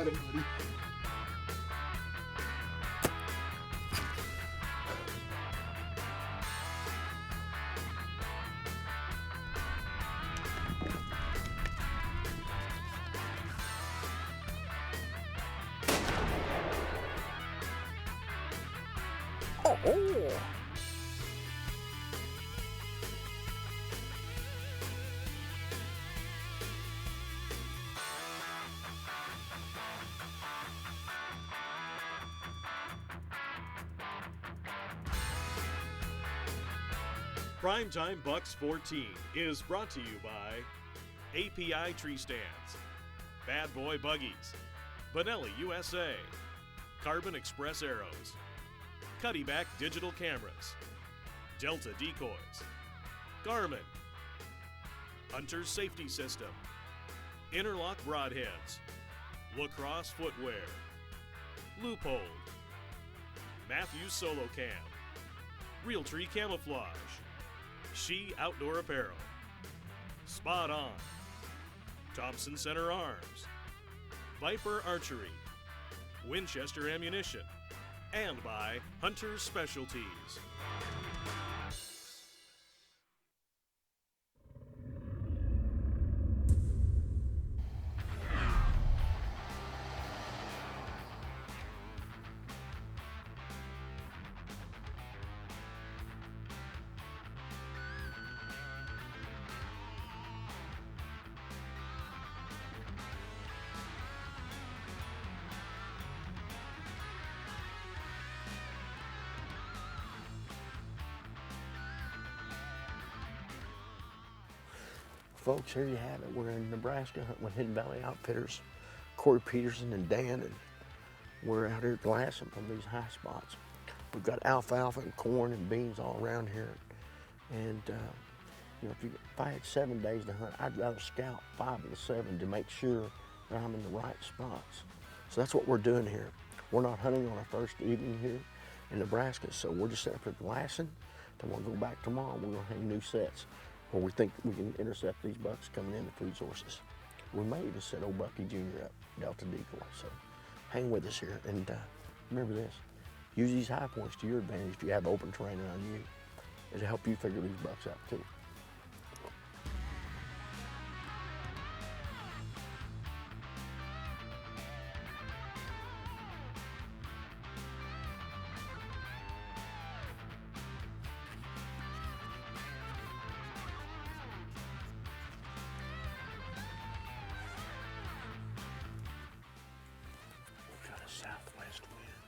got him, buddy. Oh! PrimeTime Bucks 14 is brought to you by API Tree Stands, Bad Boy Buggies, Benelli USA, Carbon Express Arrows, Cuddyback Digital Cameras, Delta Decoys, Garmin, Hunter's Safety System, Interlock Broadheads, Lacrosse Footwear, Loophole, Matthews Solo Cam, Realtree Camouflage, She Outdoor Apparel, Spot On, Thompson Center Arms, Viper Archery, Winchester Ammunition, and by Hunter's Specialties. Folks, here you have it. We're in Nebraska hunting with Hidden Valley Outfitters, Corey Peterson and Dan, and we're out here glassing from these high spots. We've got alfalfa and corn and beans all around here. And you know, if I had 7 days to hunt, I'd rather scout 5 of the 7 to make sure that I'm in the right spots. So that's what we're doing here. We're not hunting on our first evening here in Nebraska, so we're just setting up for glassing. Then we'll go back tomorrow. We're gonna hang new sets where we think we can intercept these bucks coming in the food sources. We may even set old Bucky Jr. up, Delta Decoy. So hang with us here, and remember this, use these high points to your advantage if you have open terrain around you. It'll help you figure these bucks out too. Southwest wind.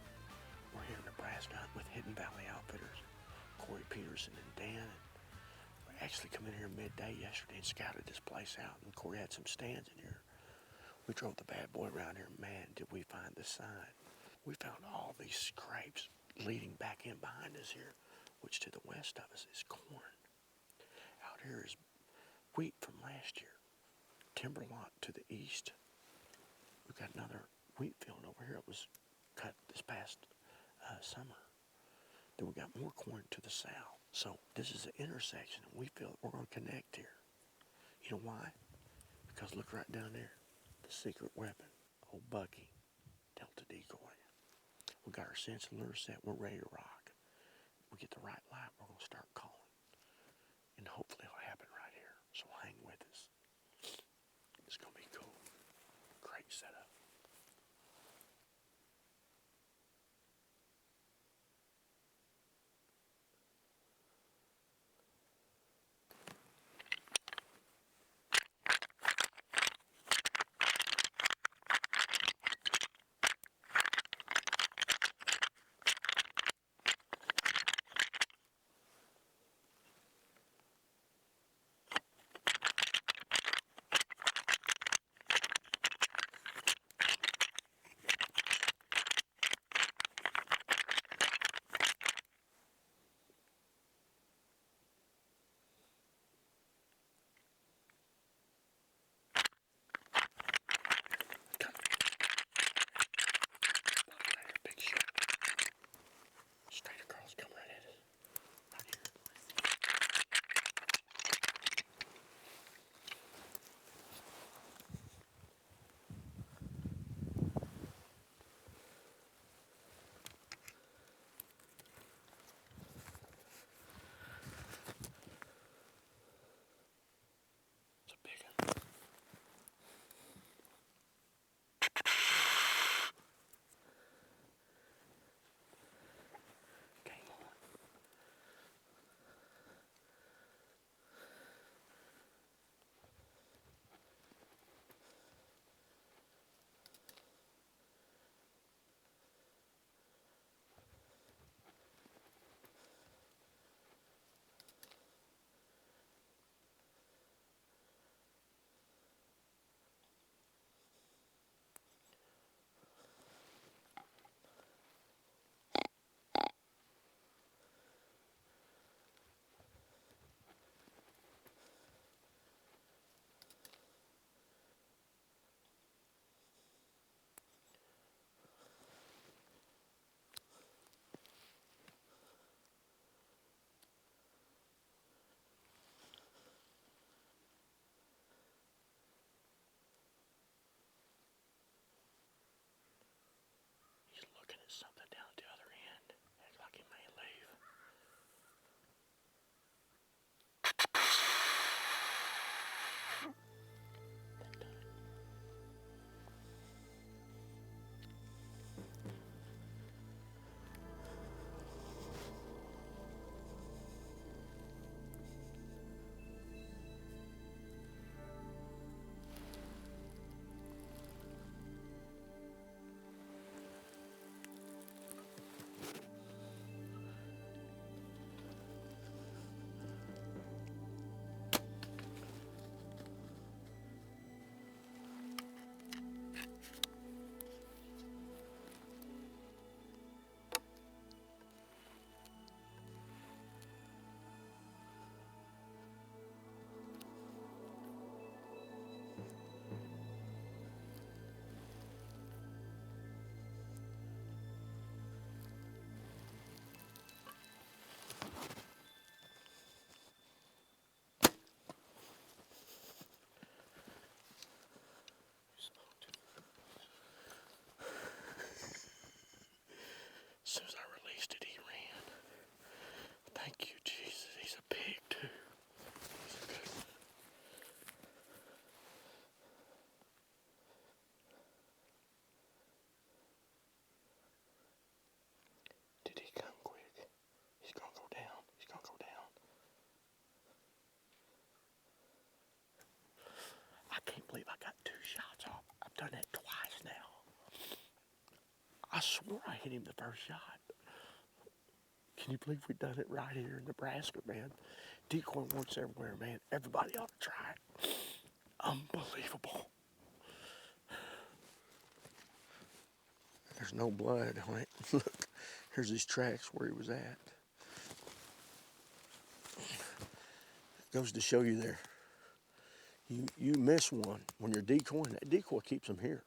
We're here in Nebraska with Hidden Valley Outfitters, Corey Peterson and Dan. And we actually come in here midday yesterday and scouted this place out, and Corey had some stands in here. We drove the bad boy around here. Man, did we find the sign. We found all these scrapes leading back in behind us here, which to the west of us is corn. Out here is wheat from last year. Timber lot to the east. We've got another wheat field over here. It was cut this past summer. Then we got more corn to the south. So this is an intersection, and we feel that we're going to connect here. You know why? Because look right down there, the secret weapon, old Bucky, Delta Decoy. We got our sense and lure set. We're ready to rock. We get the right light, we're going to start calling, and hopefully it'll happen right here. So hang with us. It's going to be cool. Great setup. I swore I hit him the first shot. Can you believe we've done it right here in Nebraska, man? Decoy works everywhere, man. Everybody ought to try it. Unbelievable. There's no blood on it. Look, here's his tracks where he was at. Goes to show you there. You miss one when you're decoying. That decoy keeps them here.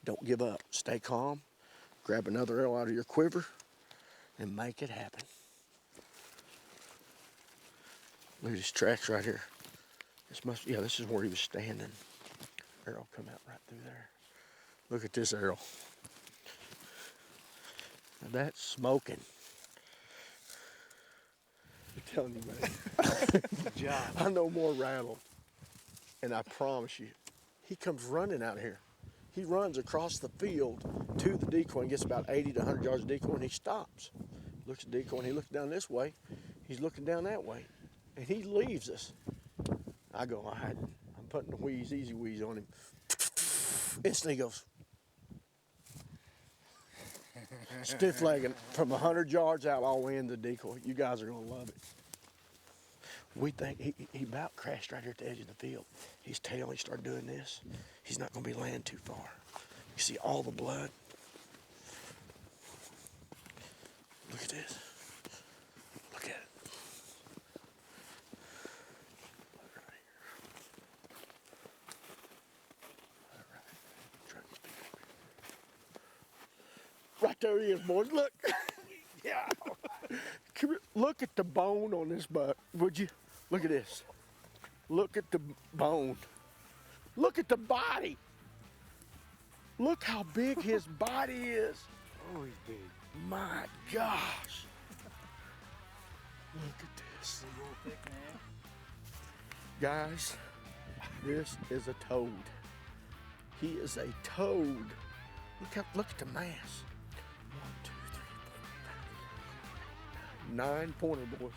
Don't give up. Stay calm. Grab another arrow out of your quiver and make it happen. Look at his tracks right here. This is where he was standing. Arrow come out right through there. Look at this arrow. Now that's smoking. I'm telling you, man. Good job. I know more rattle. And I promise you, he comes running out here. He runs across the field to the decoy and gets about 80 to 100 yards of decoy, and he stops. Looks at decoy, and he looks down this way. He's looking down that way. And he leaves us. I go, I'm putting the easy wheeze on him. Instantly he goes. Stiff legging from 100 yards out all the way into the decoy. You guys are going to love it. We think he about crashed right here at the edge of the field. His tail, he started doing this. He's not going to be landing too far. You see all the blood? Look at this. Look at it. Look right here. All right. Right there he is, boys. Look. Yeah. Come here. Look at the bone on this buck, would you? Look at this. Look at the bone. Look at the body. Look how big his body is. Oh, he's big. My gosh. Look at this. Big old thick man. Guys, this is a toad. He is a toad. Look at the mass. 1, 2, 3, 4, 5, 9 pointer, boys.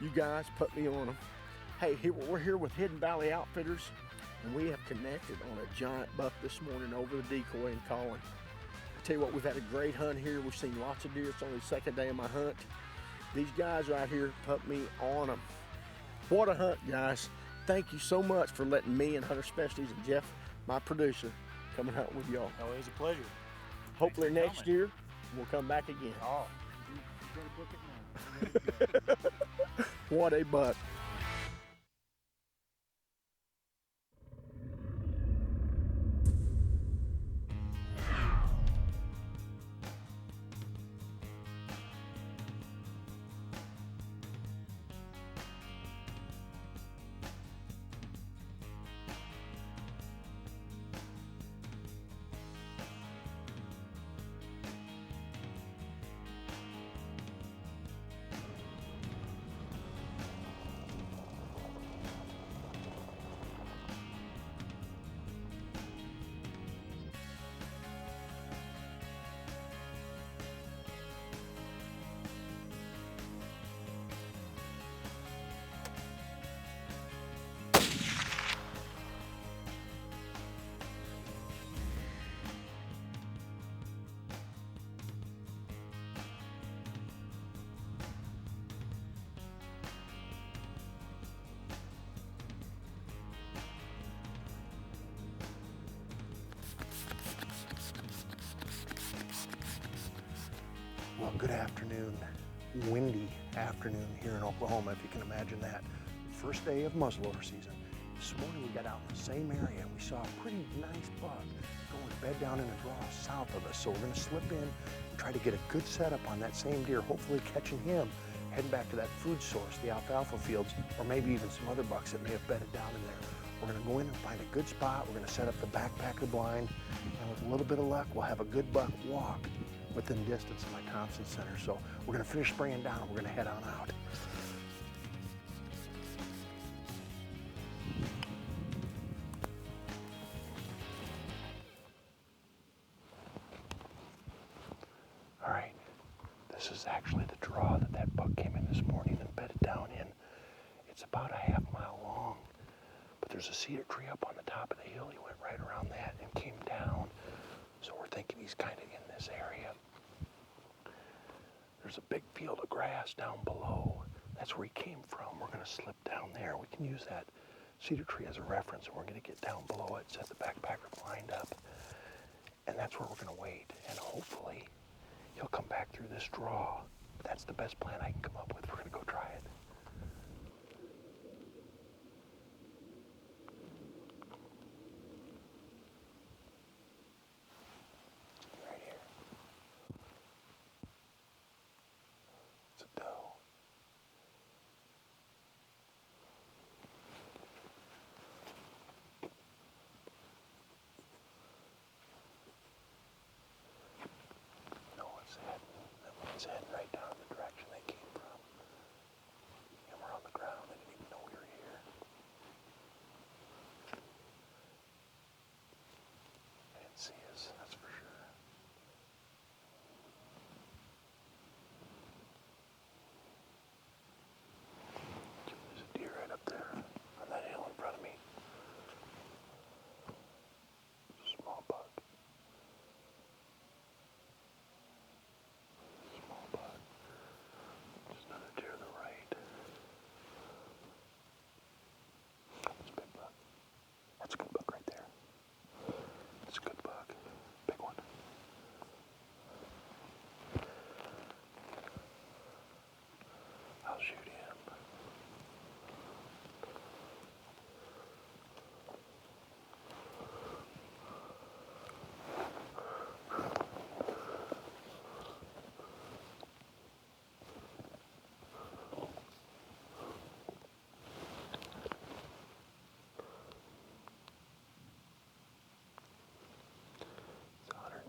You guys put me on them. Hey, we're here with Hidden Valley Outfitters, and we have connected on a giant buck this morning over the decoy and calling. I tell you what, we've had a great hunt here. We've seen lots of deer. It's only the second day of my hunt. These guys right here put me on them. What a hunt, guys. Thank you so much for letting me and Hunter Specialties and Jeff, my producer, come and hunt with y'all. Always a pleasure. Hopefully next year, we'll come back again. Oh, you better book it now. What a buck. Well, good afternoon. Windy afternoon here in Oklahoma, if you can imagine that. First day of muzzleloader season. This morning we got out in the same area and we saw a pretty nice buck going to bed down in a draw south of us. So we're going to slip in and try to get a good setup on that same deer, hopefully catching him, heading back to that food source, the alfalfa fields, or maybe even some other bucks that may have bedded down in there. We're going to go in and find a good spot. We're going to set up the backpacker blind, and with a little bit of luck, we'll have a good buck walk within distance of my Thompson Center. So we're going to finish spraying down and we're going to head on out. All right, this is actually the draw that buck came in this morning and bedded down in. It's about a half mile long, but there's a cedar tree up on the top of the hill. He went right around that and came down. kind of in this area. There's a big field of grass down below. That's where he came from. We're gonna slip down there. We can use that cedar tree as a reference, and we're gonna get down below it, set the backpacker blind up, and that's where we're gonna wait. And hopefully, he'll come back through this draw. That's the best plan I can come up with. We're gonna go try it. Right here. It's a doe. No one's heading. That one's heading right down the direction they came from. And we're on the ground. They didn't even know we were here. They didn't see us, that's for sure. There's a deer right up there on that hill in front of me. Small buck. Small buck. Just another deer to the right. That's a big buck. That's a good buck right there. That's a good buck. Big one. I'll shoot him.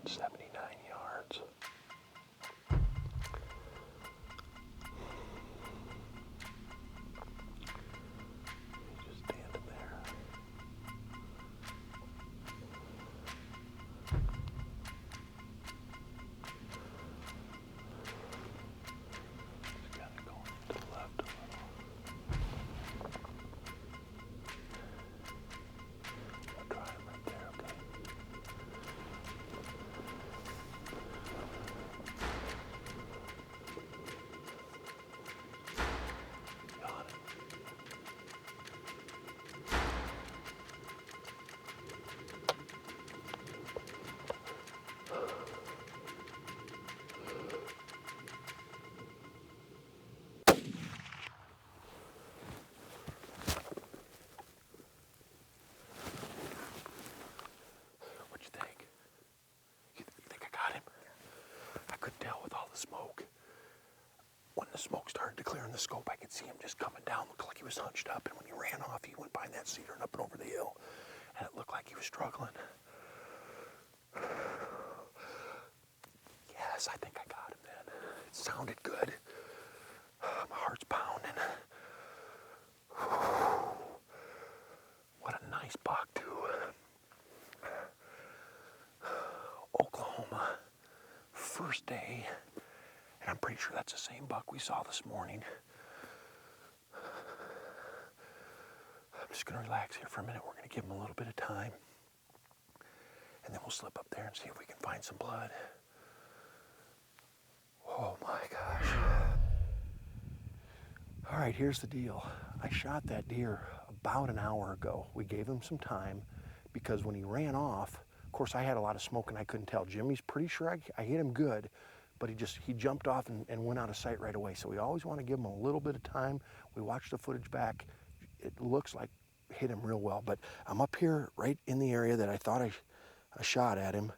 It's 179 yards. He's just standing there. He's kind of going to the left a little. I'll try him right there, okay? Got it. What'd you think? You think I got him? I could tell with all the smoke. When the smoke started to clear in the scope, I could see him just coming down. Looked like he was hunched up, and when he ran off, he went behind that cedar and up and over the hill, and it looked like he was struggling. Yes, I think I got him then. It sounded good. My heart's pounding. What a nice buck, too. Oklahoma, first day, and I'm pretty sure that's the same buck we saw this morning. I'm just gonna relax here for a minute. We're gonna give him a little bit of time, and then we'll slip up there and see if we can find some blood. Oh my gosh. All right, here's the deal. I shot that deer about an hour ago. We gave him some time because when he ran off, of course I had a lot of smoke and I couldn't tell. Jimmy's pretty sure I hit him good, but he jumped off and went out of sight right away. So we always want to give him a little bit of time. We watched the footage back. It looks like hit him real well, but I'm up here right in the area that I thought I shot at him.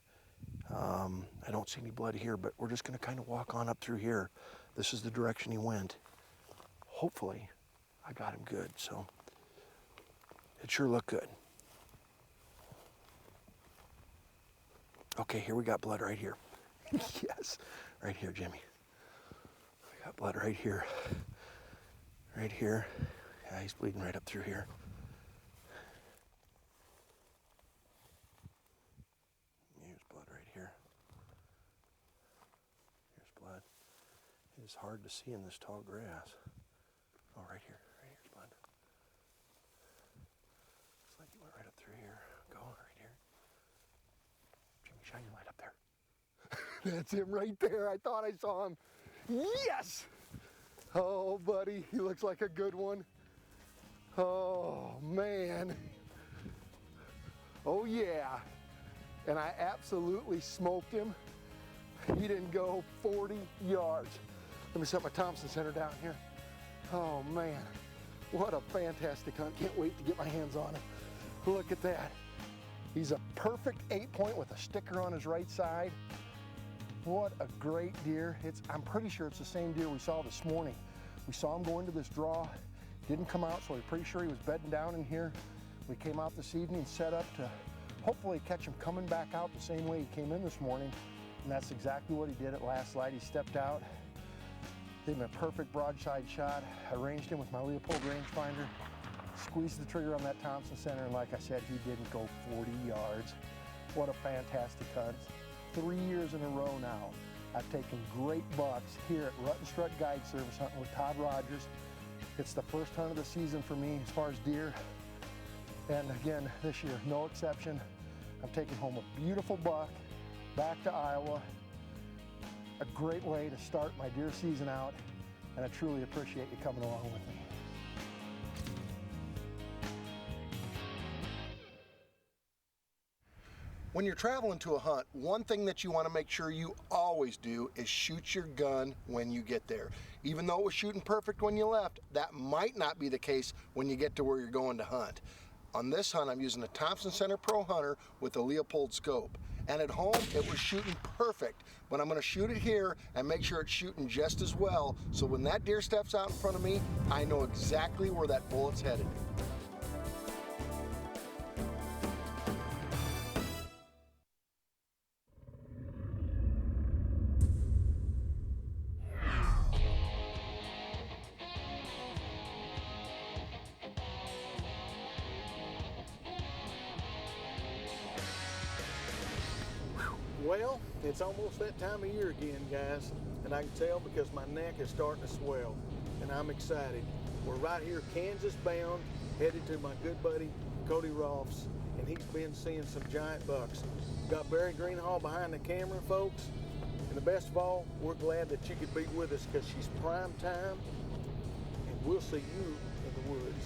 I don't see any blood here, but we're just gonna kind of walk on up through here. This is the direction he went. Hopefully, I got him good, so it sure looked good. Okay, here we got blood right here. Yes, right here, Jimmy. We got blood right here. Right here. Yeah, he's bleeding right up through here. Here's blood right here. Here's blood. It is hard to see in this tall grass. Oh, right here. Right here's blood. Looks like he went right up through here. Go right here. Jimmy, shine your light up there. That's him right there. I thought I saw him. Yes! Oh, buddy, he looks like a good one. Oh, man. Oh, yeah. And I absolutely smoked him. He didn't go 40 yards. Let me set my Thompson Center down here. Oh, man. What a fantastic hunt. Can't wait to get my hands on him. Look at that. He's a perfect 8-point with a sticker on his right side. What a great deer. I'm pretty sure it's the same deer we saw this morning. We saw him go into this draw, didn't come out, so we're pretty sure he was bedding down in here. We came out this evening, set up to hopefully catch him coming back out the same way he came in this morning. And that's exactly what he did at last light. He stepped out, gave him a perfect broadside shot. I ranged him with my Leopold rangefinder, squeezed the trigger on that Thompson Center, and like I said, he didn't go 40 yards. What a fantastic hunt. 3 years in a row now, I've taken great bucks here at Rut and Strut Guide Service hunting with Todd Rogers. It's the first hunt of the season for me as far as deer. And again, this year, no exception. I'm taking home a beautiful buck back to Iowa. A great way to start my deer season out, and I truly appreciate you coming along with me. When you're traveling to a hunt, one thing that you want to make sure you always do is shoot your gun when you get there. Even though it was shooting perfect when you left, that might not be the case when you get to where you're going to hunt. On this hunt, I'm using a Thompson Center Pro Hunter with a Leopold scope. And at home, it was shooting perfect. But I'm going to shoot it here and make sure it's shooting just as well, so when that deer steps out in front of me, I know exactly where that bullet's headed. Well, it's almost that time of year again, guys, and I can tell because my neck is starting to swell, and I'm excited. We're right here, Kansas bound, headed to my good buddy, Cody Rolfs, and he's been seeing some giant bucks. Got Barry Greenhall behind the camera, folks, and the best of all, we're glad that you could be with us because she's prime time, and we'll see you in the woods.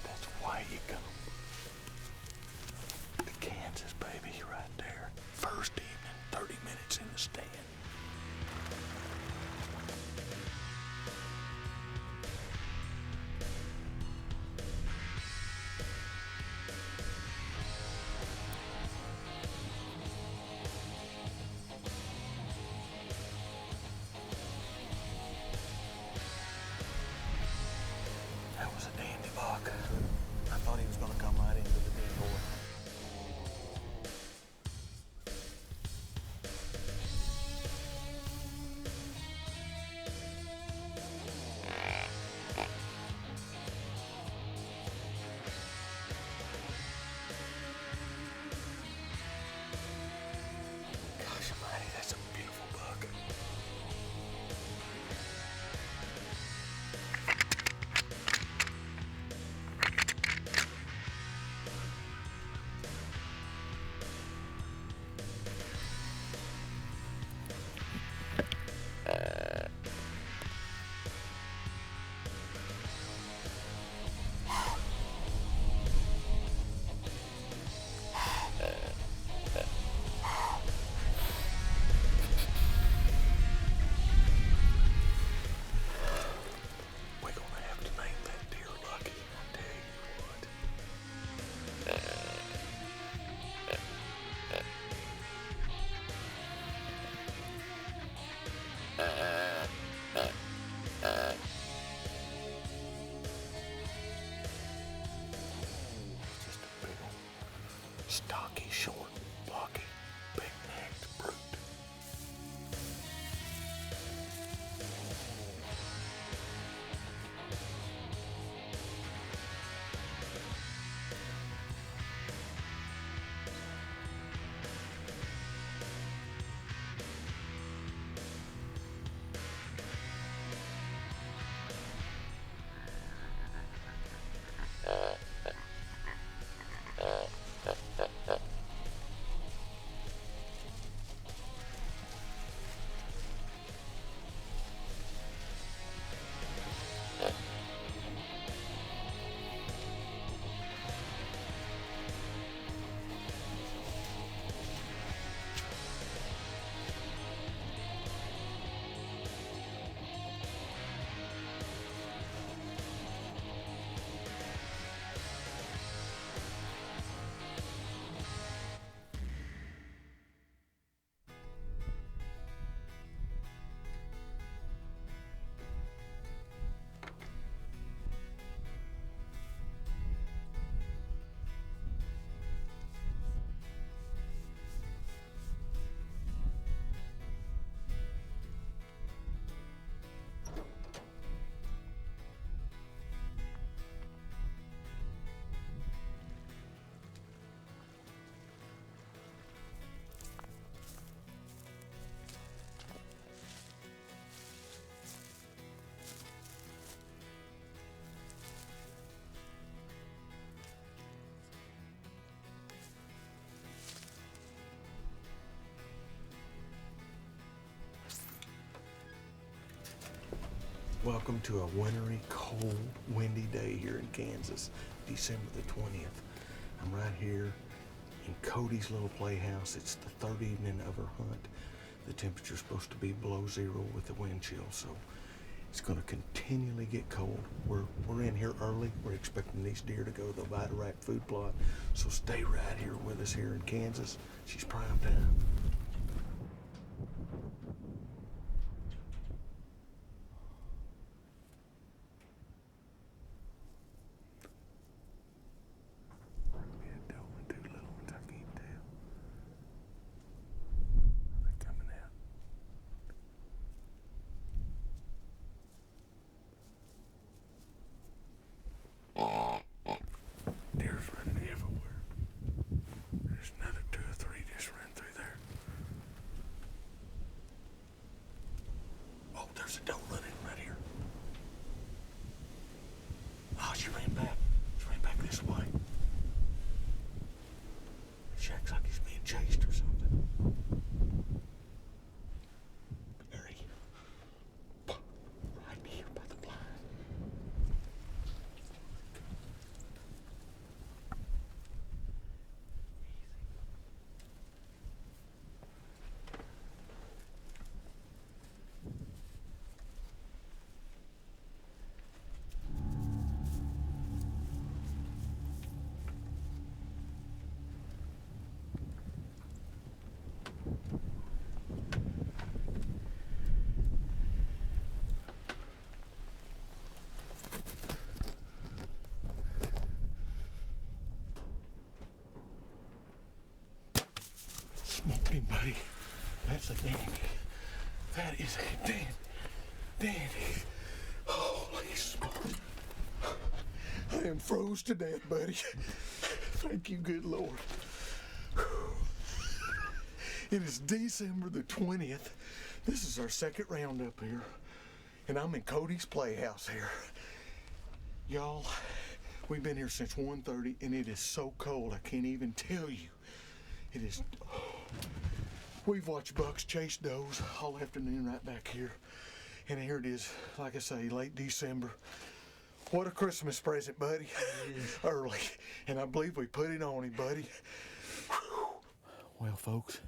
That's why you come. The Kansas baby right there. First evening, 30 minutes in the stand. That was a dandy buck. I thought he was going to come right into the dead boy. Gosh almighty, that's a beautiful buck. We're gonna have to name that deer Lucky, I tell you what. Just a big old stocky, short, blocky, big-necked brute. Welcome to a wintry, cold, windy day here in Kansas, December the 20th. I'm right here in Cody's little playhouse. It's the third evening of our hunt. The temperature's supposed to be below zero with the wind chill, so it's going to continually get cold. We're in here early. We're expecting these deer to go to the Vitarac food plot, so stay right here with us here in Kansas. She's prime time. Deer's running everywhere. There's another 2 or 3 just ran through there. Oh, there's a doe running right here. Oh, she ran back. She ran back this way. She acts like he's being chased or something. Hurry. Right here by the blind. Smoke me, buddy. That's a dandy. That is a dandy. Holy smokes. I am froze to death, buddy. Thank you, good Lord. It is December the 20th. This is our second round up here, and I'm in Cody's playhouse here. Y'all, we've been here since 1:30, and it is so cold I can't even tell you. It is. We've watched bucks chase does all afternoon right back here. And here it is, like I say, late December. What a Christmas present, buddy. Early. And I believe we put it on him, buddy. Well, folks,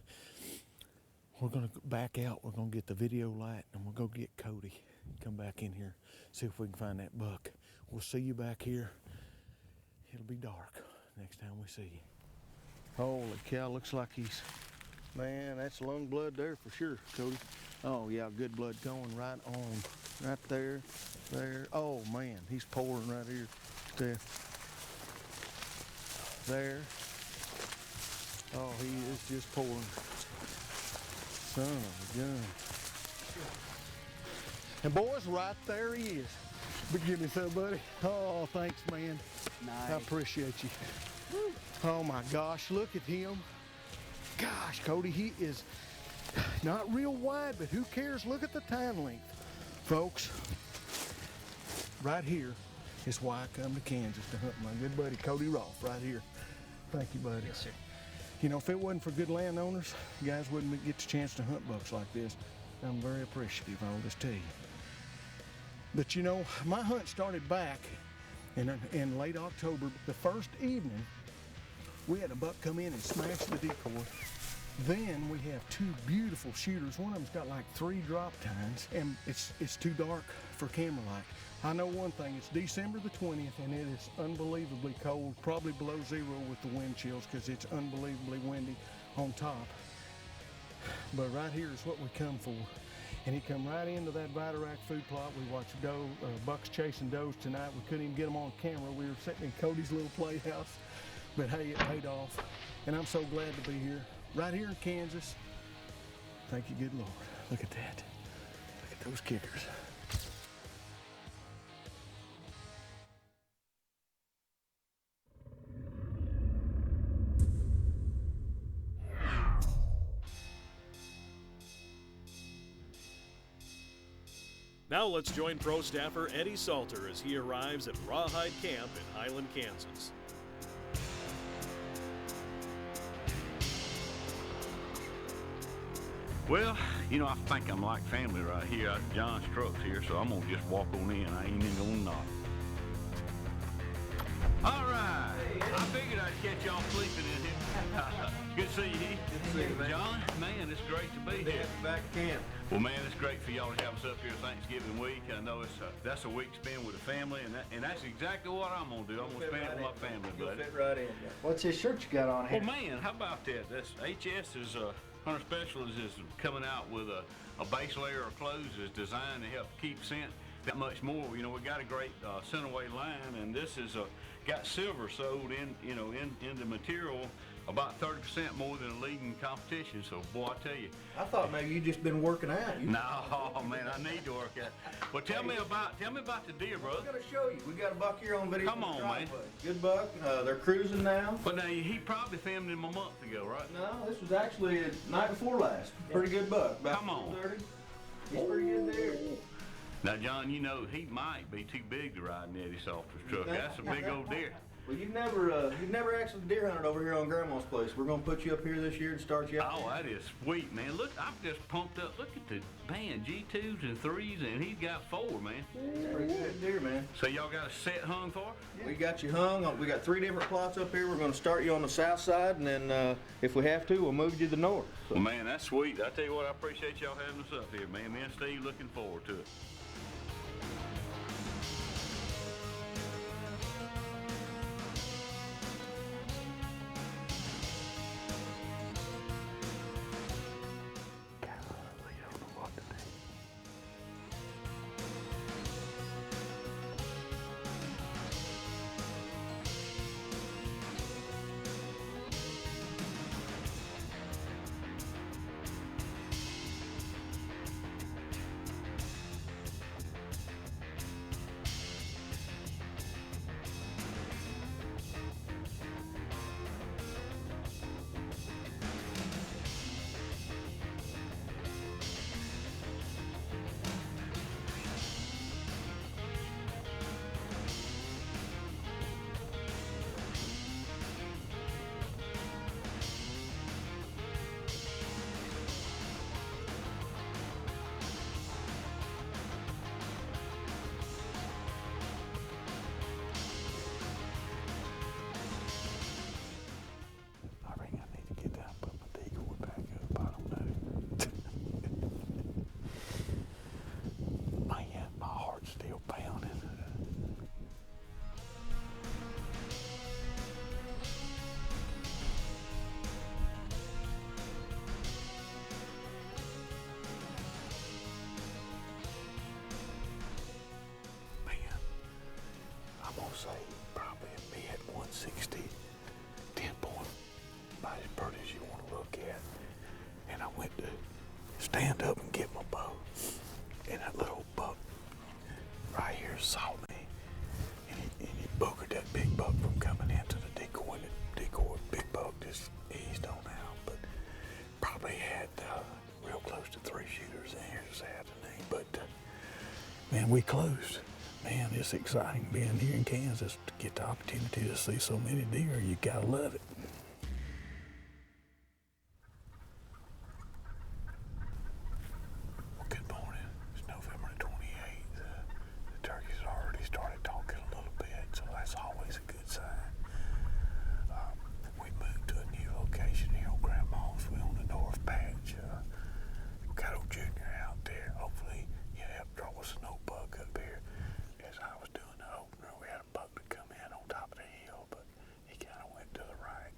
we're going to back out. We're going to get the video light, and we'll go get Cody. Come back in here, see if we can find that buck. We'll see you back here. It'll be dark next time we see you. Holy cow, looks like he's, man, that's lung blood there for sure, Cody. Oh yeah, good blood going right on, right there, there. Oh man, he's pouring right here, there. Oh, he is just pouring. Son of a gun. And boys, right there he is. But give me some, buddy. Oh, thanks, man. Nice. I appreciate you. Oh my gosh, look at him. Gosh, Cody, he is not real wide, but who cares? Look at the time length. Folks, right here is why I come to Kansas to hunt my good buddy Cody Rolfe right here. Thank you, buddy. Yes, sir. You know, if it wasn't for good landowners, you guys wouldn't get the chance to hunt bucks like this. I'm very appreciative, I'll just tell you. But you know, my hunt started back in late October. The first evening, we had a buck come in and smash the decoy. Then we have 2 beautiful shooters. One of them's got like 3 drop tines, and it's too dark for camera light. I know one thing, it's December the 20th, and it is unbelievably cold, probably below zero with the wind chills because it's unbelievably windy on top. But right here is what we come for. And he come right into that Vitarac food plot. We watched bucks chasing does tonight. We couldn't even get them on camera. We were sitting in Cody's little playhouse. But hey, it paid off. And I'm so glad to be here, right here in Kansas. Thank you, good Lord. Look at that. Look at those kickers. Now let's join pro staffer Eddie Salter as he arrives at Rawhide Camp in Highland, Kansas. Well, You know, I think I'm like family right here. John's truck's here, so I'm gonna just walk on in. I ain't even gonna knock. All right. I figured I'd catch y'all sleeping in here. Good to see you, Heath. Good to see you, man. John, man, it's great to be here. Back at camp. Well, man, it's great for y'all to have us up here Thanksgiving week. I know that's a week spent with the family, and that's exactly what I'm gonna do. I'm gonna spend it with my family, buddy. Fit right in. What's this shirt you got on here? Well, man, how about that? That's HS is Hunter Specialist is coming out with a base layer of clothes is designed to help keep scent that much more. You know, we got a great Centerway line, and this is got silver sold in the material about 30% more than the leading competition. So, boy, I tell you. I thought maybe you just been working out. No, man, I need to work out. Well, tell me about the deer, brother. I'm gonna show you. We got a buck here on video. Come on, man. Good buck. They're cruising now. But now he probably filmed him a month ago, right? No, this was actually the night before last. Pretty good buck. About Come on. 230. He's pretty good there. Now, John, you know he might be too big to ride in Eddie Salter's truck. That's a big old deer. Well, you've never actually deer hunted over here on Grandma's place. We're gonna put you up here this year and start you out. Oh, that is sweet, man. Look, I'm just pumped up. Look at the man, G2s and 3s, and he's got 4, man. It's pretty good deer, man. So y'all got a set hung for it? We got you hung. We got 3 different plots up here. We're gonna start you on the south side, and then if we have to, we'll move you to the north. So. Well, man, that's sweet. I tell you what, I appreciate y'all having us up here, man. Me and Steve looking forward to it. Say probably a mid 160, 10 point, about as pretty as you want to look at. And I went to stand up and get my bow, and that little buck right here saw me, and he boogered that big buck from coming into the decoy. And the decoy, big buck just eased on out, but probably had real close to 3 shooters in here this afternoon. But man, we closed. Man, it's exciting being here in Kansas to get the opportunity to see so many deer. You gotta love it. Well, good morning. It's November the 28th. The turkeys already started talking a little bit, so that's always a good sign. We moved to a new location here on Grandma's. We're on the north patch. Got old Junior out there. Hopefully, he'll help draw a snow bug up here. As I was doing the opener, we had a buck to come in on top of the hill, but he kind of went to the right.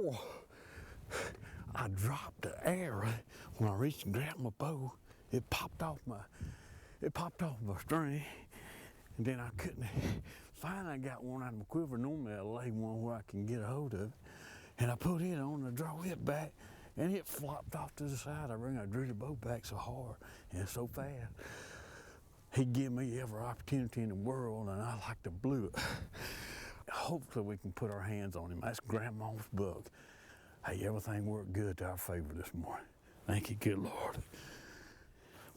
whoa. I dropped the arrow when I reached and grabbed my bow. It popped off my string, and then I couldn't. Finally, I got one out of my quiver. Normally, I lay one where I can get a hold of it, and I put it on to draw it back, and it flopped off to the side. I drew the bow back so hard and so fast. He gave me every opportunity in the world, and I like to blew it. Hopefully, we can put our hands on him. That's Grandma's buck. Hey, everything worked good to our favor this morning. Thank you, good Lord.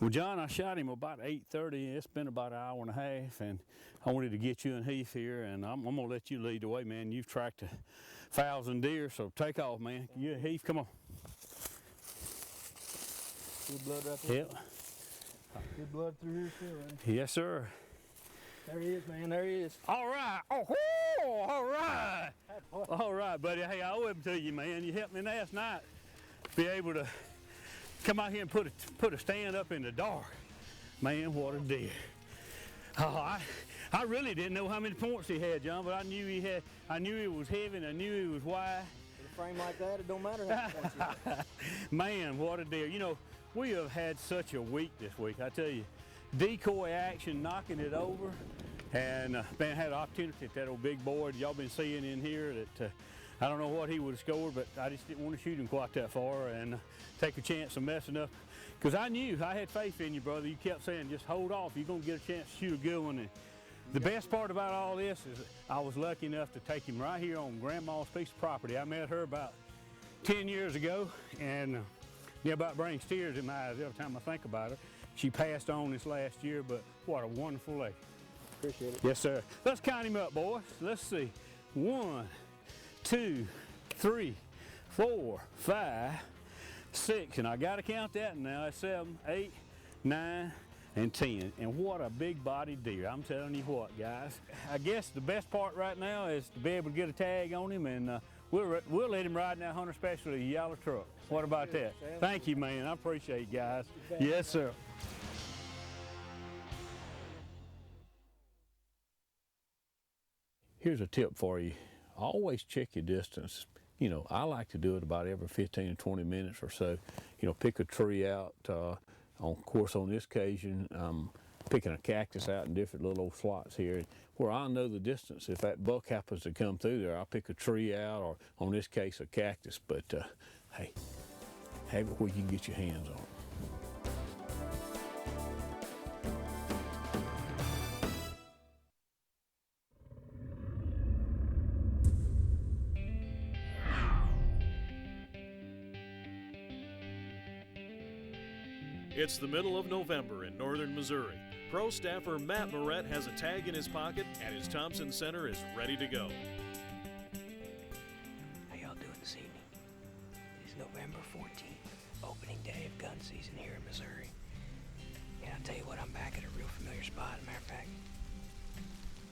Well, John, I shot him about 8:30. It's been about an hour and a half, and I wanted to get you and Heath here, and I'm gonna let you lead the way, man. You've tracked 1,000 deer, so take off, man. You, Heath, come on. Good blood right there. Yep. Good blood through here still, ain't Yes, sir. There he is, man. There he is. All right. Oh, all right. All right, buddy. Hey, I owe him to you, man. You helped me last night be able to come out here and put a stand up in the dark. Man, what a deer. Oh, I really didn't know how many points he had, John, but I knew he was heavy, and I knew he was wide. With a frame like that, it don't matter how many points you have. Man, what a deer. You know, we have had such a week this week, I tell you. Decoy action, knocking it over, and man, had an opportunity at that old big boy y'all been seeing in here that I don't know what he would have scored, but I just didn't want to shoot him quite that far and take a chance of messing up, because I knew, I had faith in you, brother. You kept saying, just hold off, you're going to get a chance to shoot a good one. And the best part about all this is I was lucky enough to take him right here on Grandma's piece of property. I met her about 10 years ago, and yeah, about brings tears in my eyes every time I think about her. She passed on this last year, but what a wonderful lady. Appreciate it. Yes, sir. Let's count him up, boys. Let's see. 1, 2, 3, 4, 5, 6, and I got to count that now. That's 7, 8, 9, and 10. And what a big body deer. I'm telling you what, guys. I guess the best part right now is to be able to get a tag on him, and we'll let him ride in that hunter specialty yellow truck. What about that? Thank you, man. I appreciate it, guys. Yes, sir. Here's a tip for you. Always check your distance. You know, I like to do it about every 15 to 20 minutes or so. You know, pick a tree out. Of course, on this occasion, picking a cactus out in different little old slots here, where I know the distance. If that buck happens to come through there, I'll pick a tree out, or on this case, a cactus. But hey, have it where you can get your hands on it. It's the middle of November in northern Missouri. Pro staffer Matt Moret has a tag in his pocket, and his Thompson Center is ready to go. How y'all doing this evening? It is November 14th, opening day of gun season here in Missouri. And I'll tell you what, I'm back at a real familiar spot. As a matter of fact,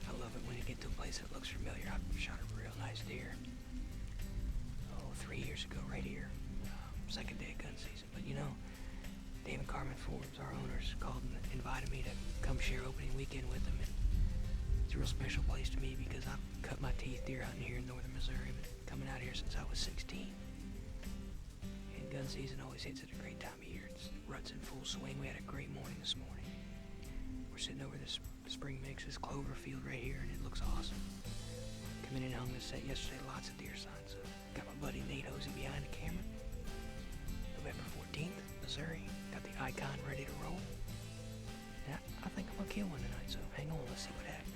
I love it when you get to a place that looks familiar. I shot a real nice deer, 3 years ago right here, second day of gun season. But you know, David Carmen Forbes, our owners, called and invited me to come share opening weekend with them. And it's a real special place to me because I've cut my teeth deer hunting here in northern Missouri, but coming out here since I was 16. And gun season always hits at a great time of year. It's rut's in full swing. We had a great morning this morning. We're sitting over this spring mix, this clover field right here, and it looks awesome. Coming in and hung this set yesterday, lots of deer signs. So got my buddy Nate Hosey behind the camera. November 14th, Missouri. Got the icon ready to roll. And I think I'm gonna kill one tonight, so hang on, let's see what happens.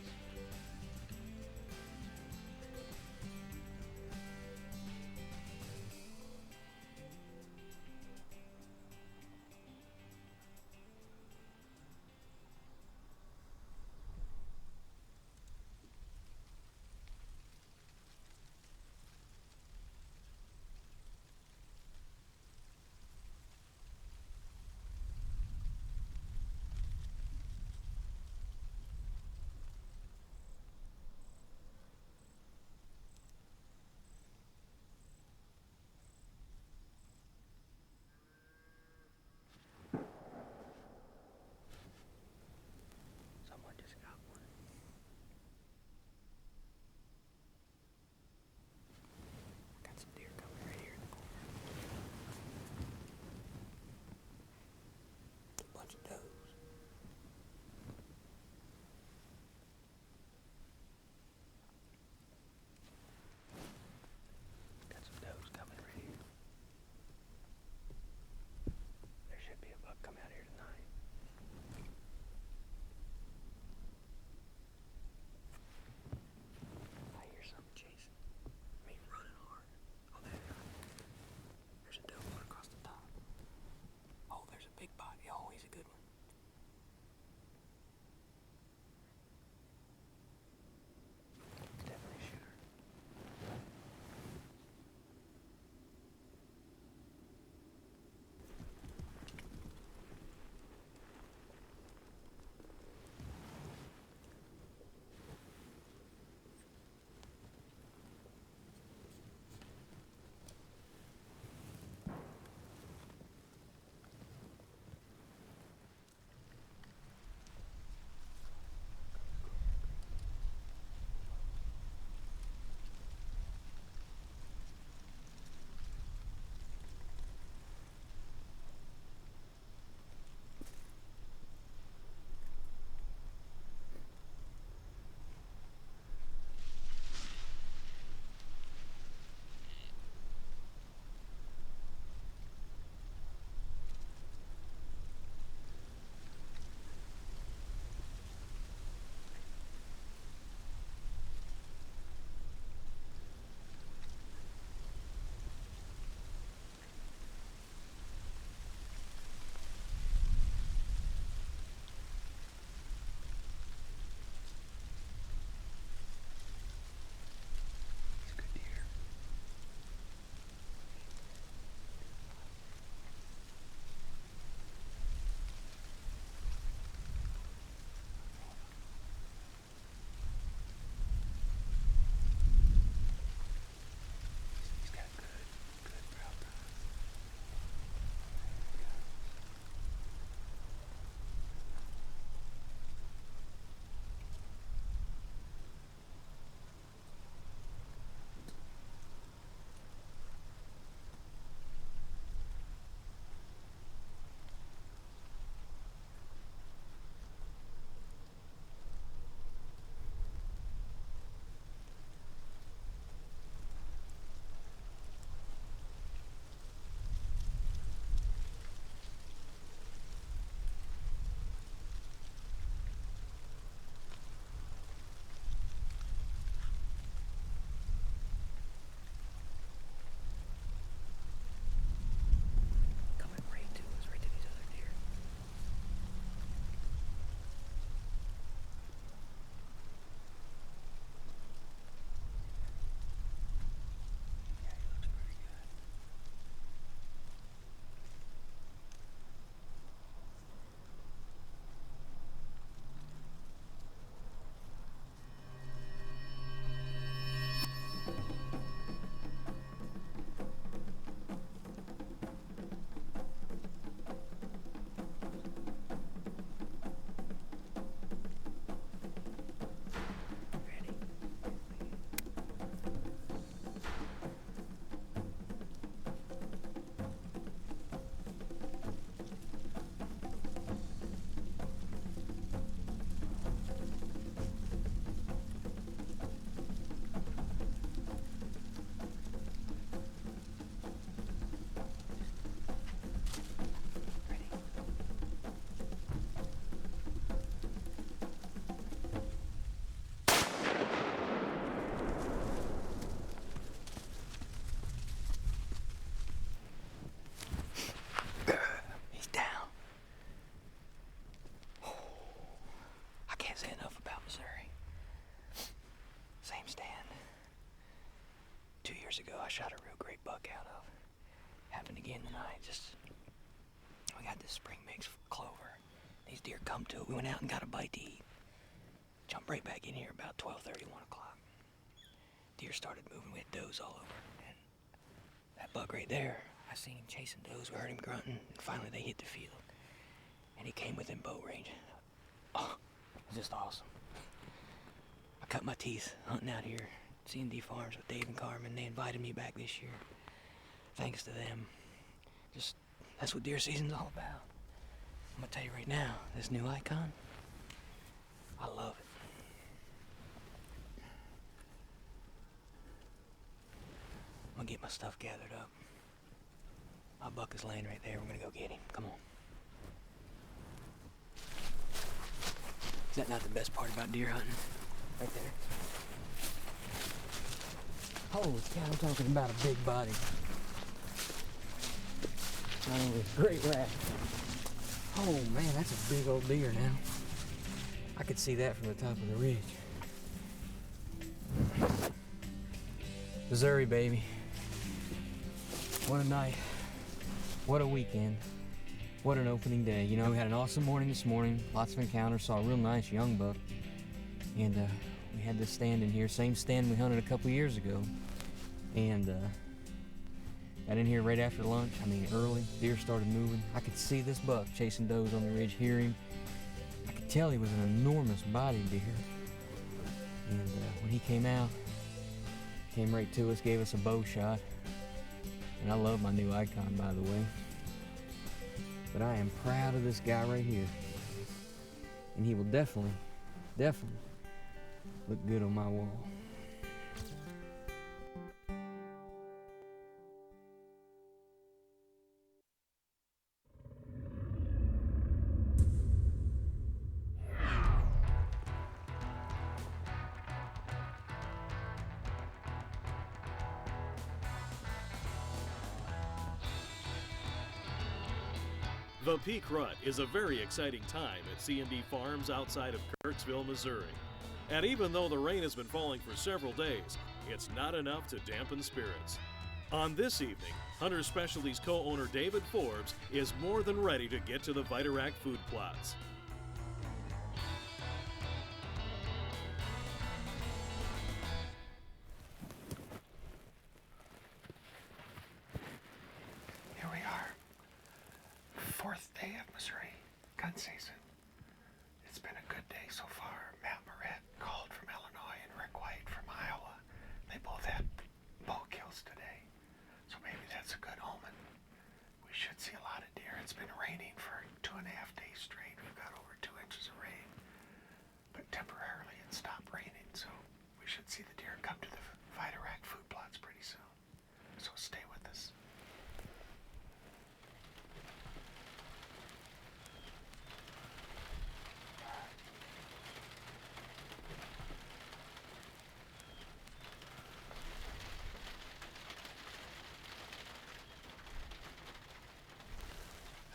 I shot a real great buck out of. Happened again tonight. We got this spring mix clover. These deer come to it. We went out and got a bite to eat. Jumped right back in here about 12:30, 1 o'clock. Deer started moving. We had does all over. And that buck right there, I seen him chasing does. We heard him grunting. And finally they hit the field. And he came within bow range. Oh, it was just awesome. I cut my teeth hunting out here, C&D Farms with Dave and Carmen. They invited me back this year. Thanks to them. That's what deer season's all about. I'm gonna tell you right now, this new Icon, I love it. I'm gonna get my stuff gathered up. My buck is laying right there. We're gonna go get him. Come on. Is that not the best part about deer hunting? Right there. Holy cow, I'm talking about a big body. Not only a great rat. Oh man, that's a big old deer now. I could see that from the top of the ridge. Missouri, baby. What a night. What a weekend. What an opening day. You know, we had an awesome morning this morning. Lots of encounters. Saw a real nice young buck. And we had this stand in here. Same stand we hunted a couple years ago. And got in here right after lunch. I mean, early. Deer started moving. I could see this buck chasing does on the ridge, hear him. I could tell he was an enormous bodied deer. And when he came out, came right to us, gave us a bow shot. And I love my new Icon, by the way. But I am proud of this guy right here. And he will definitely look good on my wall. The Peak Rut is a very exciting time at C&D Farms outside of Kirksville, Missouri. And even though the rain has been falling for several days, it's not enough to dampen spirits. On this evening, Hunter Specialties co-owner David Forbes is more than ready to get to the Viterac food plots. Here we are. Fourth day of Missouri gun season. It's been a good day so far. Matt Moret called from Illinois and Rick White from Iowa. They both had bow kills today, so maybe that's a good omen. We should see a lot of deer. It's been raining for 2.5 days straight. We've got over 2 inches of rain, but temporarily it stopped raining, so we should see the deer come to the Viterac food plots pretty soon. So stay with us.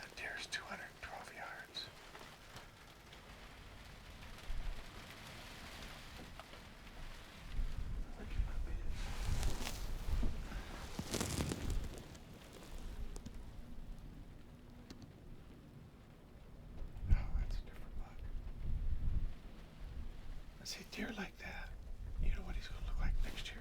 That deer's 212 yards. Look at my biz. Oh, that's a different buck. I see deer like that. You know what he's gonna look like next year?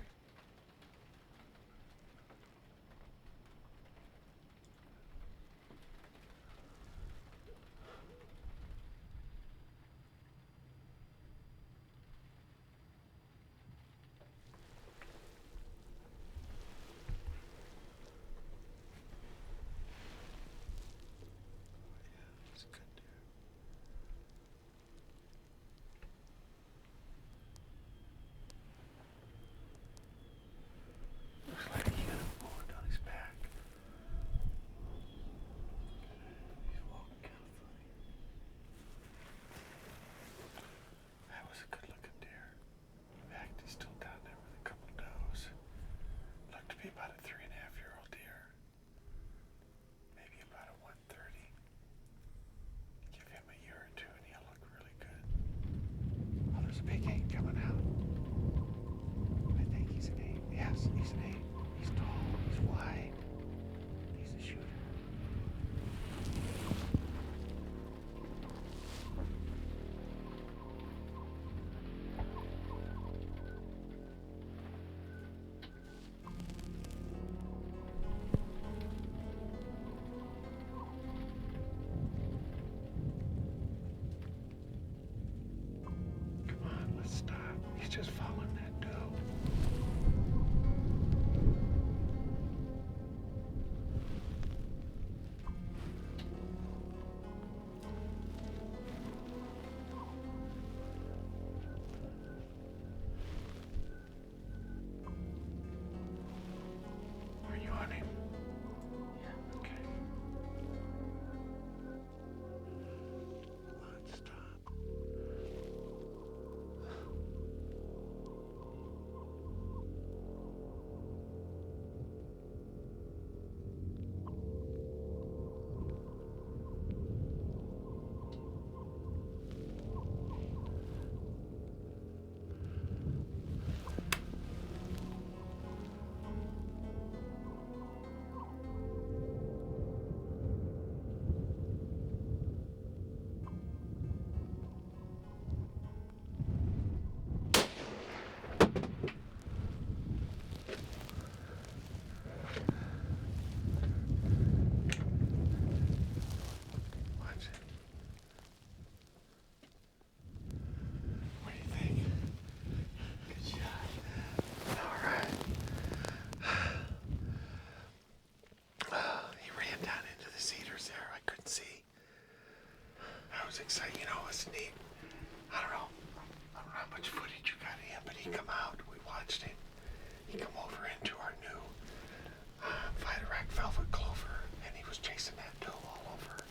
It's a good deer. Looks like he got a bullet on his back. He's walking kind of funny. That was a good looking deer. In fact, he's still down there with a couple does. Looked to be about a 3.5-year-old deer. Maybe about a 130. Give him a year or two and he'll look really good. Oh, there's a big 8 coming out. I think he's an 8. Yes, he's an 8. He's tall. Let's stop. He's just following that doe. Are you on him? Yeah. Okay. Let's stop. Watch it. What do you think? Good shot. All right. He ran down into the cedars there. I couldn't see. I was excited. You know, it was neat. I don't know how much footage you got of him, but he come out. We watched him. He come over into our new Viterac velvet clover, and he was chasing that doe all over.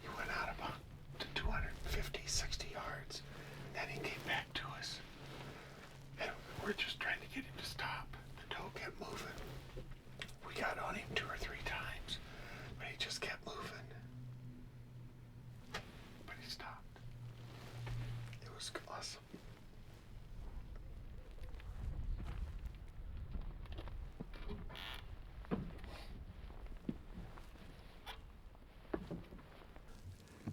He went out about to 250, 60 yards. Then he came back to us. And we're just trying to get him to stop. The doe kept moving. We got on him 2 or 3 times, but he just kept moving. But he stopped. It was awesome.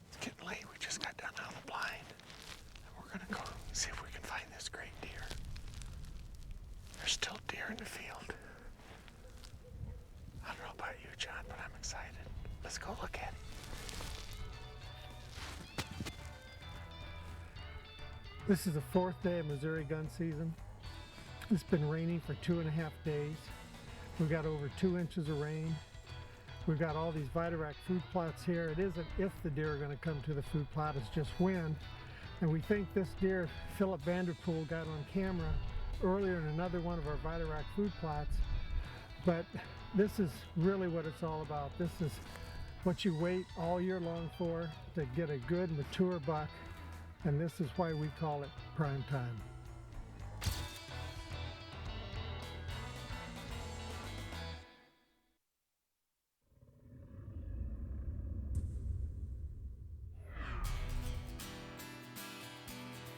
It's getting late. We just got done on the blind. And we're gonna go see if we can find this great deer. There's still deer in the field. I don't know about you, John, but I'm excited. Let's go look at it. This is the 4th day of Missouri gun season. It's been raining for 2.5 days. We've got over 2 inches of rain. We've got all these Viterac food plots here. It isn't if the deer are going to come to the food plot, it's just when. And we think this deer, Philip Vanderpool, got on camera earlier in another one of our Viterac food plots. But this is really what it's all about. This is what you wait all year long for, to get a good mature buck. And this is why we call it prime time.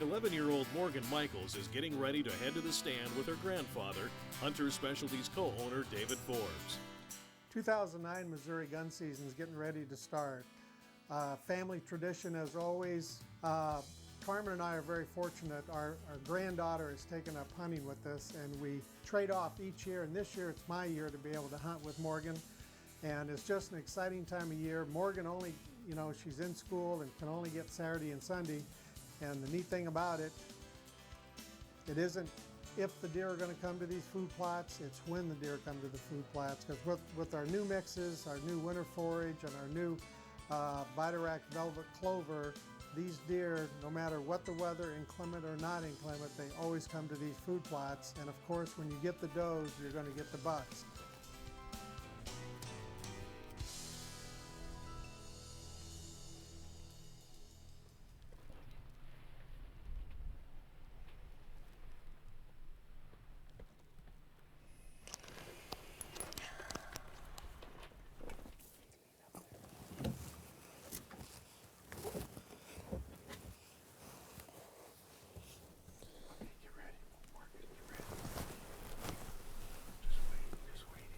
"11-year-old Morgan Michaels is getting ready to head to the stand with her grandfather, Hunter Specialties co-owner David Forbes. 2009 Missouri gun season is getting ready to start. Family tradition as always. Carmen and I are very fortunate. Our granddaughter has taken up hunting with us, and we trade off each year, and this year it's my year to be able to hunt with Morgan, and it's just an exciting time of year. Morgan only, you know, she's in school and can only get Saturday and Sunday, and the neat thing about it, it isn't if the deer are going to come to these food plots, it's when the deer come to the food plots, because with our new mixes, our new winter forage, and our new Viterac velvet clover, these deer, no matter what the weather, inclement or not inclement, they always come to these food plots. And of course, when you get the does, you're going to get the bucks. Get ready. Morgan, get ready. Just wait.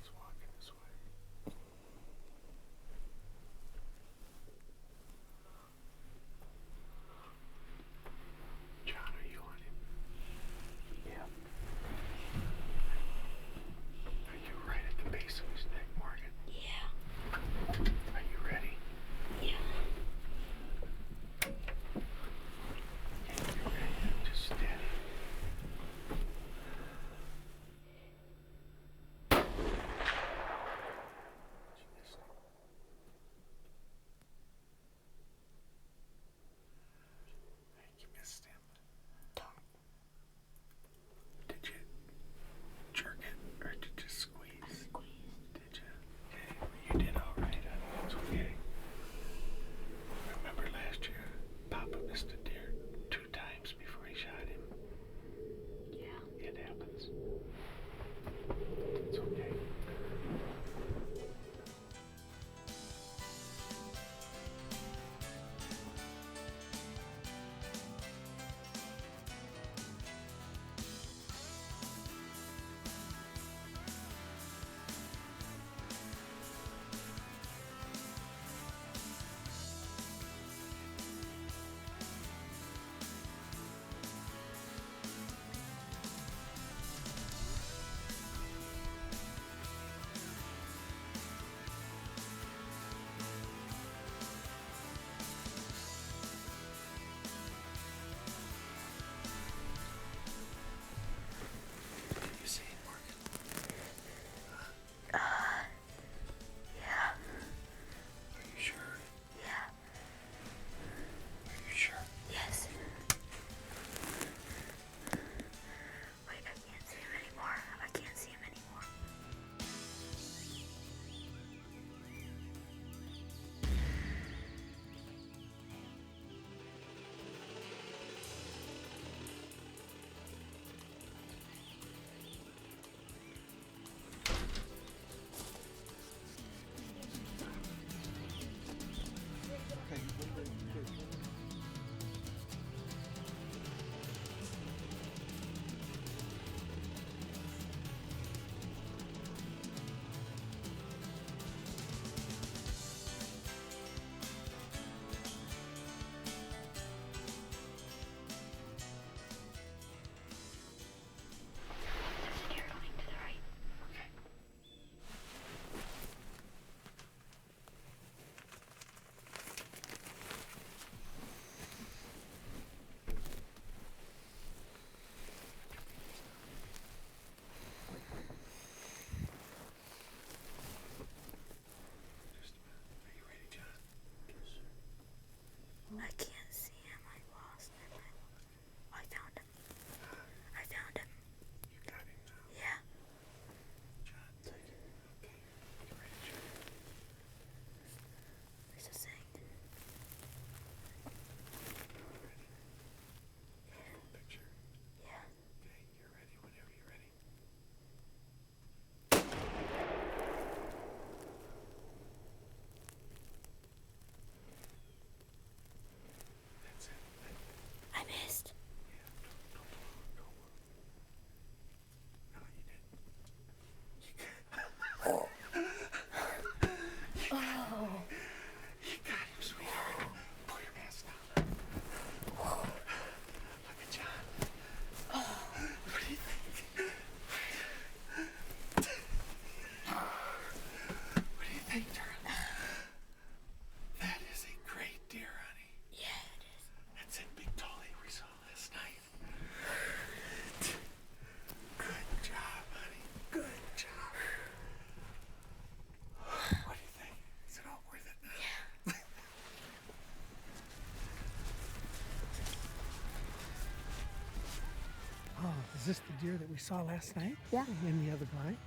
Is this the deer that we saw last night? Yeah. In the other blind?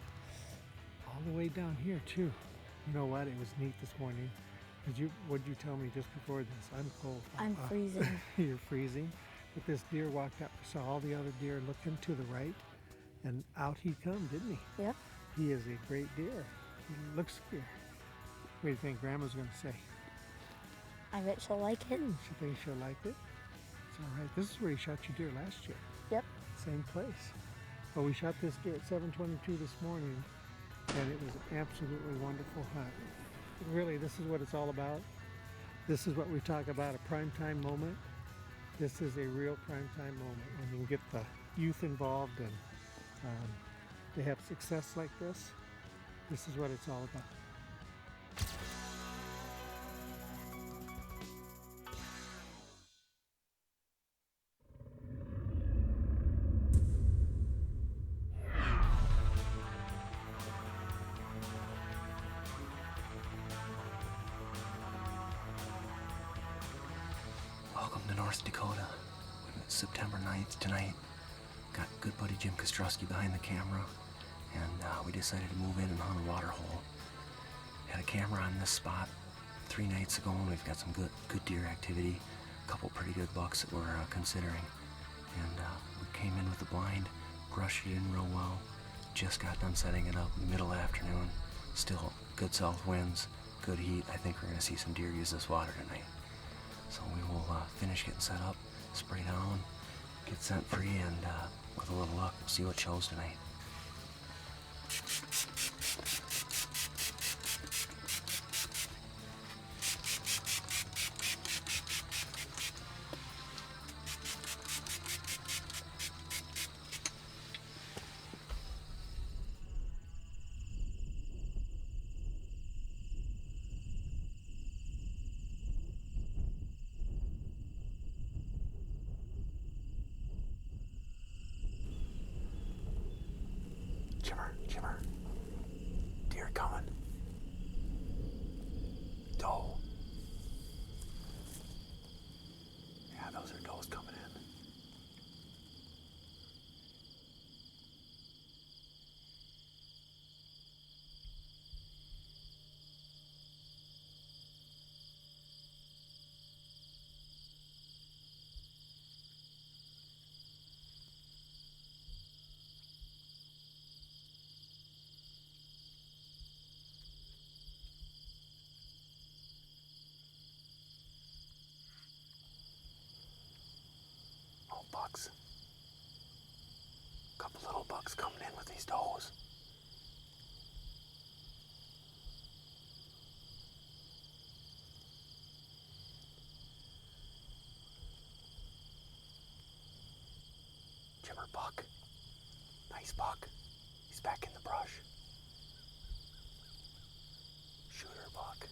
All the way down here too. You know what? It was neat this morning. What did you tell me just before this? I'm cold. I'm freezing. You're freezing. But this deer walked up, saw all the other deer looking to the right, and out he come, didn't he? Yep. He is a great deer. He looks good. What do you think Grandma's going to say? I bet she'll like it. She thinks she'll like it. It's all right. This is where you shot your deer last year. Yep. Same place. Well, we shot this deer at 7:22 this morning, and it was an absolutely wonderful hunt. Really, this is what it's all about. This is what we talk about, a primetime moment. This is a real primetime moment when you can get the youth involved and they have success like this. This is what it's all about. Welcome to North Dakota. It's September 9th tonight. Got good buddy Jim Kostrowski behind the camera, and we decided to move in and hunt a water hole. Had a camera on this spot 3 nights ago, and we've got some good deer activity, a couple pretty good bucks that we're considering. And we came in with the blind, brushed it in real well, just got done setting it up middle afternoon. Still good south winds, good heat. I think we're gonna see some deer use this water tonight. So we will finish getting set up, spray down, get scent free, and with a little luck, we'll see what shows tonight. Jimmer, deer coming. Doe. Yeah, those are does coming in. Bucks. A couple little bucks coming in with these does. Jimmer buck. Nice buck. He's back in the brush. Shooter buck.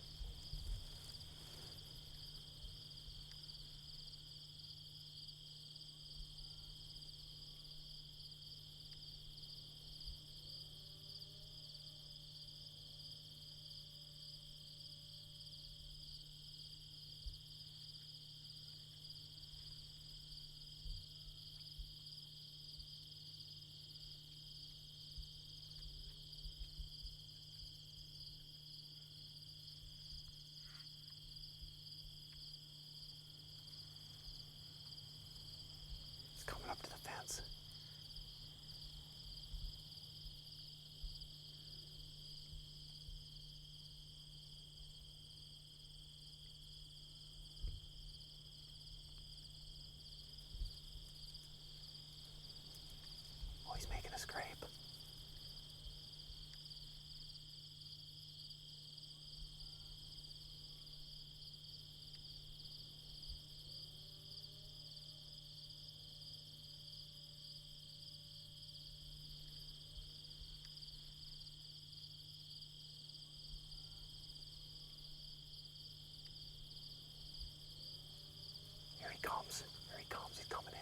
Coming up to the fence. Oh, he's making a scrape. Here he comes. Here he comes. He's coming in.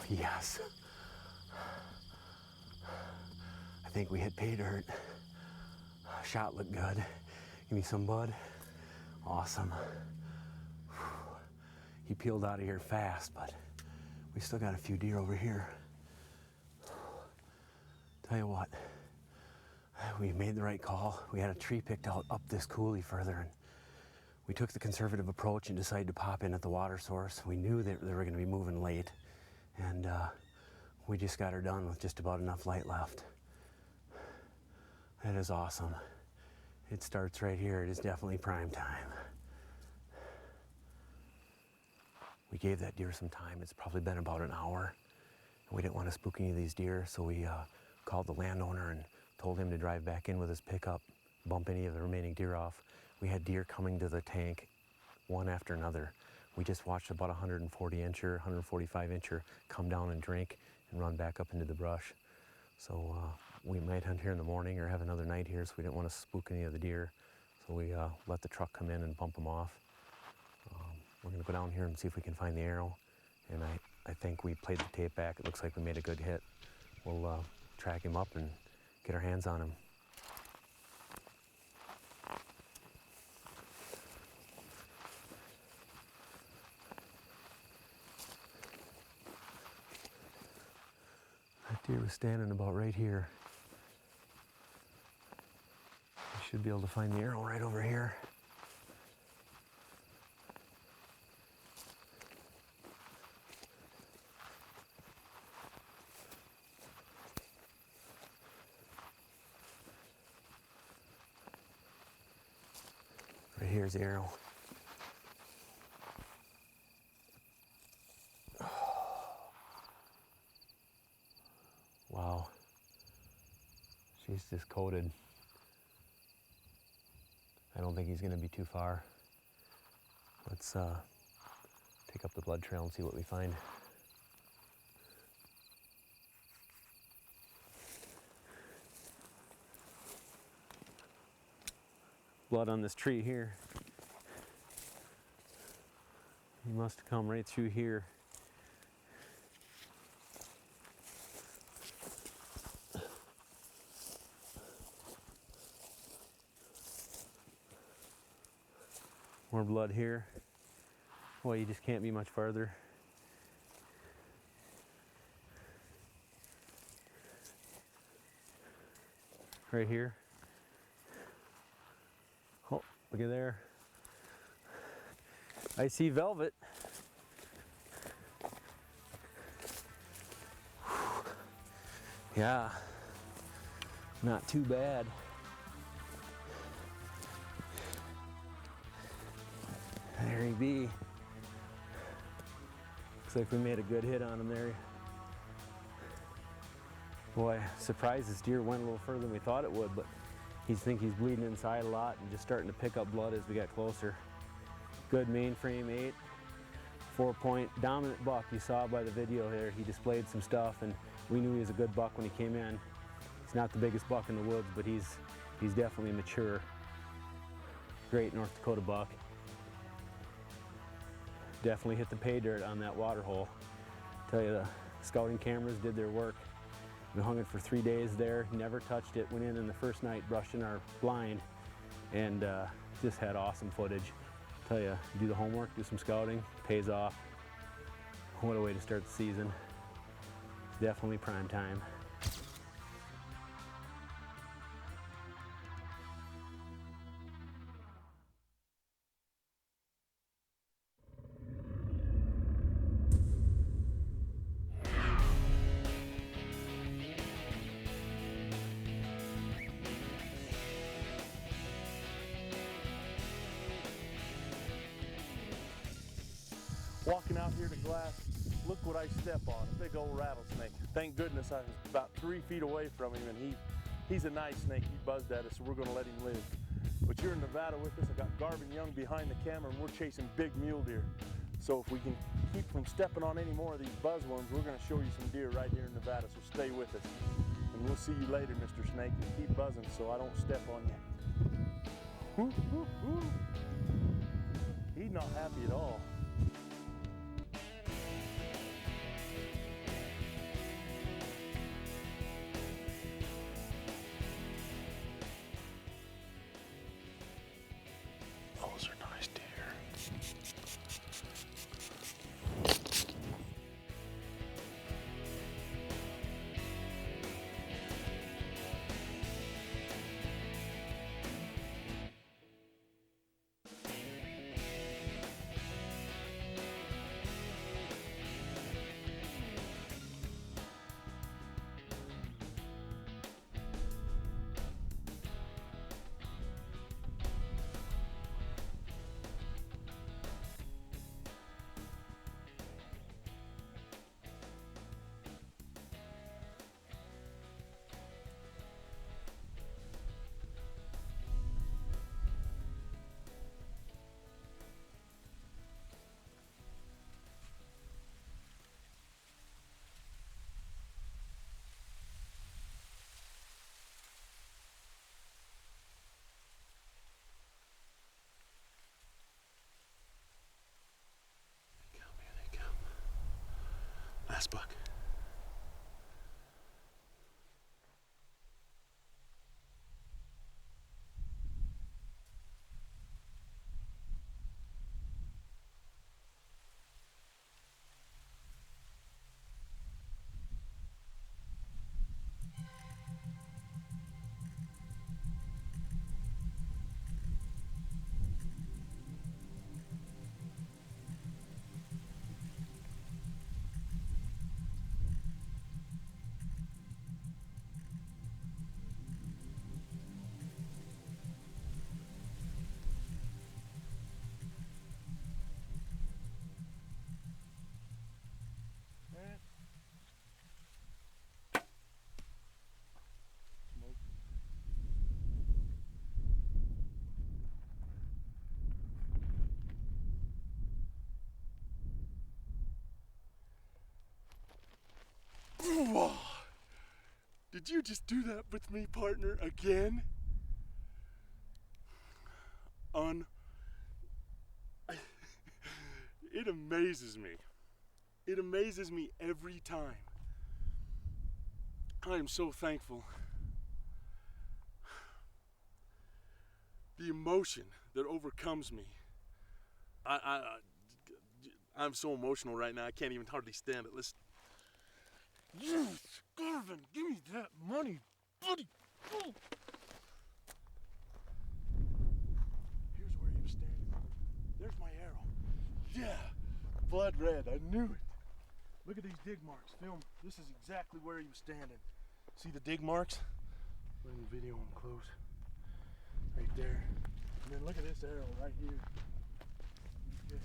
Yes. I think we hit pay dirt. Shot looked good. Give me some, bud. Awesome. He peeled out of here fast, but we still got a few deer over here. Tell you what, we made the right call. We had a tree picked out up this coulee further, and we took the conservative approach and decided to pop in at the water source. We knew that they were going to be moving late, and we just got her done with just about enough light left. That is awesome. It starts right here. It is definitely prime time. We gave that deer some time. It's probably been about an hour. We didn't want to spook any of these deer, so we called the landowner and told him to drive back in with his pickup, bump any of the remaining deer off. We had deer coming to the tank one after another. We just watched about 140 incher, 145 incher come down and drink and run back up into the brush. So we might hunt here in the morning or have another night here, so we didn't want to spook any of the deer. So we let the truck come in and bump them off. We're gonna go down here and see if we can find the arrow. And I think we played the tape back. It looks like we made a good hit. We'll track him up and get our hands on him. That deer was standing about right here. I should be able to find the arrow right over here. Right here's the arrow. Wow. She's just coated. I don't think he's going to be too far. Let's take up the blood trail and see what we find. Blood on this tree here. He must have come right through here. More blood here. Boy, you just can't be much farther. Right here. Oh, look at there. I see velvet. Yeah, not too bad. There he be. Looks like we made a good hit on him there. Boy, surprised this deer went a little further than we thought it would, but he's bleeding inside a lot and just starting to pick up blood as we got closer. Good mainframe 8, 4-point dominant buck. You saw by the video here, he displayed some stuff, and we knew he was a good buck when he came in. He's not the biggest buck in the woods, but he's definitely mature. Great North Dakota buck. Definitely hit the pay dirt on that water hole. Tell you, the scouting cameras did their work. We hung it for 3 days there, never touched it. Went in the first night, brushed in our blind, and just had awesome footage. Tell you, do the homework, do some scouting, pays off. What a way to start the season. Definitely prime time. Walking out here to glass, look what I step on, a big old rattlesnake. Thank goodness I was about 3 feet away from him, and he's a nice snake. He buzzed at us, so we're gonna let him live. But you're in Nevada with us. I got Garvin Young behind the camera, and we're chasing big mule deer. So if we can keep from stepping on any more of these buzzworms, we're gonna show you some deer right here in Nevada, so stay with us. And we'll see you later, Mr. Snake, and keep buzzing so I don't step on you. Woo, woo, woo. He's not happy at all. Whoa. Did you just do that with me, partner, again? It amazes me. It amazes me every time. I am so thankful. The emotion that overcomes me. I'm so emotional right now, I can't even hardly stand it. Listen. Yes, Garvin, give me that money, buddy. Oh. Here's where he was standing. There's my arrow. Yeah, blood red, I knew it. Look at these dig marks, film. This is exactly where he was standing. See the dig marks? Let me video him close. Right there. And then look at this arrow right here. Okay.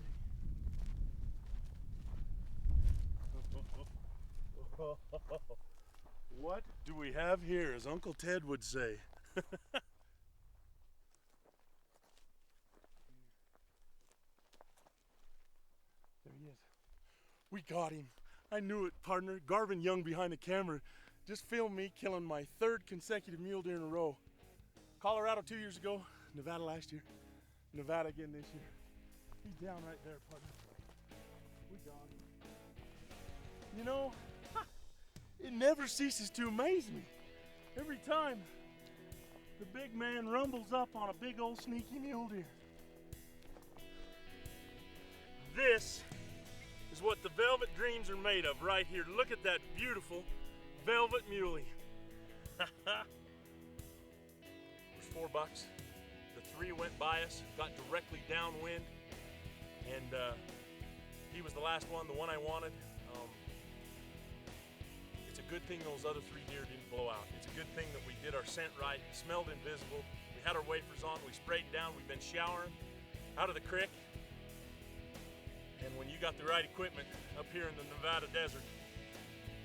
What do we have here, as Uncle Ted would say? There he is. We got him. I knew it, partner. Garvin Young behind the camera just filmed me killing my 3rd consecutive mule deer in a row. Colorado 2 years ago, Nevada last year, Nevada again this year. He's down right there, partner. We got him. You know, it never ceases to amaze me. Every time the big man rumbles up on a big old sneaky mule deer. This is what the velvet dreams are made of right here. Look at that beautiful velvet muley. There's 4 bucks. The 3 went by us, got directly downwind, and he was the last one, the one I wanted. It's a good thing those other 3 deer didn't blow out. It's a good thing that we did our scent right, smelled invisible. We had our wafers on, we sprayed down, we've been showering out of the creek. And when you got the right equipment up here in the Nevada desert,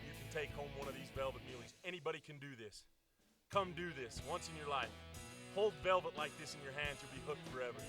you can take home one of these velvet muleys. Anybody can do this. Come do this once in your life. Hold velvet like this in your hands, you'll be hooked forever.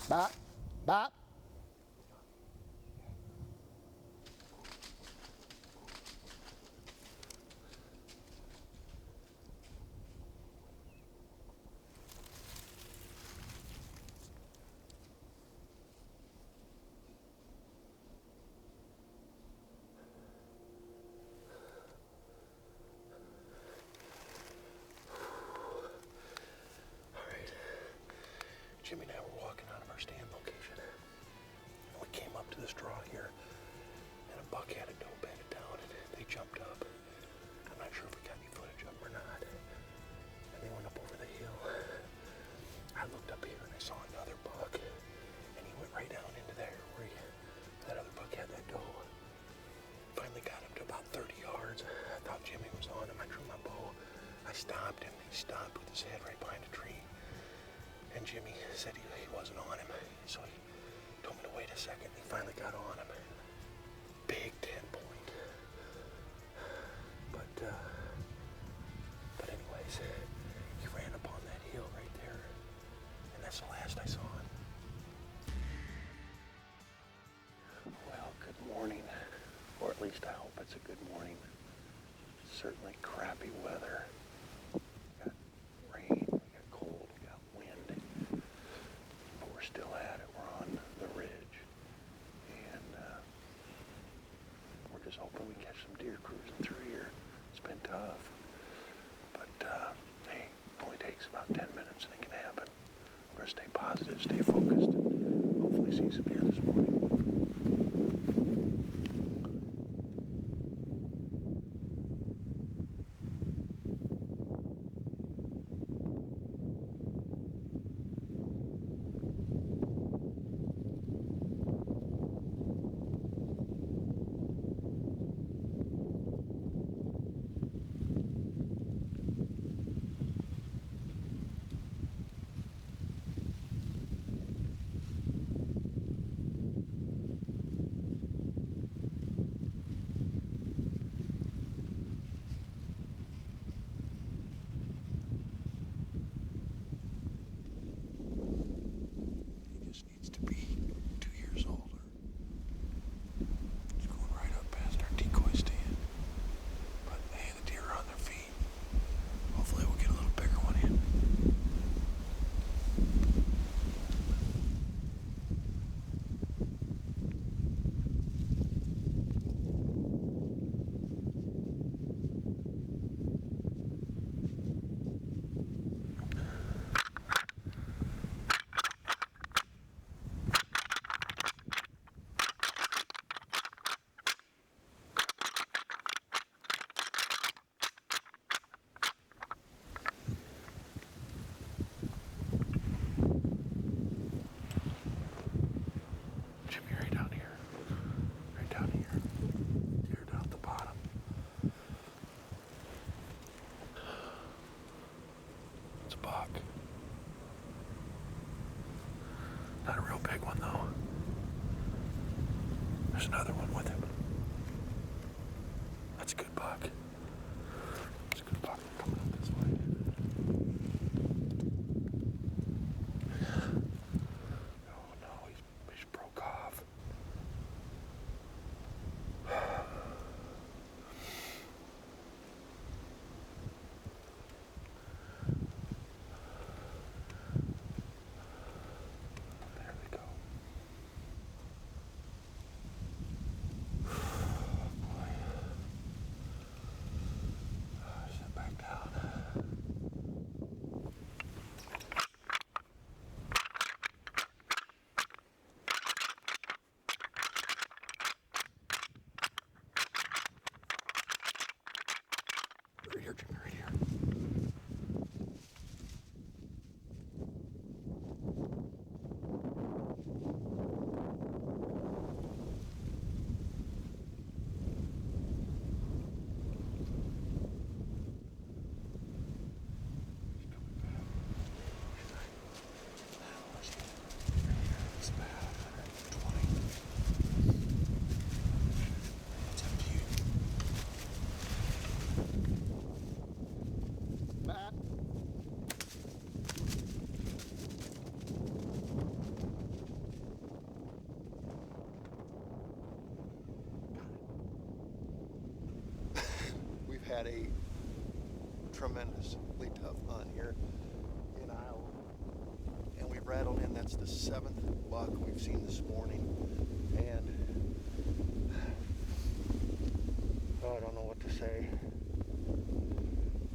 Bop, bop. Jimmy and I were walking out of our stand location. And we came up to this draw here, and a buck had a doe bedded down, and they jumped up. I'm not sure if we got any footage of them or not. And they went up over the hill. I looked up here and I saw another buck, and he went right down into there where that other buck had that doe. Finally got him to about 30 yards. I thought Jimmy was on him. I drew my bow. I stopped him. He stopped with his head right behind a tree. And Jimmy said he wasn't on him, so he told me to wait a second. He finally got on him. Big 10-point. But anyways, he ran up on that hill right there, and that's the last I saw him. Well, good morning, or at least I hope it's a good morning. Certainly crappy weather. Still at it. We're on the ridge, and we're just hoping we catch some deer cruising through here. It's been tough, but hey, it only takes about 10 minutes and it can happen. We're gonna stay positive, stay focused, and hopefully see some deer this morning. Not a real big one, though. There's another one with him. That's a good buck. That's a good buck coming up this way. Oh no, he's broke off. There we go. had a tremendously tough hunt here in Iowa. And we've rattled in, that's the 7th buck we've seen this morning. And I don't know what to say.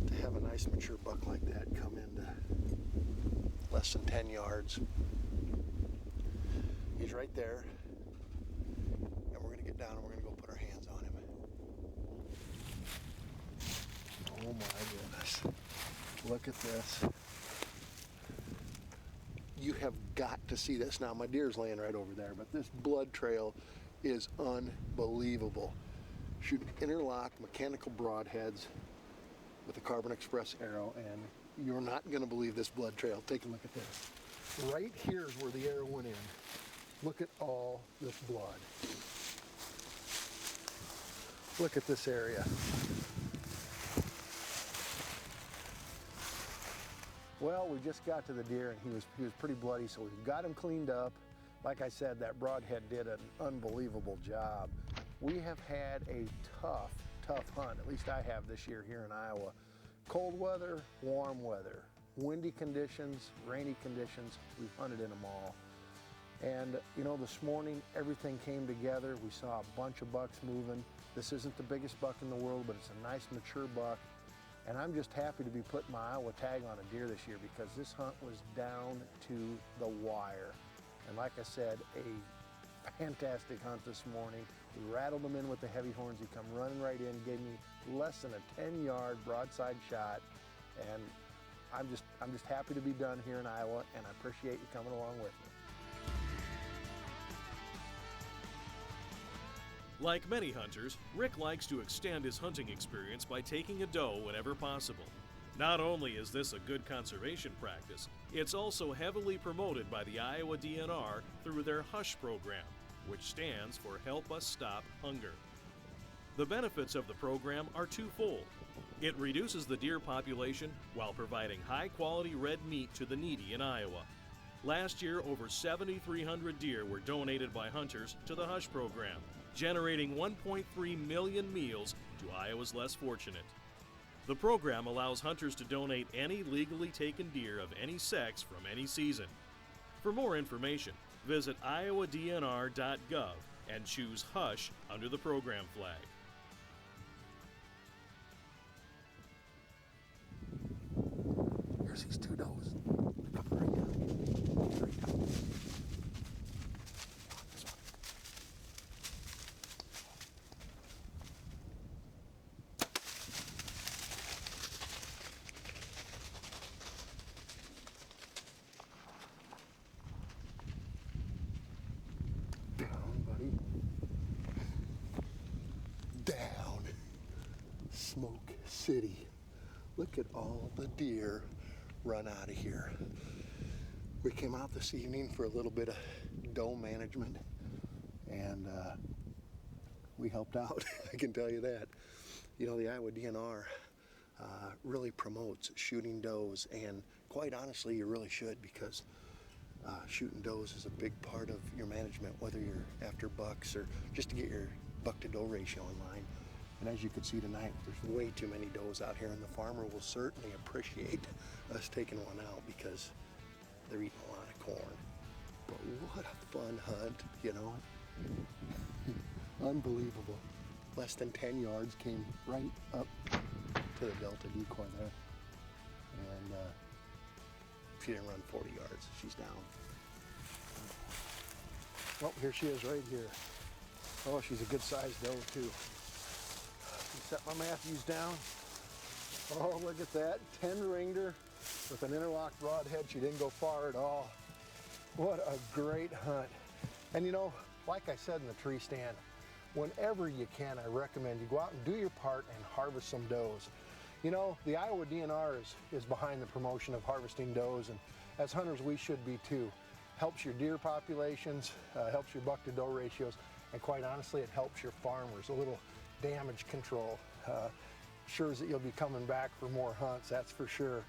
To have a nice mature buck like that come into less than 10 yards. He's right there. And we're gonna get down and we're gonna go put our hands on him. Oh my goodness. Look at this. You have got to see this. Now my deer's laying right over there, but this blood trail is unbelievable. Shooting interlocked mechanical broadheads with a Carbon Express arrow, and you're not gonna believe this blood trail. Take a look at this. Right here is where the arrow went in. Look at all this blood. Look at this area. Well, we just got to the deer and he was pretty bloody, so we got him cleaned up. Like I said, that broadhead did an unbelievable job. We have had a tough hunt, at least I have this year here in Iowa. Cold weather, warm weather, windy conditions, rainy conditions, we've hunted in them all. And you know, this morning everything came together. We saw a bunch of bucks moving. This isn't the biggest buck in the world, but it's a nice mature buck. And I'm just happy to be putting my Iowa tag on a deer this year because this hunt was down to the wire. And like I said, a fantastic hunt this morning. We rattled him in with the heavy horns. He come running right in, gave me less than a 10-yard broadside shot. And I'm just happy to be done here in Iowa, and I appreciate you coming along with me. Like many hunters, Rick likes to extend his hunting experience by taking a doe whenever possible. Not only is this a good conservation practice, it's also heavily promoted by the Iowa DNR through their HUSH program, which stands for Help Us Stop Hunger. The benefits of the program are twofold. It reduces the deer population while providing high-quality red meat to the needy in Iowa. Last year, over 7,300 deer were donated by hunters to the HUSH program, generating 1.3 million meals to Iowa's less fortunate. The program allows hunters to donate any legally taken deer of any sex from any season. For more information, visit iowadnr.gov and choose HUSH under the program flag. Here's these two does. Come right down. Right down. This one. Down, buddy. Down. Smoke City. Look at all the deer run out of here. We came out this evening for a little bit of doe management, and we helped out. I can tell you that. You know, the Iowa DNR really promotes shooting does, and quite honestly, you really should, because shooting does is a big part of your management, whether you're after bucks or just to get your buck to doe ratio in line. And as you can see tonight, there's way too many does out here, and the farmer will certainly appreciate us taking one out because they're eating a lot of corn. But what a fun hunt, you know? Unbelievable. Less than 10 yards, came right up to the Delta decoy there. And she didn't run 40 yards, she's down. Oh, here she is right here. Oh, she's a good sized doe too. Set my Matthews down. Oh, look at that. 10 ringed her with an interlocked broadhead. She didn't go far at all. What a great hunt. And you know, like I said in the tree stand, whenever you can, I recommend you go out and do your part and harvest some does. You know, the Iowa DNR is behind the promotion of harvesting does, and as hunters we should be too. Helps your deer populations, helps your buck to doe ratios, and quite honestly, it helps your farmers. A little damage control. Sures that you'll be coming back for more hunts, that's for sure.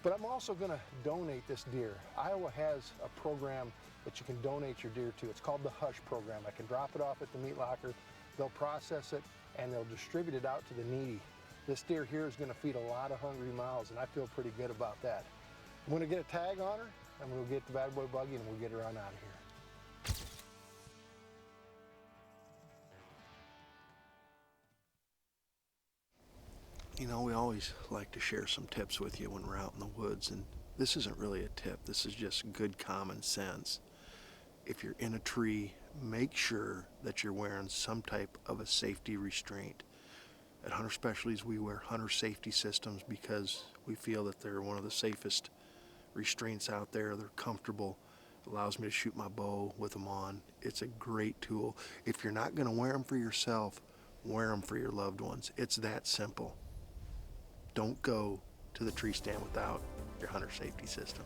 But I'm also going to donate this deer. Iowa has a program that you can donate your deer to. It's called the HUSH program. I can drop it off at the meat locker, they'll process it, and they'll distribute it out to the needy. This deer here is going to feed a lot of hungry mouths, and I feel pretty good about that. I'm going to get a tag on her, and we'll get the bad boy buggy, and we'll get her on out of here. You know, we always like to share some tips with you when we're out in the woods, and this isn't really a tip. This is just good common sense. If you're in a tree, make sure that you're wearing some type of a safety restraint. At Hunter Specialties, we wear hunter safety systems because we feel that they're one of the safest restraints out there. They're comfortable. It allows me to shoot my bow with them on. It's a great tool. If you're not going to wear them for yourself, wear them for your loved ones. It's that simple. Don't go to the tree stand without your hunter safety system.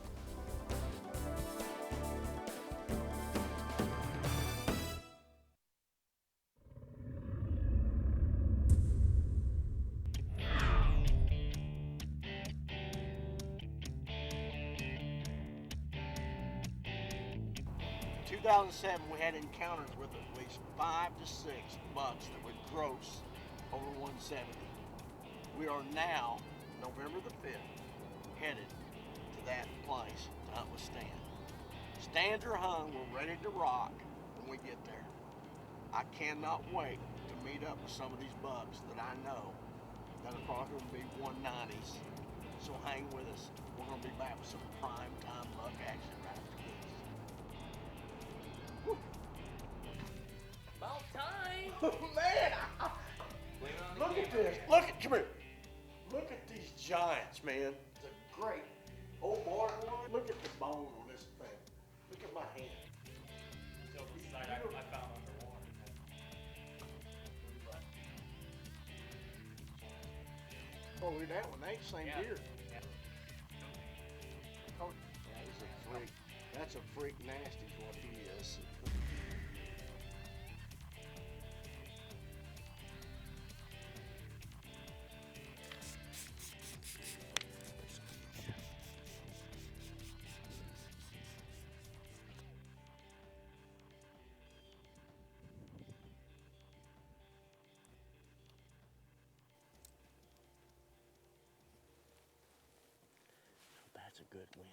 In 2007, we had encounters with at least 5 to 6 bucks that would gross over 170. We are now, November the 5th, headed to that place to hunt with Stan. Stands are hung, we're ready to rock when we get there. I cannot wait to meet up with some of these bucks that I know that are probably going to be 190s. So hang with us. We're going to be back with some prime time buck action right after this. Woo. About time. Man, look at this. Look at, come here. Look at these giants, man. It's a great old boy one. Look at the bone on this thing. Look at my hand. So this is like I found underwater. Oh, look at that one. They ain't the same deer. Yeah. Oh, that is a freak. That's a freak nasty is what he is. That's a good win.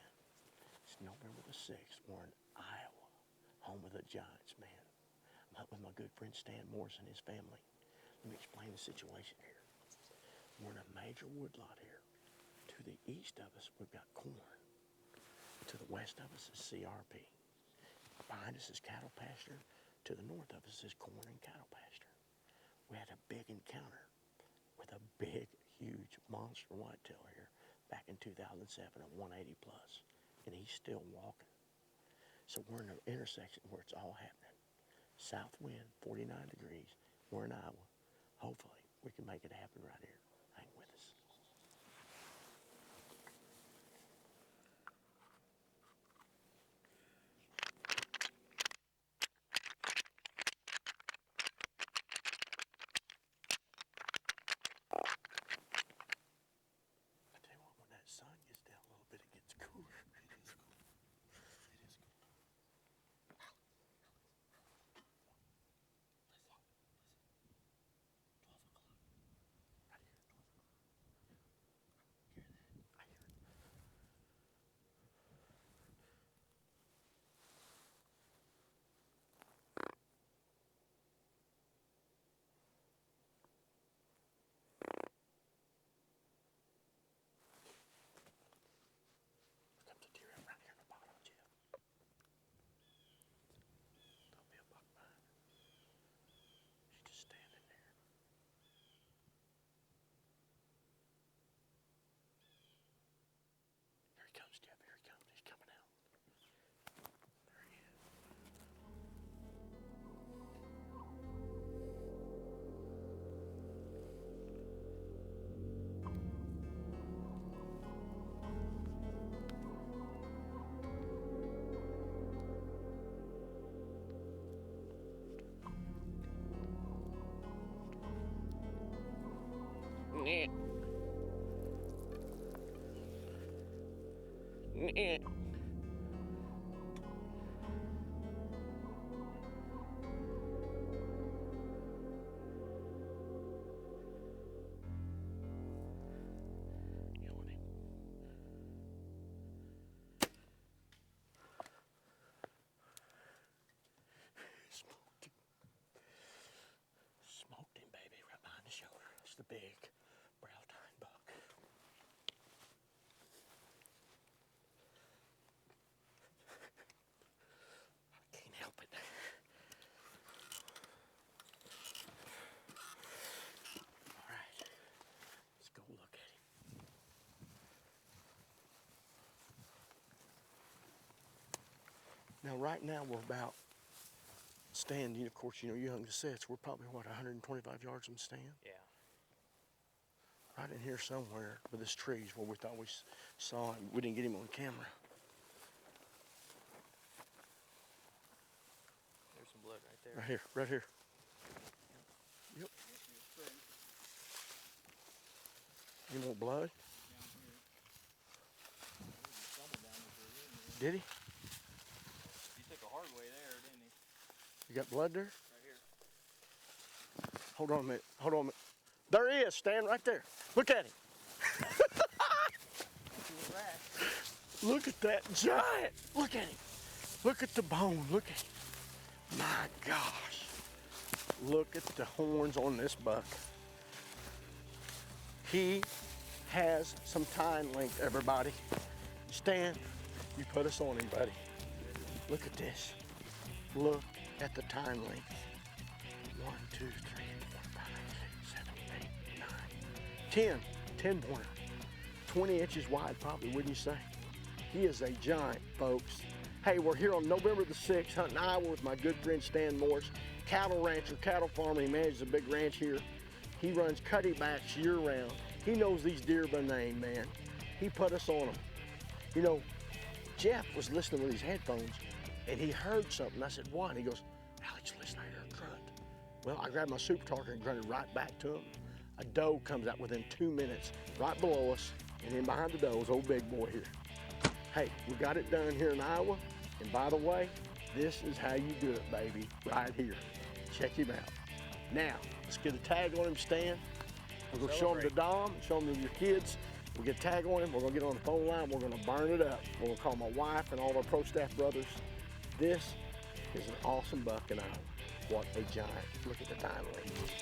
It's November the 6th. We're in Iowa, home of the Giants, man. I'm out with my good friend Stan Morris and his family. Let me explain the situation here. We're in a major woodlot here. To the east of us, we've got corn. To the west of us is CRP. Behind us is cattle pasture. To the north of us is corn and cattle pasture. We had a big encounter with a big, huge monster whitetail here back in 2007 at 180 plus, and he's still walking. So we're in an intersection where it's all happening. South wind, 49 degrees. We're in Iowa. Hopefully, we can make it happen right here. Hang with us. I tell you what, when that sun gets down a little bit, it gets cooler. It is cool. It is cool. Comes a deer right here in the bottom, Jeff. There'll be a buck behind her. She's just standing there. Here he comes, Jeff. Here he comes. He's coming out. There he is. Now, right now, we're about stand, of course, you hung the sets. We're probably, what, 125 yards from stand? Yeah. Right in here somewhere with this trees where we thought we saw him. We didn't get him on camera. There's some blood right there. Right here, right here. Yep. Any more blood? Did he? He took a hard way there, didn't he? You got blood there? Right here. Hold on a minute. Hold on a minute. There he is, Stan, right there. Look at him. Look at that giant. Look at him. Look at the bone. Look at him. My gosh. Look at the horns on this buck. He has some time length, everybody. Stan, you put us on him, buddy. Look at this. Look at the time length. 1, 2, 3, 4, 5, 6, 7, 8, 9, 10 pointer. 20 inches wide, probably, wouldn't you say? He is a giant, folks. Hey, we're here on November the 6th, hunting Iowa with my good friend Stan Morris, cattle rancher, cattle farmer. He manages a big ranch here. He runs cuttybacks year-round. He knows these deer by name, man. He put us on them. Jeff was listening with his headphones, and he heard something. I said, what? He goes, Alex, listen, I hear a grunt. Well, I grabbed my super talker and grunted right back to him. A doe comes out within 2 minutes, right below us, and then behind the doe is old big boy here. Hey, we got it done here in Iowa, and by the way, this is how you do it, baby, right here. Check him out. Now, let's get a tag on him, Stan. We're gonna show him to Dom, show him to your kids. We'll get a tag on him, we're gonna get on the phone line, we're gonna burn it up. We're gonna call my wife and all of our pro staff brothers. This is an awesome buck in Iowa. What a giant. Look at the time length.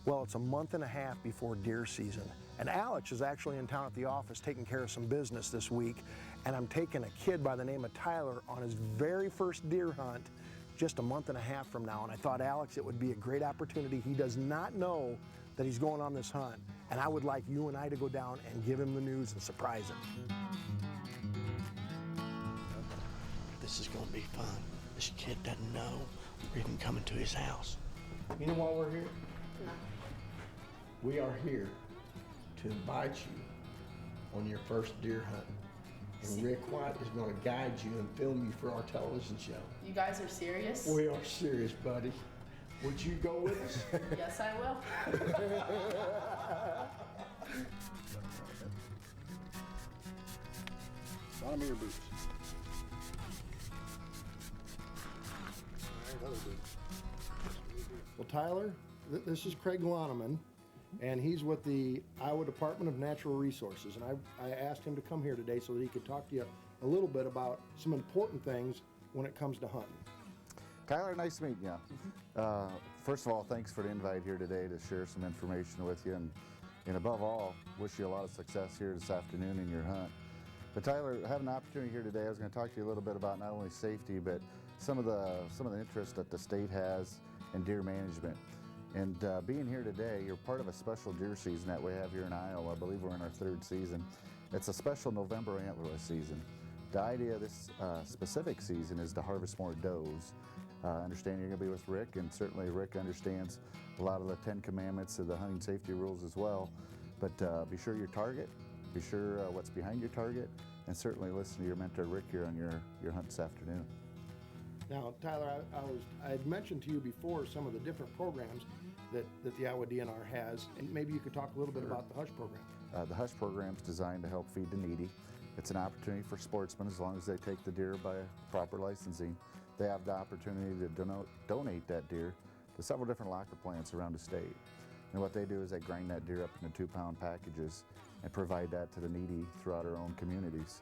Well, it's a month and a half before deer season, and Alex is actually in town at the office taking care of some business this week, and I'm taking a kid by the name of Tyler on his very first deer hunt just a month and a half from now, and I thought, Alex, it would be a great opportunity. He does not know that he's going on this hunt, and I would like you and I to go down and give him the news and surprise him. This is gonna be fun. This kid doesn't know we're even coming to his house. You know why we're here? No. We are here to invite you on your first deer hunt. And Rick White is going to guide you and film you for our television show. You guys are serious? We are serious, buddy. Would you go with us? Yes, I will. Bottom of your boots. Well, Tyler, this is Craig Loneman, and he's with the Iowa Department of Natural Resources, and I asked him to come here today so that he could talk to you a little bit about some important things when it comes to hunting. Tyler, nice meeting you. First of all, thanks for the invite here today to share some information with you, and above all, wish you a lot of success here this afternoon in your hunt. But Tyler, I have an opportunity here today. I was going to talk to you a little bit about not only safety, but some of the interest that the state has in deer management. And being here today, you're part of a special deer season that we have here in Iowa. I believe we're in our 3rd season. It's a special November antlerless season. The idea of this specific season is to harvest more does. I understand you're going to be with Rick, and certainly Rick understands a lot of the 10 commandments of the hunting safety rules as well. But be sure your target, be sure what's behind your target, and certainly listen to your mentor Rick here on your hunt this afternoon. Now, Tyler, I had mentioned to you before some of the different programs that the Iowa DNR has, and maybe you could talk a little bit about the Hush program. The Hush program is designed to help feed the needy. It's an opportunity for sportsmen, as long as they take the deer by proper licensing. They have the opportunity to donate that deer to several different locker plants around the state. And what they do is they grind that deer up into 2-pound packages and provide that to the needy throughout our own communities.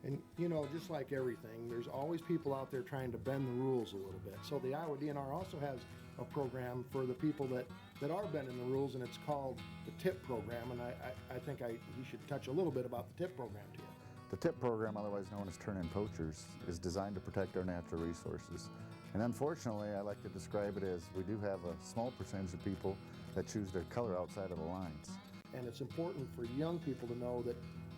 And you know, just like everything, there's always people out there trying to bend the rules a little bit. So the Iowa DNR also has a program for the people that that are bending the rules, and it's called the TIP program, and I think you should touch a little bit about the TIP program to you. The TIP program, otherwise known as Turn-In Poachers, is designed to protect our natural resources. And unfortunately, I like to describe it as we do have a small percentage of people that choose to color outside of the lines. And it's important for young people to know that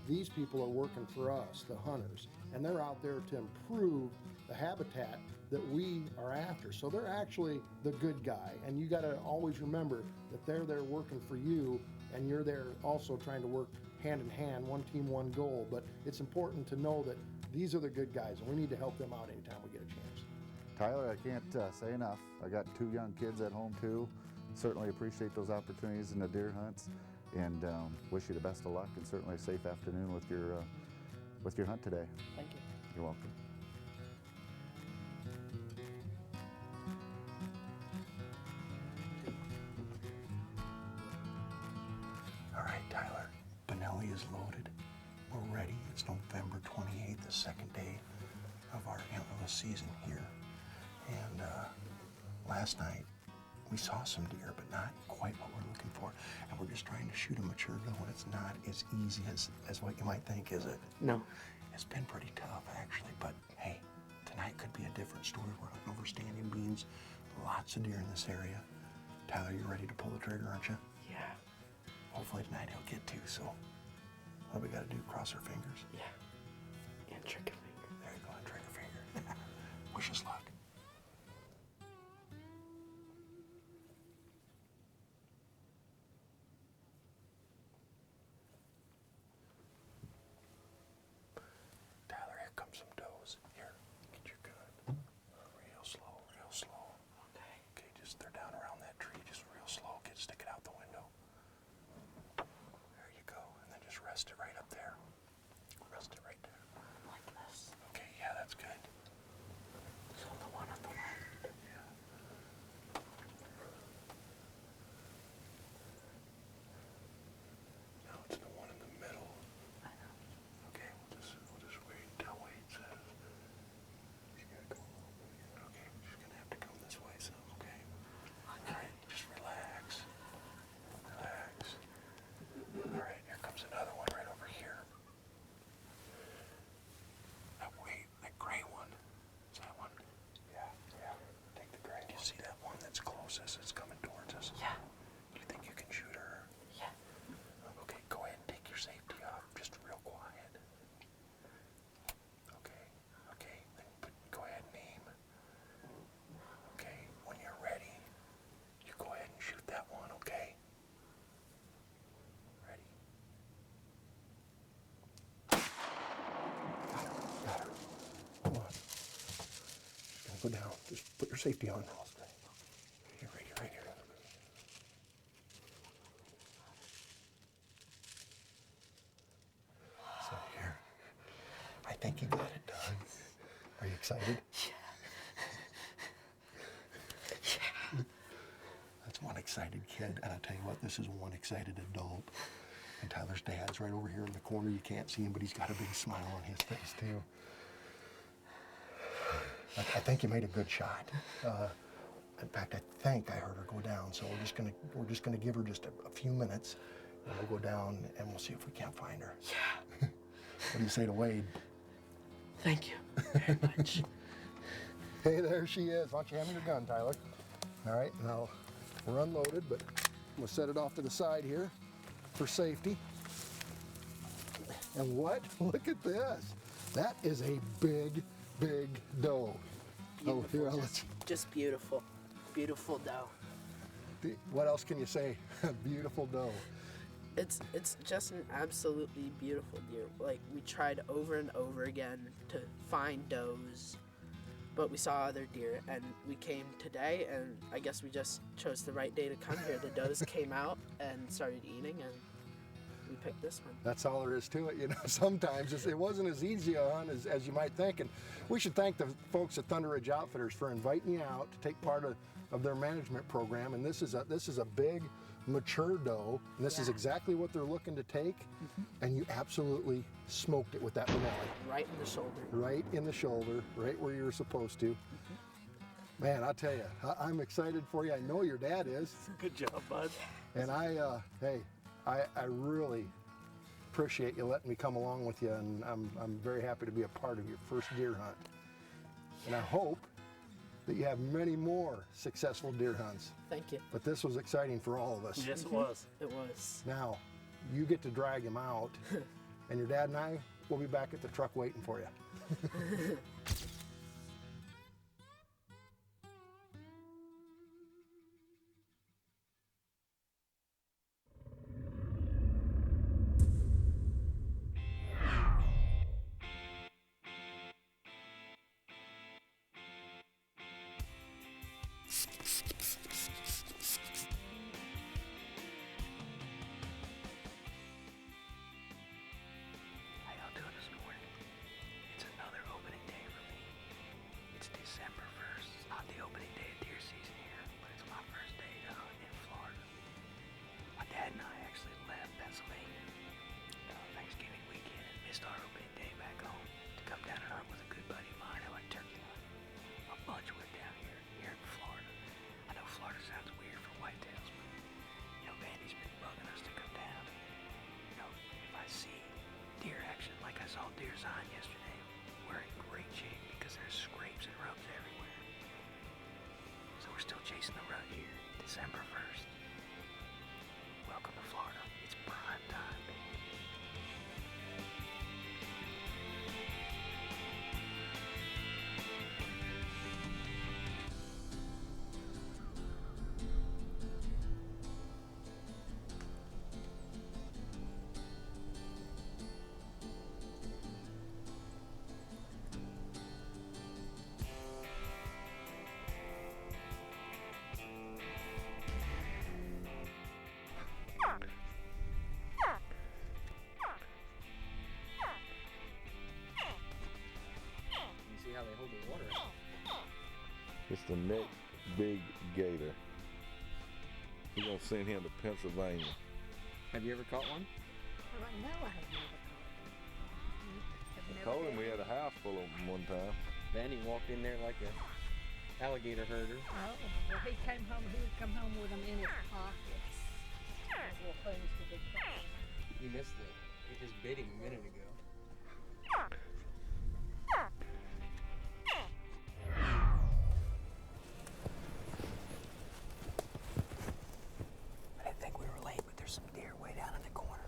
these people are working for us, the hunters, and they're out there to improve the habitat that we are after. So they're actually the good guy, and you gotta always remember that they're there working for you, and you're there also trying to work hand in hand, one team, one goal. But it's important to know that these are the good guys, and we need to help them out anytime we get a chance. Tyler, I can't say enough. I got 2 young kids at home too. Certainly appreciate those opportunities in the deer hunts, and wish you the best of luck and certainly a safe afternoon with your hunt today. Thank you. You're welcome. All right, Tyler, Benelli is loaded. We're ready. It's November 28th, the second day of our antlerless season here. And last night, we saw some deer, but not quite what we're looking for. And we're just trying to shoot a mature doe, and it's not as easy as what you might think, is it? No. It's been pretty tough, actually, but hey, tonight could be a different story. We're hunting over standing beans, lots of deer in this area. Tyler, you ready to pull the trigger, aren't you? Yeah. Hopefully tonight he'll get to, so what do we gotta do, cross our fingers? Yeah. And trigger finger. There you go, and trigger finger. Wish us luck. Tyler, here comes some does. Here, get your gun. Real slow, real slow. Okay. Okay, just they're down around that tree, just real slow. Stick it out the window. There you go, and then just rest it right up there. Rest it right there. Like this. Okay, yeah, that's good. So the one on the left. Yeah. No, it's the one in the middle. I know. Okay, we'll just wait until Wade says. She's gonna go. Okay, she's gonna have to come this way, so okay. All right, just relax. Relax. All right, here comes another one right over here. Wait, that gray one. Is that one? Yeah, yeah. Take the gray. Do you see that one that's closest? It's coming towards us. Yeah. You think you can shoot her? Yeah. Okay, go ahead and take your safety off. Just real quiet. Okay, okay. Then go ahead and aim. Okay, when you're ready, you go ahead and shoot that one, okay? Ready? Got her. Come on. Just gonna go down. Just put your safety on. Here, right here, right here. So here, I think you got it done. Are you excited? Yeah. That's one excited kid, and I tell you what, this is one excited adult. And Tyler's dad's right over here in the corner. You can't see him, but he's got a big smile on his face too. I think you made a good shot. In fact, I think I heard her go down. So we're just gonna give her just a few minutes, and we'll go down and we'll see if we can't find her. Yeah. What do you say to Wade? Thank you very much. Hey, there she is. Why don't you hand me your gun, Tyler? All right, now we're unloaded, but we'll set it off to the side here for safety. And what? Look at this. That is a big, big doe. Oh, here, let's. Just beautiful. Beautiful doe. What else can you say? Beautiful doe. It's just an absolutely beautiful deer. Like, we tried over and over again to find does, but we saw other deer, and we came today, and I guess we just chose the right day to come here. The does came out and started eating, and we picked this one. That's all there is to it, you know. Sometimes it wasn't as easy a hunt as you might think, and we should thank the folks at Thunder Ridge Outfitters for inviting you out to take part of their management program. And this is a big, mature doe, and this is exactly what they're looking to take. And you absolutely smoked it with that Benelli. Right in the shoulder. Right in the shoulder, right where you were supposed to. Man, I tell you, I'm excited for you. I know your dad is. Good job, bud. And hey, I really appreciate you letting me come along with you, and I'm very happy to be a part of your first deer hunt. And I hope that you have many more successful deer hunts. Thank you. But this was exciting for all of us. Yes, it was. It was. Now, you get to drag him out, and your dad and I will be back at the truck waiting for you. How y'all doing this morning? It's another opening day for me. It's December 1st. It's not the opening day of deer season here, but it's my first day to hunt in Florida. My dad and I actually left Pennsylvania Thanksgiving weekend and missed our opening day back home to come down and hunt with a good buddy of mine who I turkey hunt a bunch with down here in Florida. I know Florida sounds weird for whitetails, but Vandy's been bugging us to come down. If I see deer action like I saw deer sign yesterday, we're in great shape because there's scrapes and rubs everywhere. So we're still chasing the rut here, December 1st. Welcome to Florida. It's prime time, baby. You see how they hold the water out. It's the next big gator. We're gonna send him to Pennsylvania. Have you ever caught one? Well, no, I have never I told him we had a house full of them one time. Vandy walked in there like a alligator herder. Oh, well, he came home. He would come home with them in his pockets. Those little things to be caught. You missed it. It just bit him a minute ago. I didn't think we were late, but there's some deer way down in the corner.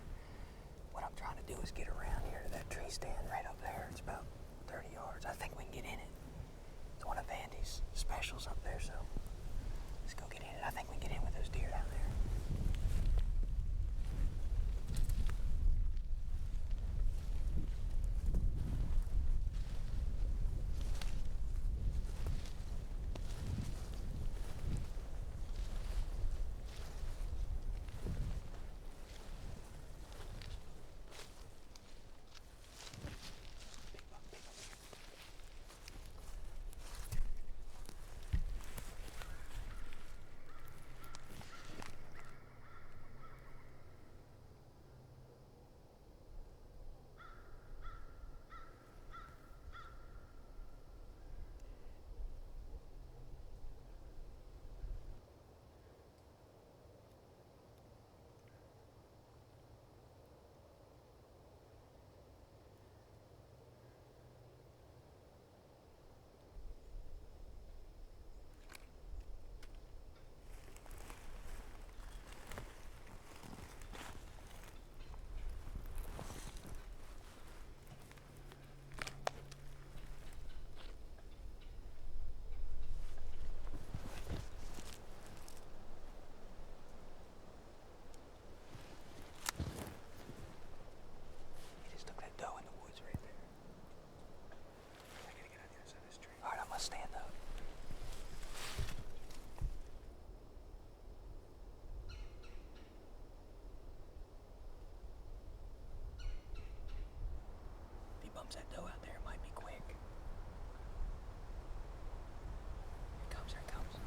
What I'm trying to do is get around here to that tree stand right up there. It's about 30 yards. I think we can get in it. It's one of Vandy's specials up there, so let's go get in it. I think we can get in with those deer down there. He just took that doe in the woods right there. I gotta get on the other side of this tree. All right, I'm gonna stand up. If he bumps that doe out there, it might be quick. Here it comes, here it comes.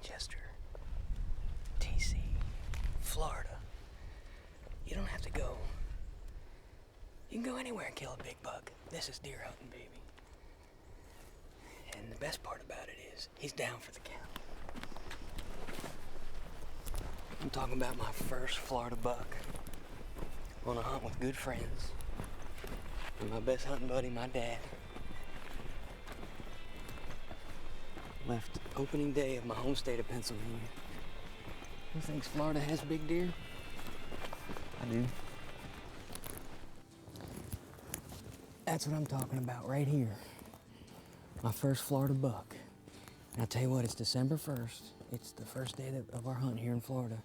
Manchester, TC, Florida. You don't have to go. You can go anywhere and kill a big buck. This is deer hunting, baby. And the best part about it is, he's down for the count. I'm talking about my first Florida buck on a hunt with good friends and my best hunting buddy, my dad. Left opening day of my home state of Pennsylvania. Who thinks Florida has big deer? I do. That's what I'm talking about right here. My first Florida buck. And I'll tell you what, it's December 1st. It's the first day of our hunt here in Florida.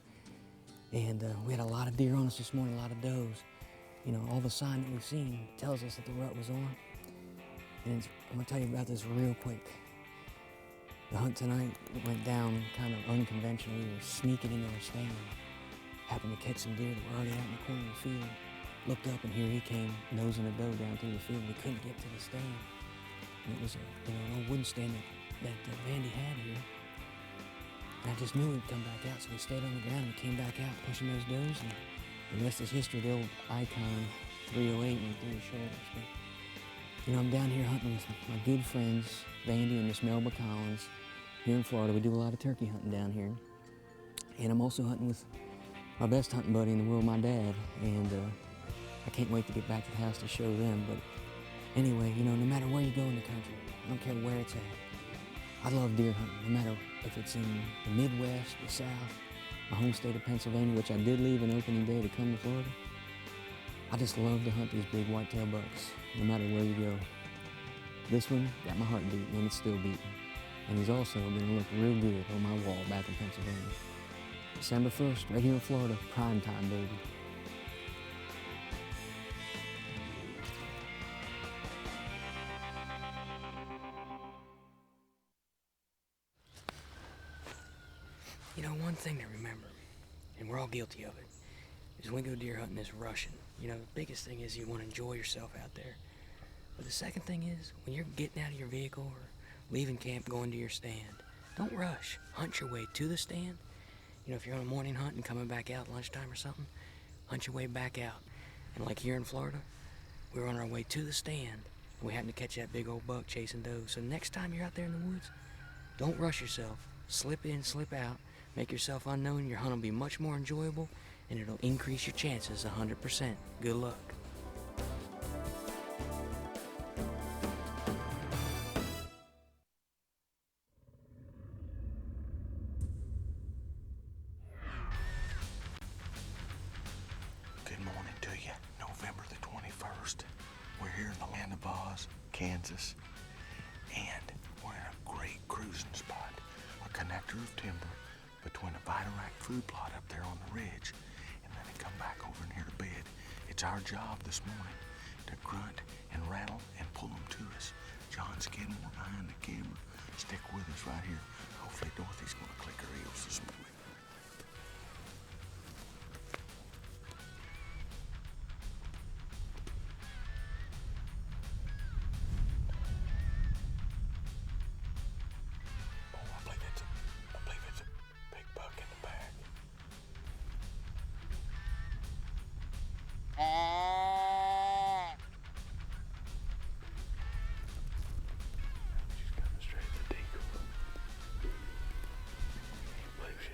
And we had a lot of deer on us this morning, a lot of does. You know, all the sign that we've seen tells us that the rut was on. And I'm gonna tell you about this real quick. The hunt tonight went down kind of unconventional. We were sneaking into our stand. Happened to catch some deer that were already out in the corner of the field. Looked up and here he came, nosing a doe down through the field. We couldn't get to the stand. And it was an old wooden stand that Vandy had here. And I just knew he'd come back out, so we stayed on the ground and came back out pushing those does. And the rest is history. The old Icon 308 went through the shoulders. But, you know, I'm down here hunting with my good friends, Vandy and Miss Melba Collins. Here in Florida, we do a lot of turkey hunting down here. And I'm also hunting with my best hunting buddy in the world, my dad. And I can't wait to get back to the house to show them. But anyway, you know, no matter where you go in the country, I don't care where it's at. I love deer hunting, no matter if it's in the Midwest, the South, my home state of Pennsylvania, which I did leave on opening day to come to Florida. I just love to hunt these big whitetail bucks, no matter where you go. This one got my heart beating, and it's still beating. And he's also gonna look real good on my wall back in Pennsylvania. December 1st, right here in Florida, prime time, baby. You know, one thing to remember, and we're all guilty of it, is when we go deer hunting is rushing. You know, the biggest thing is you want to enjoy yourself out there. But the second thing is, when you're getting out of your vehicle or leaving camp, going to your stand, don't rush. Hunt your way to the stand. You know, if you're on a morning hunt and coming back out lunchtime or something, hunt your way back out. And like here in Florida, we were on our way to the stand, and we happened to catch that big old buck chasing does. So next time you're out there in the woods, don't rush yourself. Slip in, slip out. Make yourself unknown. Your hunt will be much more enjoyable, and it'll increase your chances 100%. Good luck. Good morning to you. November the 21st. We're here in the land of Oz, Kansas, and we're in a great cruising spot. A connector of timber between a Vitarac food plot up there on the ridge, and then they come back over in here to bed. It's our job this morning to grunt and rattle and pull them to us. John Skidmore behind the camera. Stick with us right here. Hopefully Dorothy's gonna click her heels this morning. I believe it's a big buck in the back. She's coming straight to the decoy. I believe she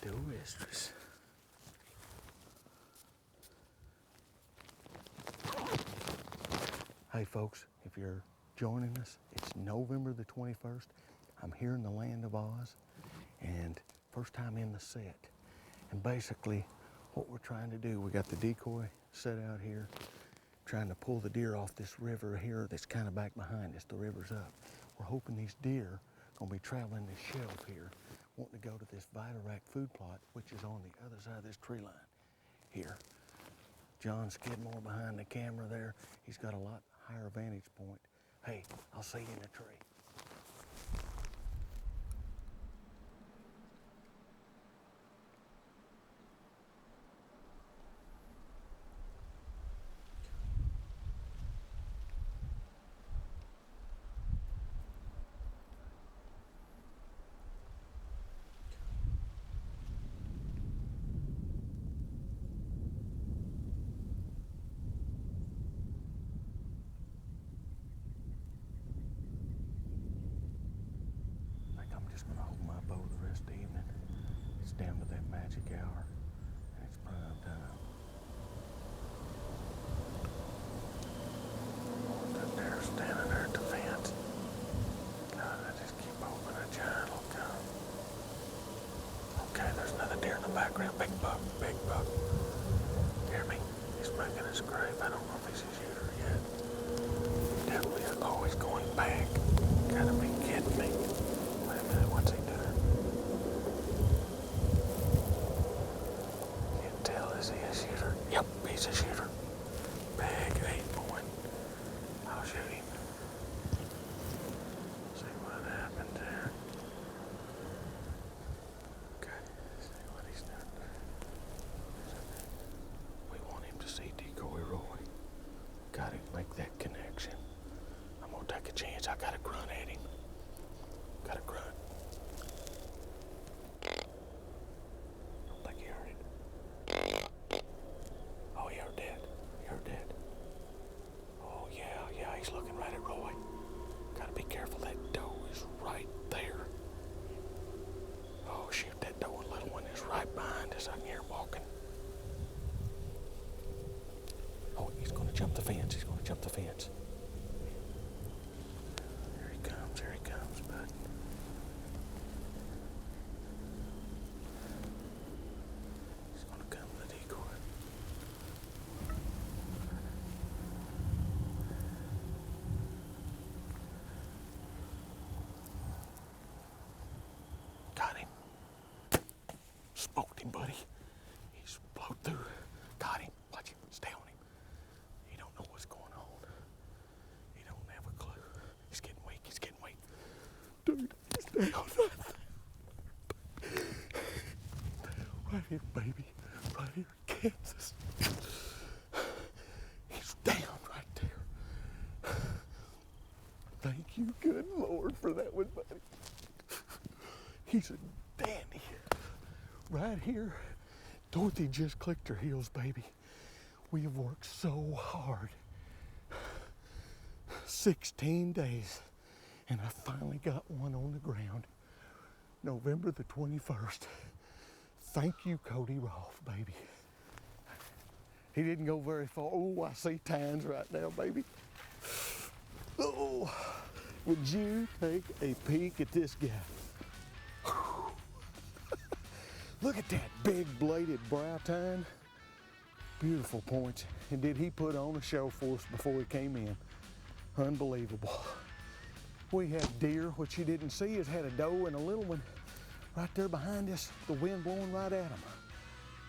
go, Estrus. Hey folks, if you're joining us, it's November the 21st. I'm here in the land of Oz, and first time in the set. And basically, what we're trying to do, we got the decoy set out here, trying to pull the deer off this river here that's kind of back behind us. The river's up. We're hoping these deer gonna be traveling this shelf here, wanting to go to this Vitarack food plot, which is on the other side of this tree line here. John Skidmore behind the camera there. He's got a lot higher vantage point. Hey, I'll see you in the tree. Just gonna hold my bow the rest of the evening. It's down to that magic hour, and it's prime time. That deer's standing there at the fence. God, I just keep hoping a giant will come. Okay, there's another deer in the background. Big buck, big buck. Hear me? He's making his grave. I don't know if he's a shooter yet. Definitely is always going back. Gotta be kidding me. What's he doing? Can't tell, is he a shooter? Yep, he's a shooter. Big 8-point. I'll shoot him. See what happened there. Okay, see what he's doing. We want him to see decoy Roy. Gotta make that connection. I'm gonna take a chance. I gotta grunt at him. Gotta grunt. He's looking right at Roy. Gotta be careful, that doe is right there. Oh shoot, that doe and little one is right behind us. I can hear him walking. Oh, he's gonna jump the fence. He's gonna jump the fence. Here he comes, bud. He's gonna come to the decoy. Got him. Smoked him, buddy. He's blowed through. Got him. Watch him. Stay on him. He don't know what's going on. He don't have a clue. He's getting weak. He's getting weak. Dude, he's down right there. Right here, baby. Right here, Kansas. He's down right there. Thank you, good Lord, for that one, buddy. He's a dandy. Right here, Dorothy just clicked her heels, baby. We have worked so hard. 16 days, and I finally got one on the ground. November the 21st. Thank you, Cody Rolfe, baby. He didn't go very far. Oh, I see tines right now, baby. Oh, would you take a peek at this guy? Look at that big bladed brow tine. Beautiful points. And did he put on a show for us before he came in? Unbelievable. We have deer. What you didn't see is had a doe and a little one right there behind us, the wind blowing right at them.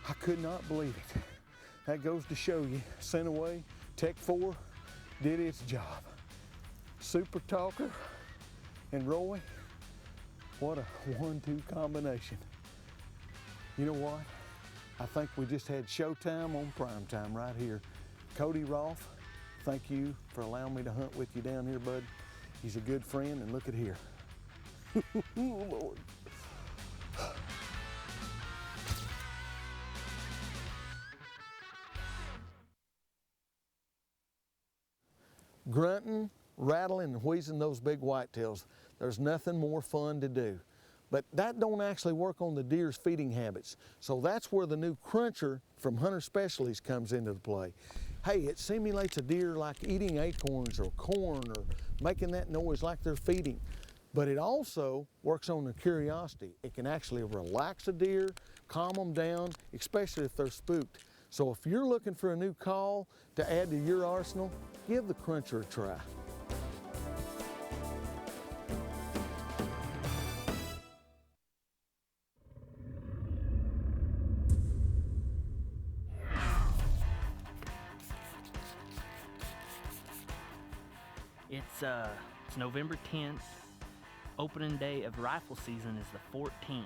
I could not believe it. That goes to show you, sent away, Tech 4 did its job. Super Talker and Roy, what a 1-2 combination. You know what? I think we just had showtime on primetime right here. Cody Rolfe, thank you for allowing me to hunt with you down here, bud. He's a good friend, and look at here. Oh, Lord. Grunting, rattling, and wheezing those big whitetails. There's nothing more fun to do. but that don't actually work on the deer's feeding habits. So that's where the new cruncher from Hunter Specialties comes into play. Hey, it simulates a deer like eating acorns or corn or making that noise like they're feeding. But it also works on their curiosity. It can actually relax a deer, calm them down, especially if they're spooked. So if you're looking for a new call to add to your arsenal, give the cruncher a try. It's November 10th. Opening day of rifle season is the 14th.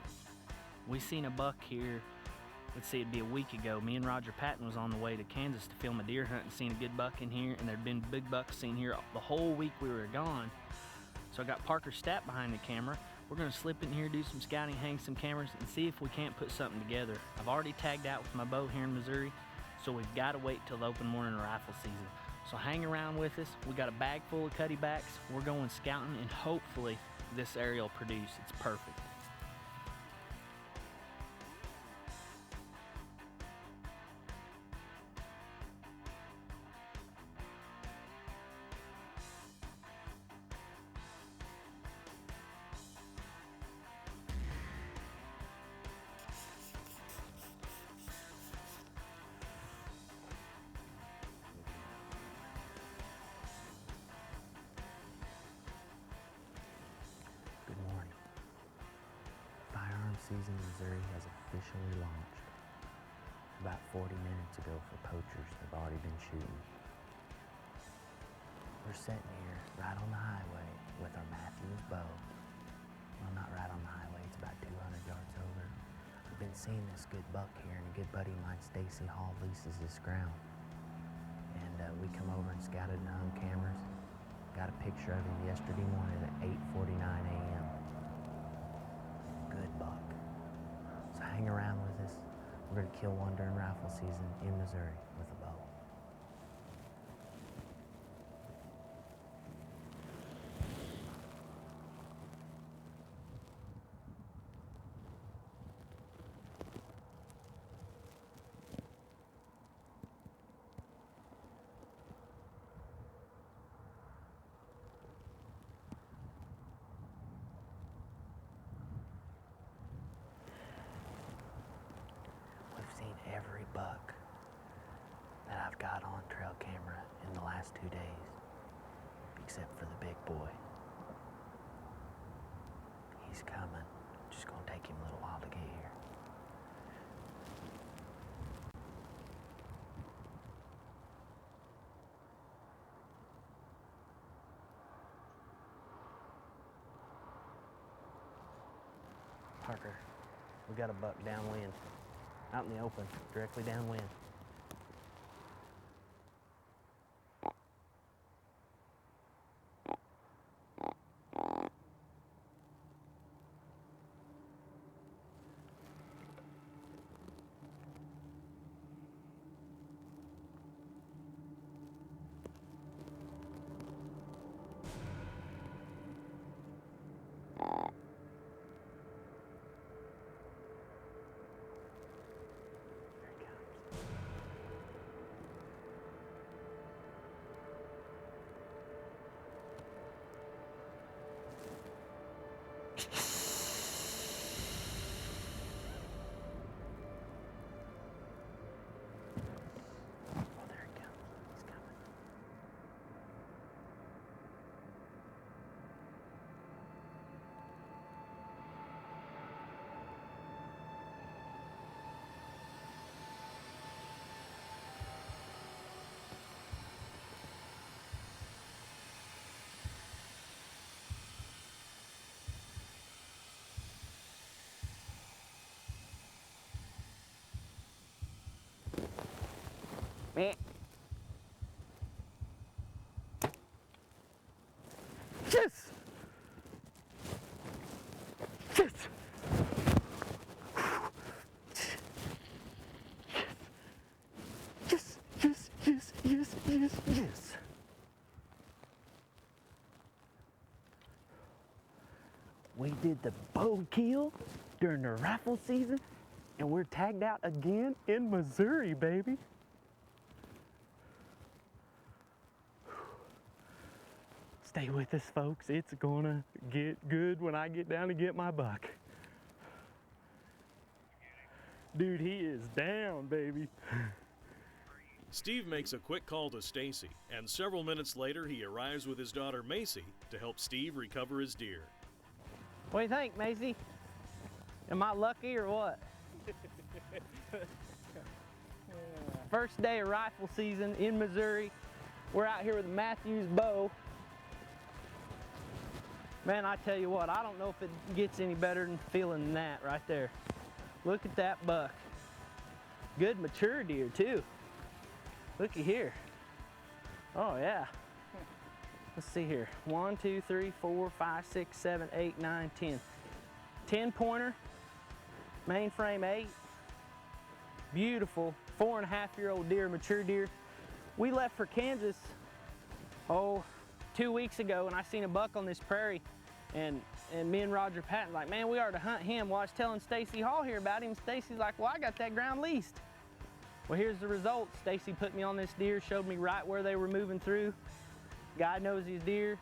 We seen a buck here, let's see, it'd be a week ago. Me and Roger Patton was on the way to Kansas to film a deer hunt and seen a good buck in here, and there'd been big bucks seen here the whole week we were gone. So I got Parker Stapp behind the camera. We're gonna slip in here, do some scouting, hang some cameras, and see if we can't put something together. I've already tagged out with my bow here in Missouri, so we've gotta wait till the open morning of rifle season. So hang around with us. We got a bag full of cutty backs. We're going scouting, and hopefully this area will produce. It's perfect. Good morning. Firearm season in Missouri has officially launched. About 40 minutes ago for poachers, they've already been shooting. We're sitting here right on the highway with our Matthews bow. Well, not right on the highway, it's about 200 yards over. We've been seeing this good buck here, and a good buddy of mine, Stacy Hall, leases this ground. And we come over and scouted and hung cameras. Got a picture of him yesterday morning at 8:49 a.m. Good buck. So hang around with us. We're gonna kill one during rifle season in Missouri with a bow. We've seen every buck that I've got on trail camera in the last 2 days, except for the big boy. He's coming. Just gonna take him a little while to get here. Parker, we got a buck downwind, out in the open, directly downwind. Meh. Yes! Yes! Yes, yes, yes, yes, yes, yes. We did the bow kill during the rifle season, and we're tagged out again in Missouri, baby. Stay with us, folks. It's gonna get good when I get down to get my buck. Dude, he is down, baby. Steve makes a quick call to Stacy, and several minutes later he arrives with his daughter Macy to help Steve recover his deer. What do you think, Macy? Am I lucky or what? First day of rifle season in Missouri. We're out here with Matthews bow. Man, I tell you what, I don't know if it gets any better than feeling that right there. Look at that buck. Good mature deer too. Looky here. Oh yeah. Let's see here. 1, 2, 3, 4, 5, 6, 7, 8, 9, 10. 10-pointer, mainframe 8. Beautiful 4.5-year-old deer, mature deer. We left for Kansas, 2 weeks ago, and I seen a buck on this prairie, and me and Roger Patton like, man, we are to hunt him. Well, I was telling Stacy Hall here about him. Stacy's like, well, I got that ground leased. Well, here's the result. Stacy put me on this deer, showed me right where they were moving through. Guy knows his deer.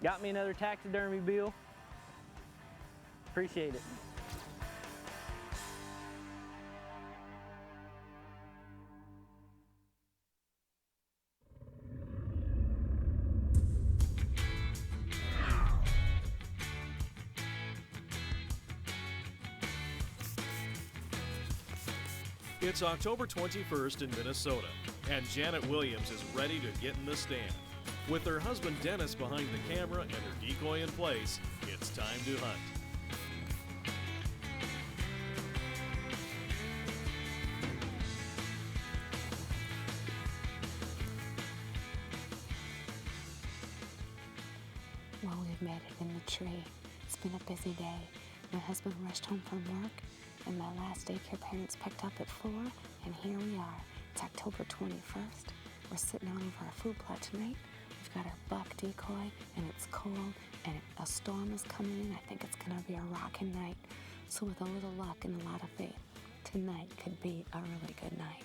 Got me another taxidermy bill. Appreciate it. It's October 21st in Minnesota, and Janet Williams is ready to get in the stand. With her husband Dennis behind the camera and her decoy in place, it's time to hunt. Well, we've made it in the tree. It's been a busy day. My husband rushed home from work, and my last daycare parents picked up at 4, and here we are. It's October 21st. We're sitting out over our food plot tonight. We've got our buck decoy, and it's cold, and a storm is coming in. I think it's gonna be a rocking night. So with a little luck and a lot of faith, tonight could be a really good night.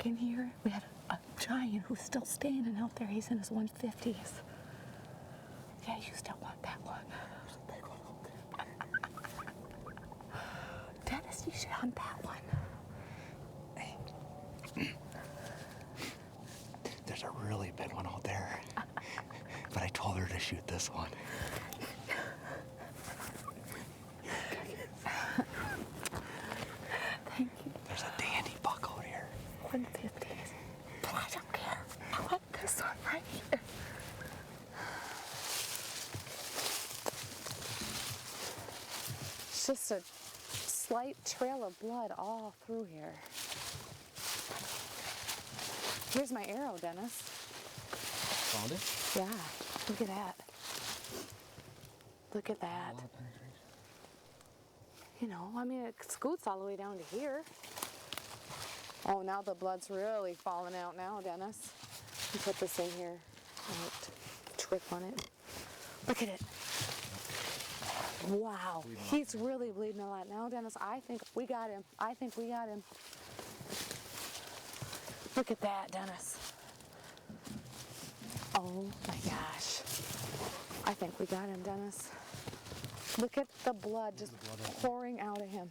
in here, we had a giant who's still standing out there. He's in his 150s. Yeah, you still want that one. There's a big one out there. Dennis, you should hunt that one. There's a really big one out there. But I told her to shoot this one. Thank you. There's a dandy buck out here. 150s. But I don't care. I want this one right here. It's just a slight trail of blood all through here. Here's my arrow, Dennis. Found it? Yeah, look at that. Look at that. You know, I mean, it scoots all the way down to here. Oh, now the blood's really falling out now, Dennis. You put this in here. Right. Trip on it. Look at it. Wow, he's really bleeding a lot now, Dennis. I think we got him. I think we got him. Look at that, Dennis. Oh my gosh. I think we got him, Dennis. Look at the blood just pouring out of him.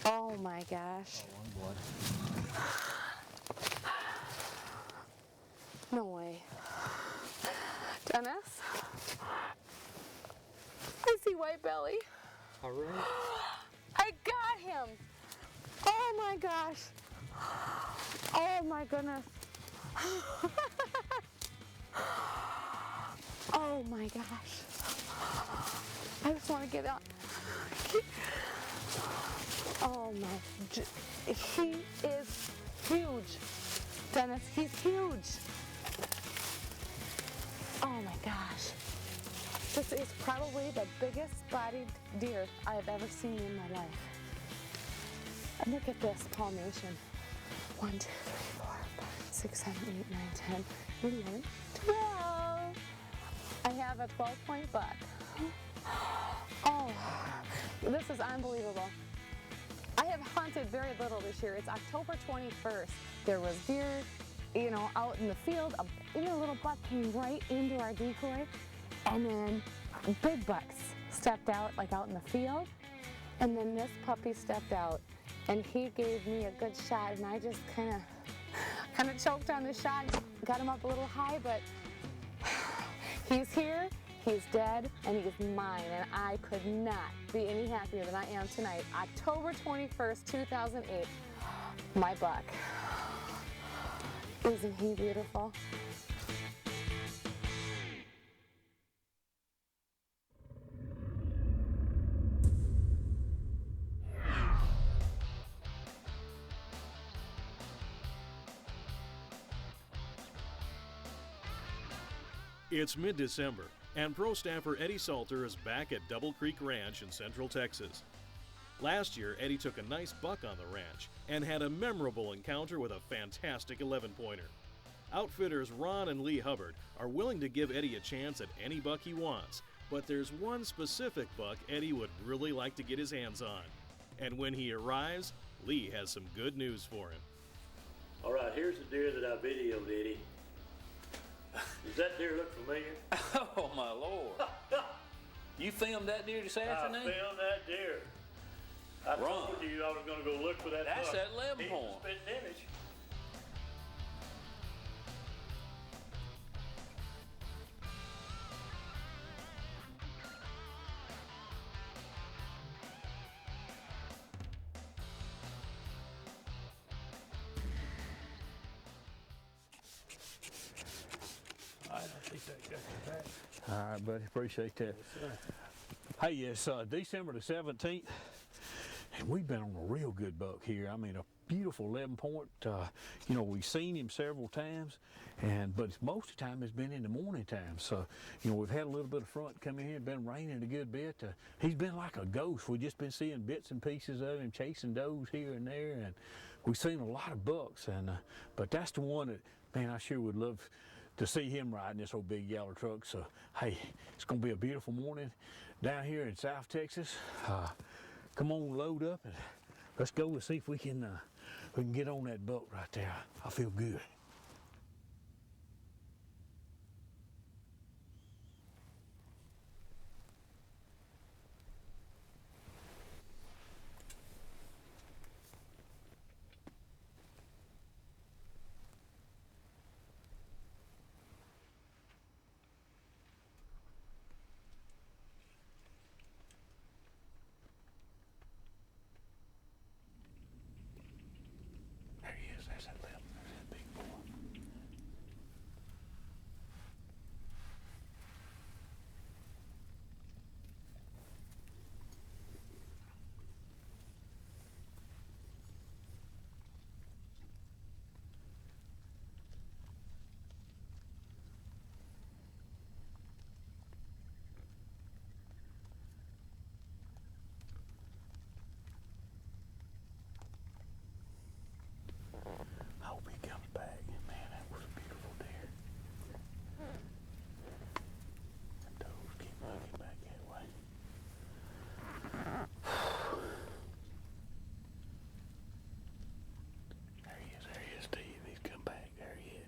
Oh my gosh. No way. Dennis? I see white belly. All right. I got him. Oh my gosh. Oh my goodness. Oh my gosh. I just want to get out. Oh my. He is huge. Dennis, he's huge. Oh my gosh. This is probably the biggest bodied deer I have ever seen in my life. And look at this palmation. 1, 2, 3, 4, 5, 6, 7, 8, 9, 10, 11, 12. I have a 12-point buck. Oh, this is unbelievable. I have hunted very little this year. It's October 21st. There was deer, you know, out in the field. A little buck came right into our decoy. And then big bucks stepped out, like out in the field. And then this puppy stepped out. And he gave me a good shot, and I just kind of choked on the shot, got him up a little high, but he's here, he's dead, and he's mine, and I could not be any happier than I am tonight. October 21st, 2008, my buck. Isn't he beautiful? It's mid-December, and pro staffer Eddie Salter is back at Double Creek Ranch in Central Texas. Last year, Eddie took a nice buck on the ranch and had a memorable encounter with a fantastic 11-pointer. Outfitters Ron and Lee Hubbard are willing to give Eddie a chance at any buck he wants, but there's one specific buck Eddie would really like to get his hands on. And when he arrives, Lee has some good news for him. All right, here's the deer that I videoed, Eddie. Does that deer look familiar? Oh, my Lord. You filmed that deer this afternoon? I filmed that deer. I told you I was going to go look for that buck. That's that 11 He point. was spitting image. All right, buddy, appreciate that. Hey, it's December the 17th, and we've been on a real good buck here. I mean, a beautiful 11-point. You know, we've seen him several times, but most of the time it's been in the morning time. So, you know, we've had a little bit of front come in here, been raining a good bit. He's been like a ghost. We've just been seeing bits and pieces of him, chasing does here and there, and we've seen a lot of bucks. But that's the one that, man, I sure would love to see him riding this old big yellow truck. So, hey, it's gonna be a beautiful morning down here in South Texas. Come on, load up and let's go and see if we can we can get on that buck right there. I feel good. There he is. There's that lip. There's that big boy. I hope he comes back. Man, that was a beautiful deer. Them toes keep looking back that way. There he is, Steve. He's come back. There he is.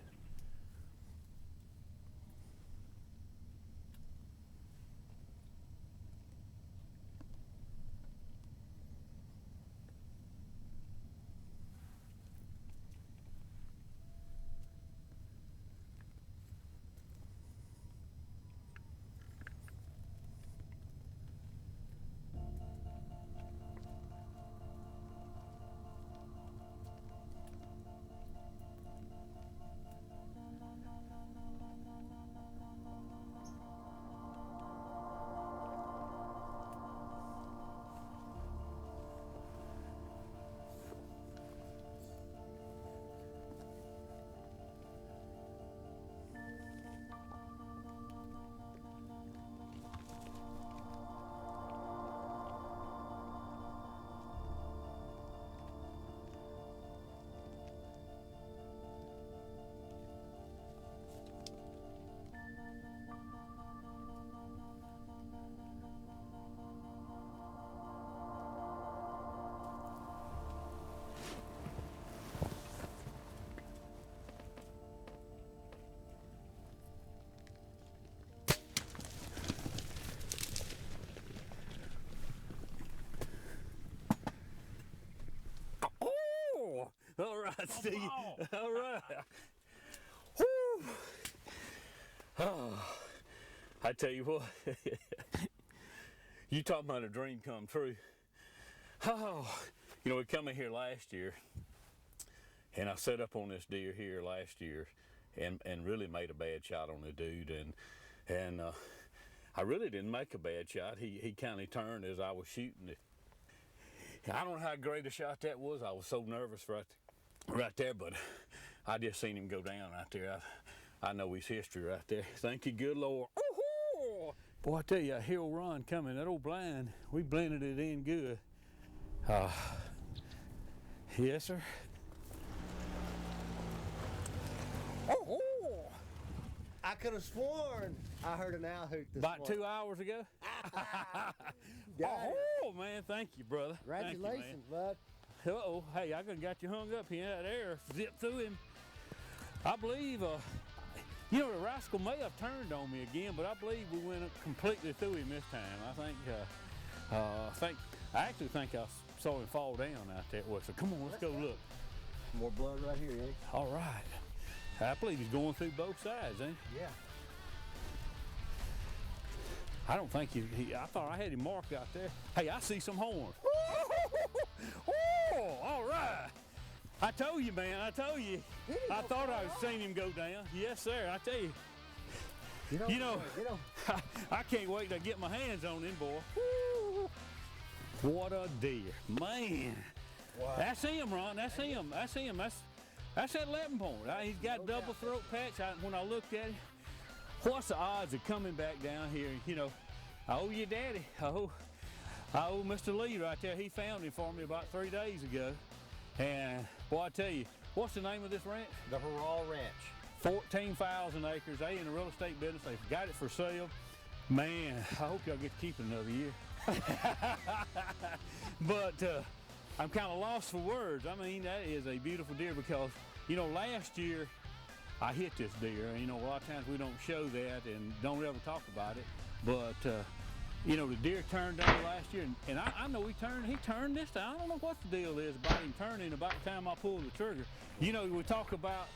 All right, Steve. All right. Woo. Oh, I tell you what, you talking about a dream come true. Oh, you know, we come in here last year, and I set up on this deer here last year, and really made a bad shot on the dude, and I really didn't make a bad shot. He kind of turned as I was shooting it. I don't know how great a shot that was. I was so nervous right there, but I just seen him go down right there. I know his history right there. Thank you, good Lord. Ooh-hoo! Boy, I tell you, a hill run coming. That old blind, we blended it in good. Yes, sir. Oh! I could have sworn I heard an owl hoot this About morning. 2 hours ago? Oh, man, thank you, brother. Congratulations, bud. Uh-oh, hey, I got you hung up here. That air zipped through him. I believe, you know, the rascal may have turned on me again, but I believe we went completely through him this time. I actually think I saw him fall down out there. Well, so come on, let's go look. More blood right here, eh? All right. I believe he's going through both sides, ain't he? Yeah. I don't think I thought I had him marked out there. Hey, I see some horns. Oh, all right. I told you, man, I told you. I thought I was seeing him go down. Yes, sir, I tell you. You know, I can't wait to get my hands on him, boy. Woo. What a deer, man. Wow. That's him, Ron, that's him. That's that 11 point. He's got double throat patch. When I looked at him, what's the odds of coming back down here? You know, I owe you daddy. I owe Mr. Lee right there. He found him for me about 3 days ago. And boy, I tell you, what's the name of this ranch? The Hurrah Ranch. 14,000 acres. They in the real estate business. They've got it for sale. Man, I hope y'all get to keep it another year. But I'm kind of lost for words. I mean, that is a beautiful deer because, you know, last year I hit this deer. You know, a lot of times we don't show that and don't ever talk about it. But, you know, the deer turned on last year, and I know he turned this time. I don't know what the deal is about him turning about the time I pulled the trigger. You know, we talk about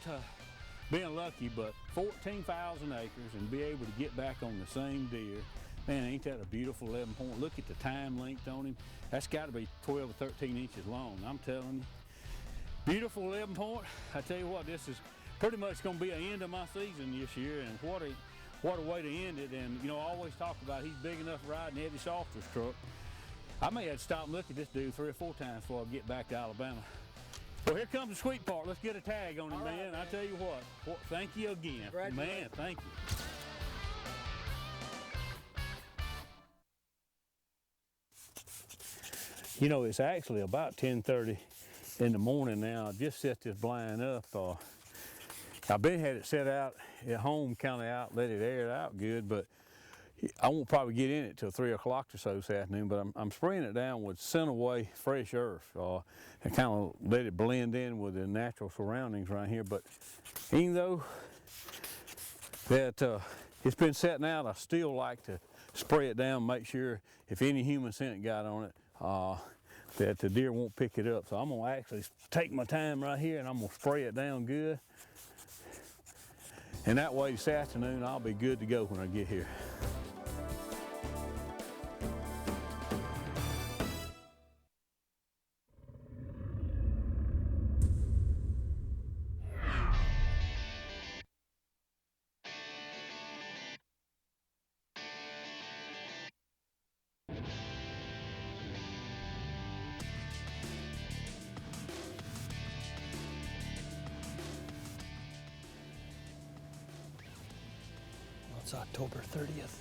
being lucky, but 14,000 acres and be able to get back on the same deer, man, ain't that a beautiful 11 point? Look at the time length on him. That's got to be 12 or 13 inches long, I'm telling you. Beautiful 11 point. I tell you what, this is pretty much going to be an end of my season this year, and what a way to end it. And, you know, I always talk about he's big enough to ride in Eddie Salter's truck. I may have to stop and look at this dude 3 or 4 times before I get back to Alabama. Well, here comes the sweet part. Let's get a tag on him, man. I tell you what, thank you again. Man, thank you. You know, it's actually about 10:30 in the morning now. I just set this blind up. I've been had it set out at home, kind of out, let it air out good, but I won't probably get in it till 3 o'clock or so this afternoon, but I'm spraying it down with Scent-Away fresh earth and kind of let it blend in with the natural surroundings right here. But even though that it's been setting out, I still like to spray it down, make sure if any human scent got on it, that the deer won't pick it up. So I'm gonna actually take my time right here and I'm gonna spray it down good. And that way this afternoon I'll be good to go when I get here. It's October 30th.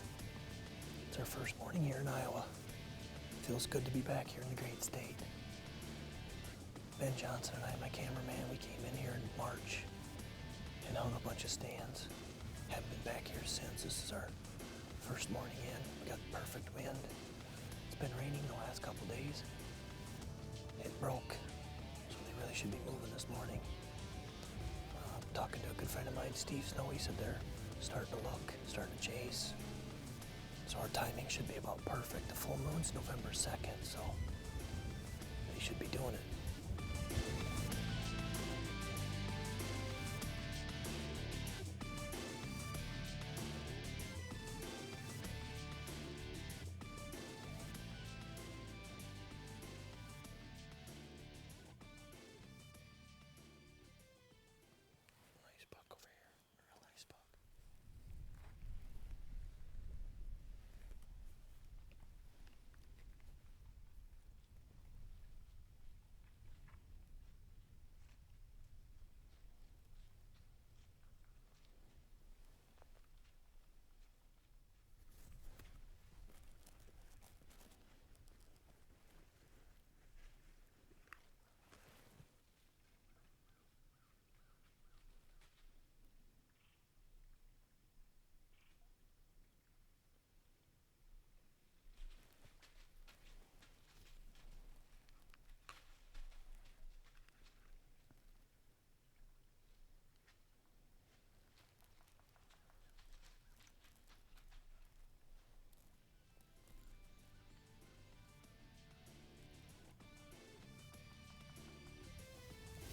It's our first morning here in Iowa. Feels good to be back here in the great state. Ben Johnson and I, my cameraman, we came in here in March and hung a bunch of stands. Haven't been back here since. This is our first morning in. We got perfect wind. It's been raining the last couple days. It broke, so they really should be moving this morning. Talking to a good friend of mine, Steve Snow, he said they're starting to look, starting to chase. So our timing should be about perfect. The full moon's November 2nd, so they should be doing it. Nice buck over here, real nice buck.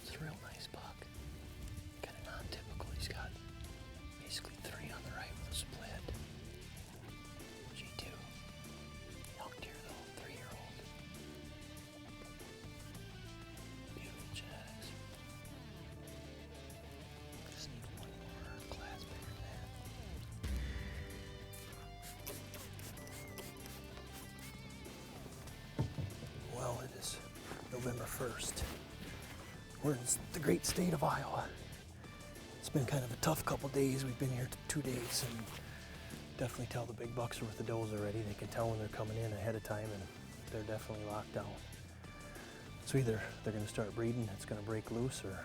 It's a real nice buck. Kind of non-typical. He's got basically 3 on the right with a split. G2. Young deer though, 3-year-old. Beautiful genetics. Just need one more class bigger than that. Well, it is November 1st. We're in the great state of Iowa. It's been kind of a tough couple days. We've been here 2 days and definitely tell the big bucks are with the does already. They can tell when they're coming in ahead of time and they're definitely locked down. So either they're gonna start breeding, it's gonna break loose, or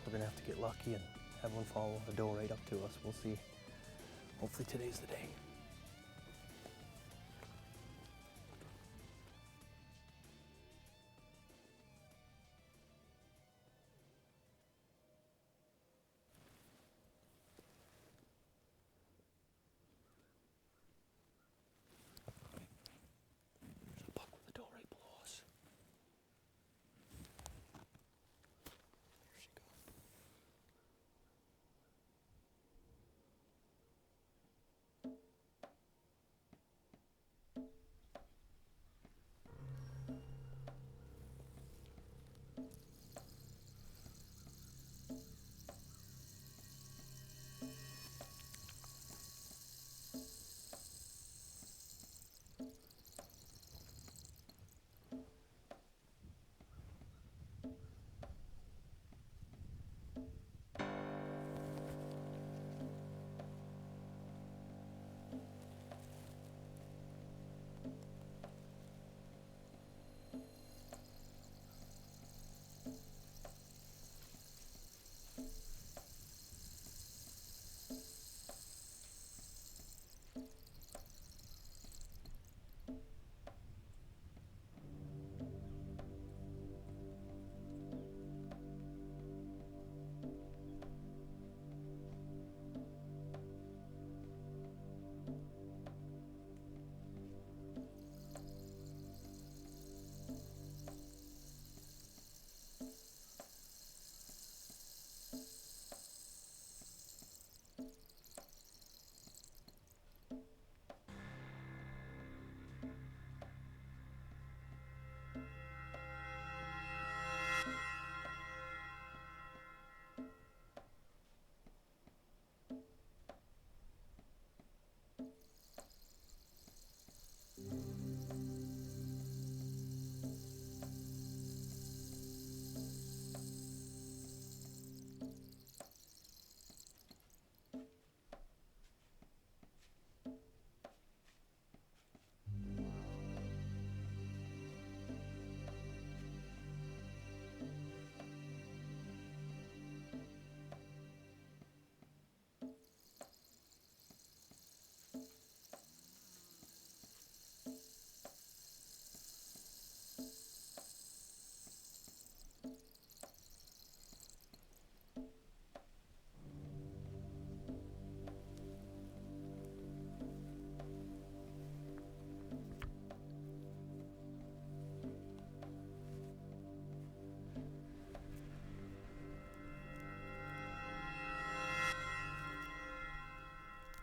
we're gonna have to get lucky and have one follow the doe right up to us. We'll see. Hopefully today's the day.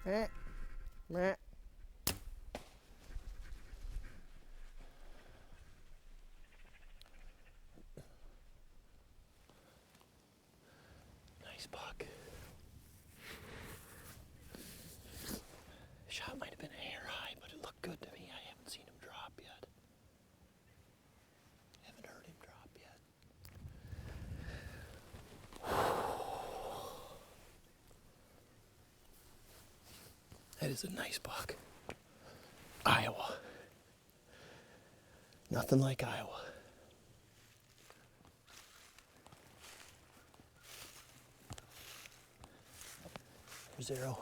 Meh. Meh. Nice buck. Shot might have been a hair high, but it looked good to me. I haven't seen him drop yet. Haven't heard him drop yet. That is a nice buck. Iowa. Nothing like Iowa. There's Arrow.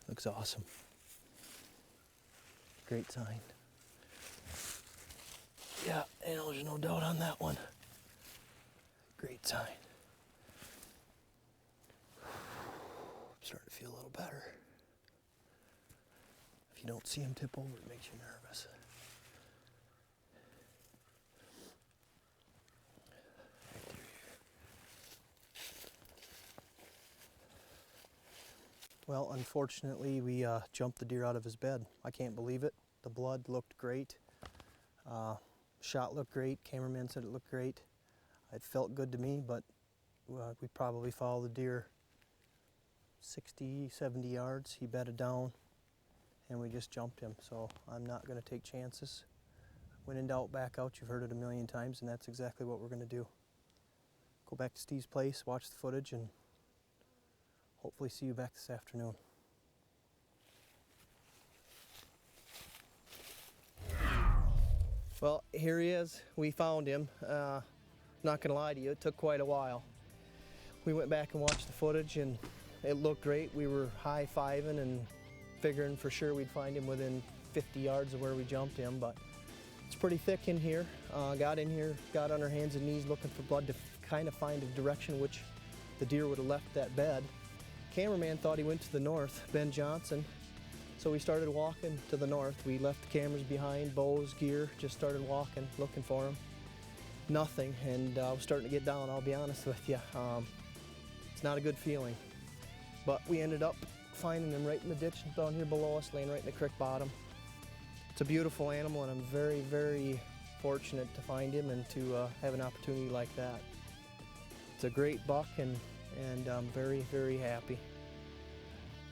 Looks awesome. Great sign. Yeah, and there's no doubt on that one. Great sign. I'm starting to feel a little better. If you don't see him tip over, it makes you nervous. Well, unfortunately, we jumped the deer out of his bed. I can't believe it. The blood looked great. Shot looked great. Cameraman said it looked great. It felt good to me, but we probably followed the deer 60, 70 yards. He bedded down, and we just jumped him. So I'm not going to take chances. When in doubt, back out. You've heard it a million times, and that's exactly what we're going to do. Go back to Steve's place, watch the footage, and hopefully see you back this afternoon. Well, here he is. We found him. Not gonna lie to you, it took quite a while. We went back and watched the footage and it looked great. We were high-fiving and figuring for sure we'd find him within 50 yards of where we jumped him, but it's pretty thick in here. Got in here, got on our hands and knees looking for blood to kind of find a direction which the deer would have left that bed. Cameraman thought he went to the north, Ben Johnson, so we started walking to the north. We left the cameras behind, bows, gear, just started walking, looking for him. Nothing, and I was starting to get down, I'll be honest with you. It's not a good feeling, but we ended up finding him right in the ditch down here below us, laying right in the creek bottom. It's a beautiful animal, and I'm very, very fortunate to find him and to have an opportunity like that. It's a great buck, and I'm very, very happy.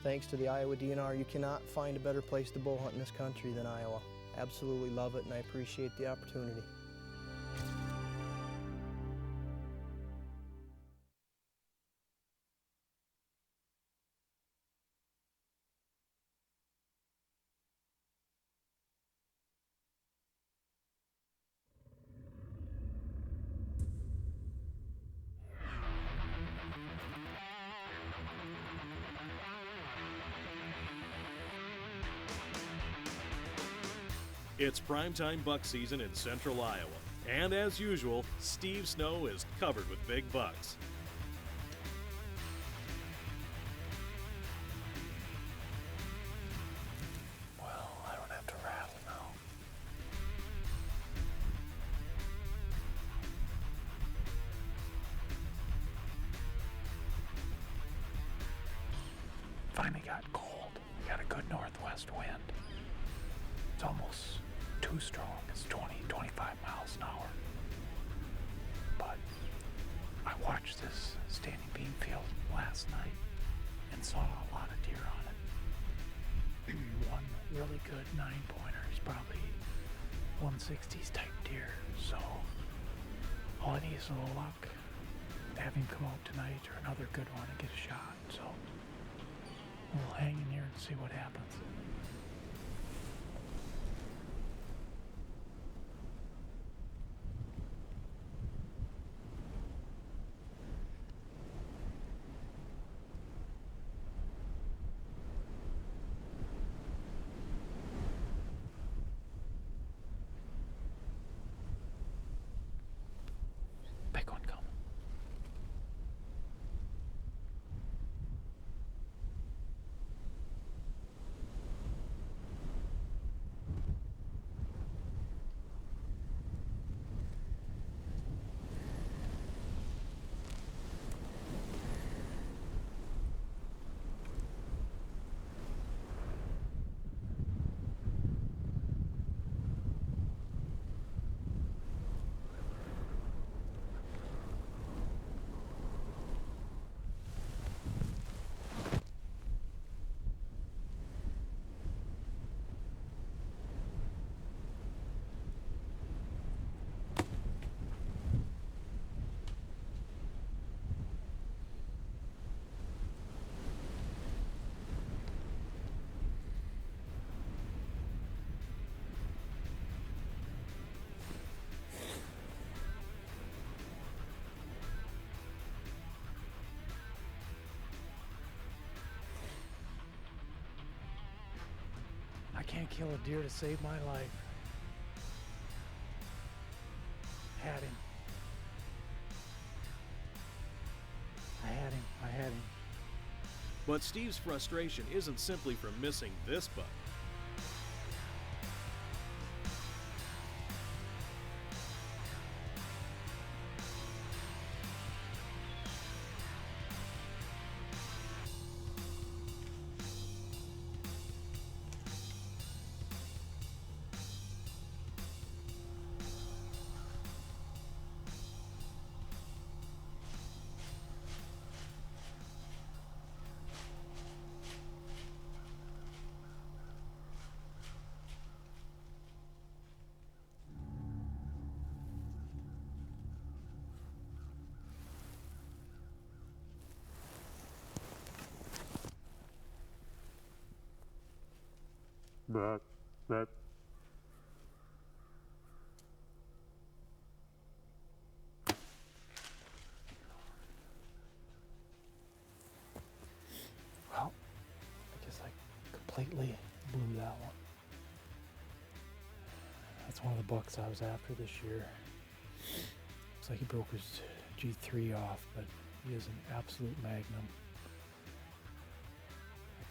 Thanks to the Iowa DNR, you cannot find a better place to bow hunt in this country than Iowa. Absolutely love it, and I appreciate the opportunity. It's primetime buck season in central Iowa, and as usual, Steve Snow is covered with big bucks. Well, I don't have to rattle now. Finally got cold. We got a good northwest wind. It's almost too strong. It's 20, 25 miles an hour. But I watched this standing bean field last night and saw a lot of deer on it. One really good 9-pointer is probably 160s type deer. So all I need is a little luck. Have him come out tonight or another good one and get a shot. So we'll hang in here and see what happens. Big one coming. can't kill a deer to save my life. Had him. I had him. But Steve's frustration isn't simply from missing this buck. But well, I guess I completely blew that one. That's one of the bucks I was after this year. Looks like he broke his G3 off, but he is an absolute magnum. I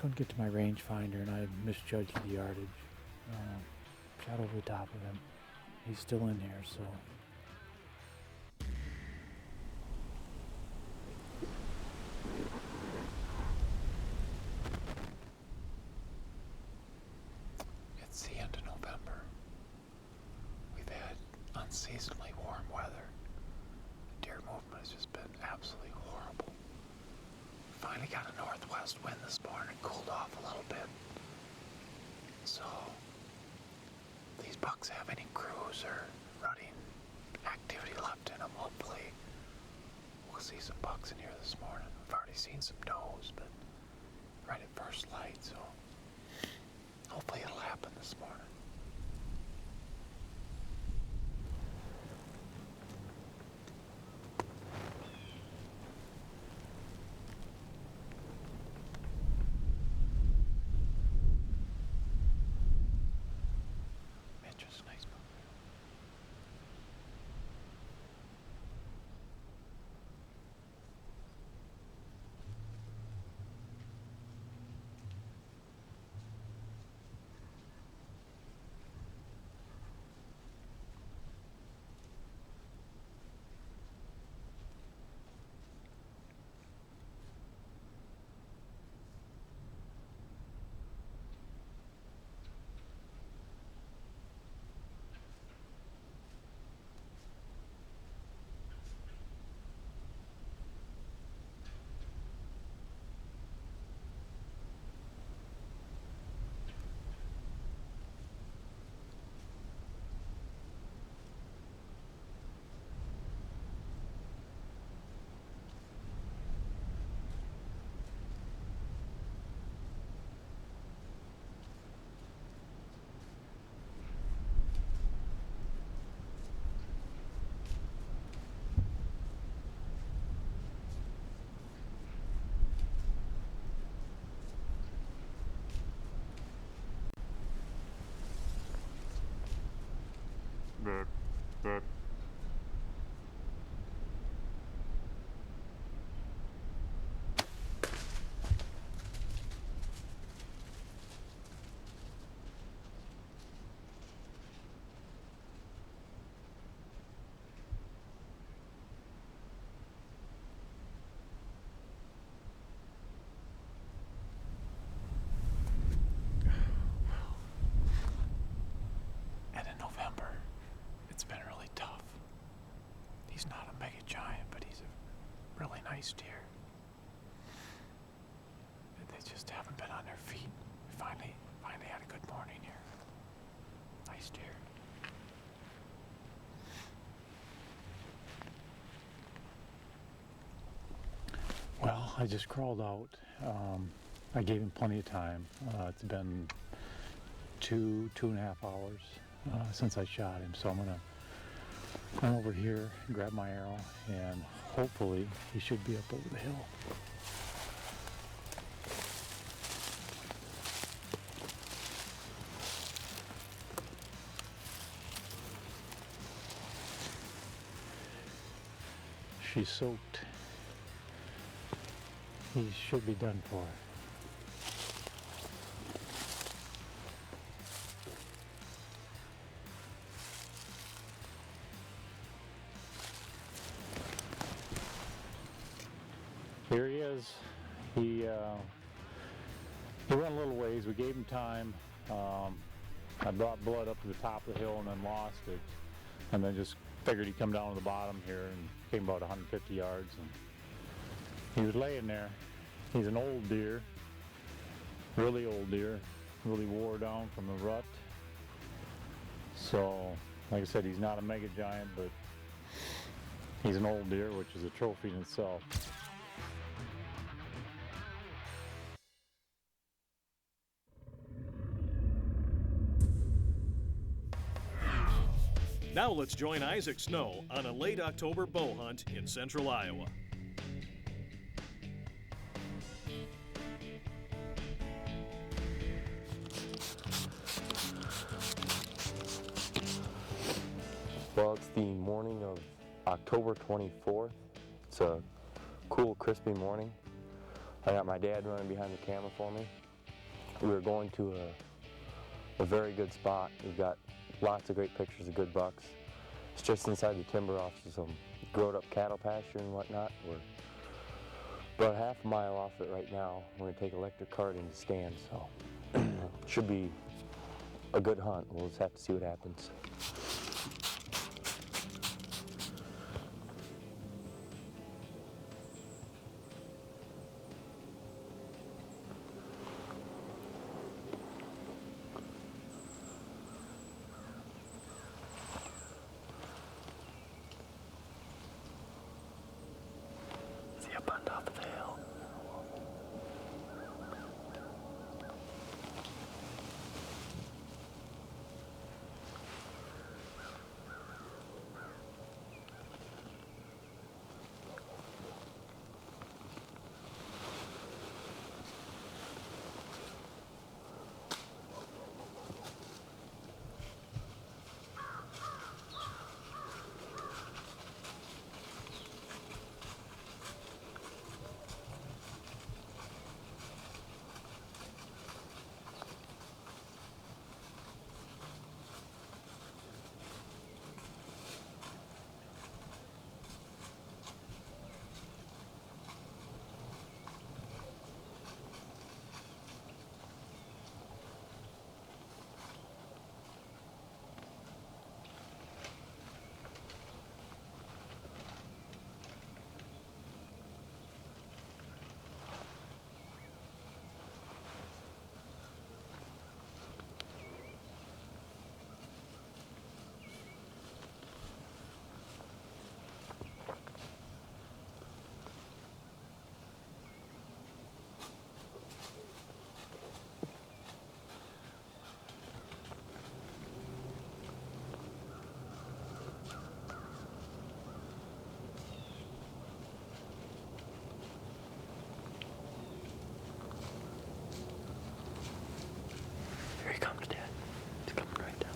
couldn't get to my rangefinder, and I misjudged the yardage. Shot over the top of him. He's still in here, so. It's the end of November. We've had unseasonably warm weather. Deer movement has just been absolutely horrible. Finally got a northwest wind this morning, cooled off a little bit. So, these bucks have any crews or running activity left in them, hopefully we'll see some bucks in here this morning. We've already seen some does, but right at first light, so hopefully it'll happen this morning. But and in November, it's been really tough. He's not a mega giant, but he's a really nice deer. They just haven't been on their feet. We finally had a good morning here. Nice deer. Well, I just crawled out. I gave him plenty of time. It's been two and a half hours since I shot him, so I'm gonna come over here, grab my arrow, and hopefully he should be up over the hill. she's soaked. He should be done for. Here he is. He went a little ways. We gave him time. I brought blood up to the top of the hill and then lost it, and then just figured he'd come down to the bottom here and came about 150 yards. And he was laying there. He's an old deer, really old deer, really wore down from the rut. So, like I said, he's not a mega giant, but he's an old deer, which is a trophy in itself. Now let's join Isaac Snow on a late October bow hunt in central Iowa. Well, it's the morning of October 24th. It's a cool, crispy morning. I got my dad running behind the camera for me. We were going to a very good spot. We've got lots of great pictures of good bucks. It's just inside the timber off of some growed up cattle pasture and whatnot. We're about half a mile off it right now. We're gonna take electric cart into stand, so should be a good hunt. We'll just have to see what happens. See up on top of the hill. Here he comes, Dad. He's coming right down.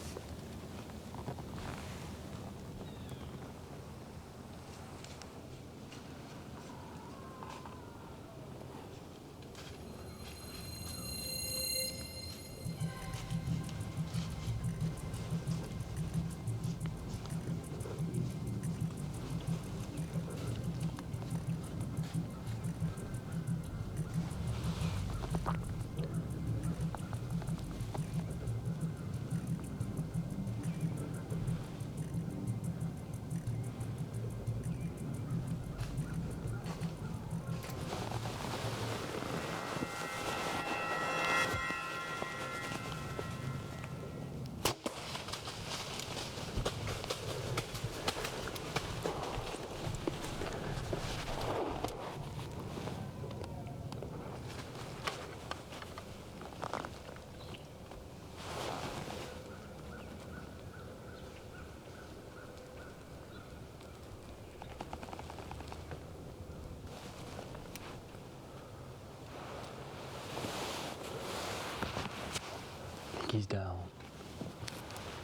He's down.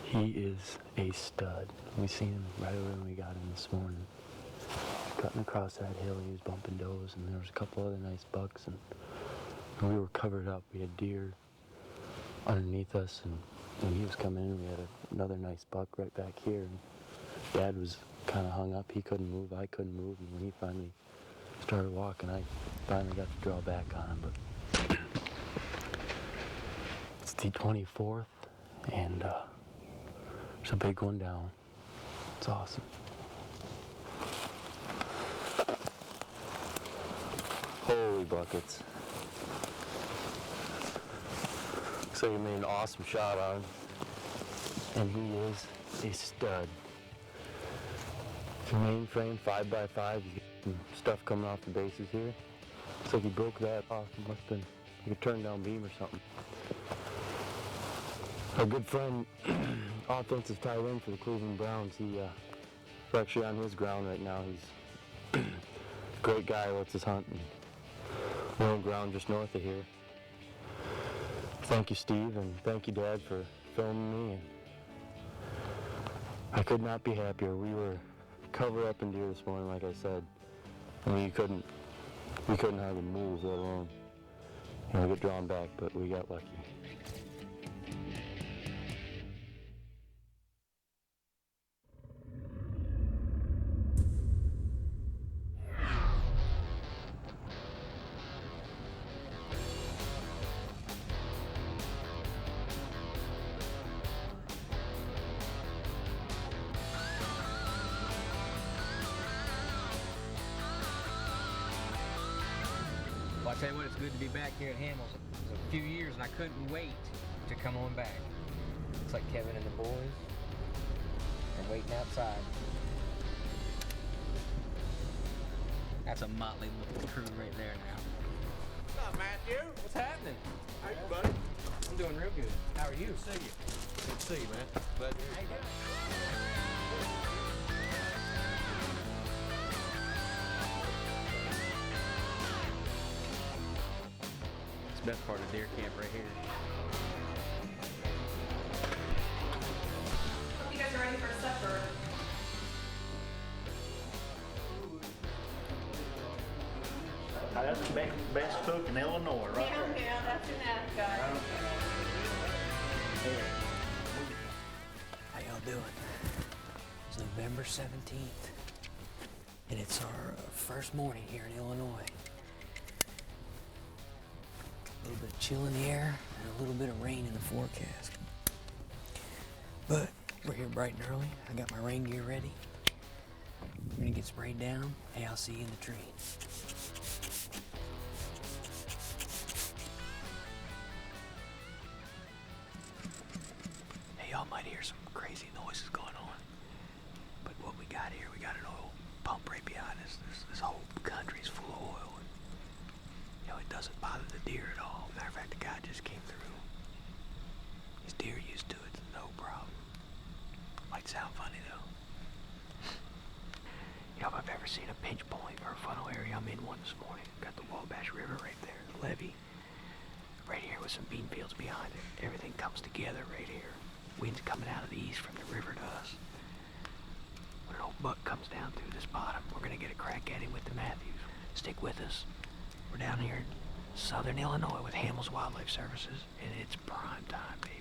He is a stud. We seen him right away when we got him this morning. cutting across that hill. He was bumping does, and there was a couple other nice bucks, and we were covered up. We had deer underneath us, and when he was coming in, we had another nice buck right back here. And Dad was kind of hung up. He couldn't move. I couldn't move, and when he finally started walking, I finally got to draw back on him. But it's the 24th, and there's a big one down. It's awesome. Holy buckets. Looks like he made an awesome shot on him. And he is a stud. It's a mainframe 5x5. He's got some stuff coming off the bases here. Looks like he broke that off. It must have been like a turn down beam or something. Our good friend, offensive tight end for the Cleveland Browns, we're actually on his ground right now. He's a great guy, lets us hunt. We're on ground just north of here. Thank you, Steve, and thank you, Dad, for filming me. And I could not be happier. We were covered up in deer this morning, like I said. I mean, we couldn't hardly move, let alone get drawn back, but we got lucky. Well, I tell you what, it's good to be back here at Hamels. It was a few years and I couldn't wait to come on back. Looks like Kevin and the boys are waiting outside. That's a motley little crew right there now. What's up, Matthew? What's happening? How you, buddy? I'm doing real good. How are you? Good to see you. Good to see you, man. Glad you're here. How you doing? It's the best part of deer camp right here. Hope you guys are ready for supper. That's the best cook in Illinois, right there. Yeah, that's enough, guys. How y'all doing? It's November 17th, and it's our first morning here in Illinois. A little bit of chill in the air and a little bit of rain in the forecast. But we're here bright and early. I got my rain gear ready. We're gonna get sprayed down. Hey, I'll see you in the tree. Hey, y'all might hear some crazy noises going on. But what we got here, we got an oil pump right behind us. This whole country's full of oil. And, it doesn't bother the deer at all. Matter of fact, the guy just came through. These deer are used to it, no problem. Might sound funny though. If I've ever seen a pinch point or a funnel area, I'm in one this morning. Got the Wabash River right there, the levee. Right here with some bean fields behind it. Everything comes together right here. Wind's coming out of the east from the river to us. When an old buck comes down through this bottom, we're gonna get a crack at him with the Matthews. Stick with us. We're down here in southern Illinois with Hamels Wildlife Services, and it's prime time, baby.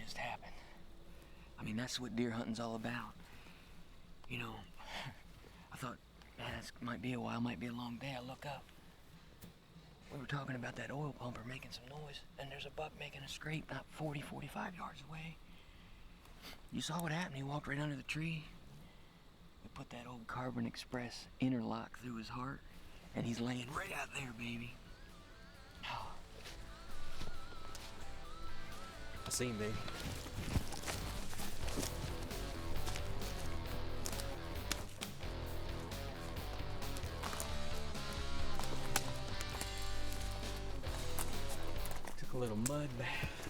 just happened. I mean, that's what deer hunting's all about. You know, I thought, man, this might be a while, might be a long day. I look up. We were talking about that oil pumper making some noise, and there's a buck making a scrape not 40, 45 yards away. You saw what happened. He walked right under the tree. We put that old Carbon Express interlock through his heart, and he's laying right out there, baby. Oh. I see him, baby. Took a little mud bath.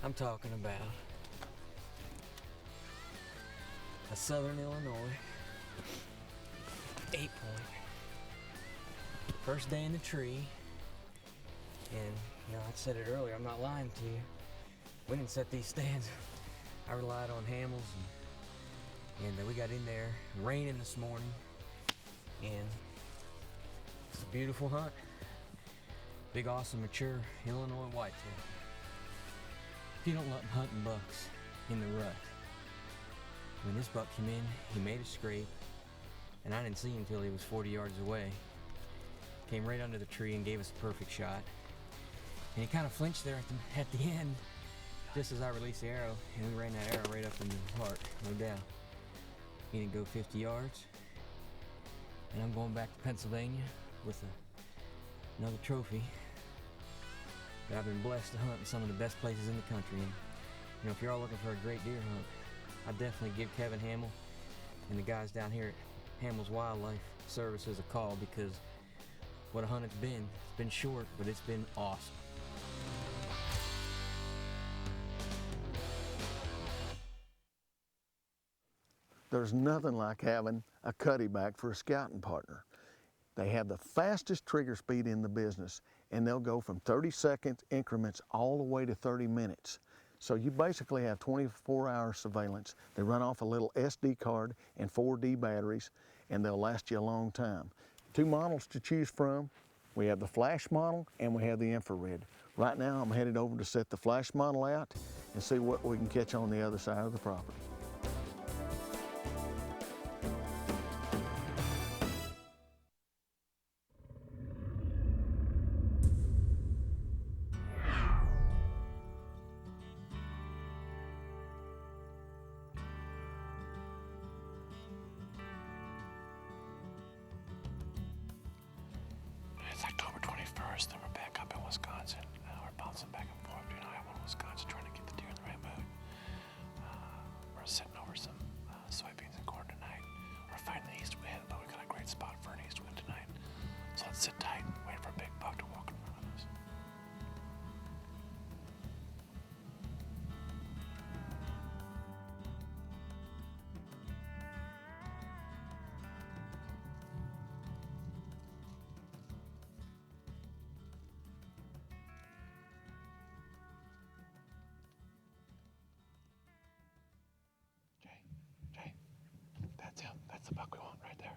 I'm talking about a Southern Illinois 8-point. First day in the tree, and you know, I said it earlier, I'm not lying to you. We didn't set these stands. I relied on Hamels, and we got in there, raining this morning, and it's a beautiful hunt. Big, awesome, mature Illinois whitetail. If you don't love hunting bucks in the rut, when this buck came in, he made a scrape, and I didn't see him until he was 40 yards away. Came right under the tree and gave us a perfect shot. And he kind of flinched there at the end, just as I released the arrow, and we ran that arrow right up into his heart, no doubt. He didn't go 50 yards, and I'm going back to Pennsylvania with another trophy. But I've been blessed to hunt in some of the best places in the country. And you know, if you're all looking for a great deer hunt, I definitely give Kevin Hamill and the guys down here at Hamill's Wildlife Services a call, because what a hunt it's been. It's been short, but it's been awesome. There's nothing like having a cutty back for a scouting partner. They have the fastest trigger speed in the business, and they'll go from 30-second increments all the way to 30 minutes. So you basically have 24-hour surveillance. They run off a little SD card and 4D batteries, and they'll last you a long time. 2 models to choose from. We have the flash model and we have the infrared. Right now I'm headed over to set the flash model out and see what we can catch on the other side of the property. It's October 21st, and we're back up in Wisconsin. We're bouncing back and forth between Iowa and Wisconsin, trying to get the deer in the right mood. We're sitting over some soybeans and corn tonight. We're fighting the east wind, but we got a great spot for an east wind tonight. So let's sit tight and wait for a big buck to walk in front of us. Jay, that's him. That's the buck we want right there.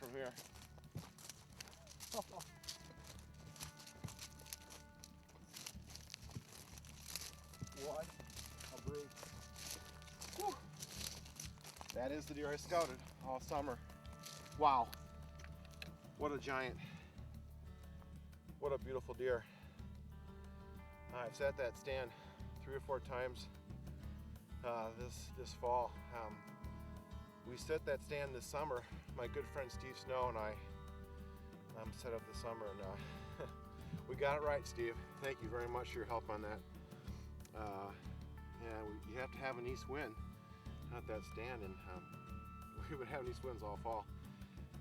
from here. What a brute. Whew. That is the deer I scouted all summer. Wow. What a giant. What a beautiful deer. I've set that stand 3 or 4 times this fall. We set that stand this summer. My good friend Steve Snow and I set up this summer, and we got it right, Steve. Thank you very much for your help on that. You have to have an east wind at that stand, and we've been having east winds all fall.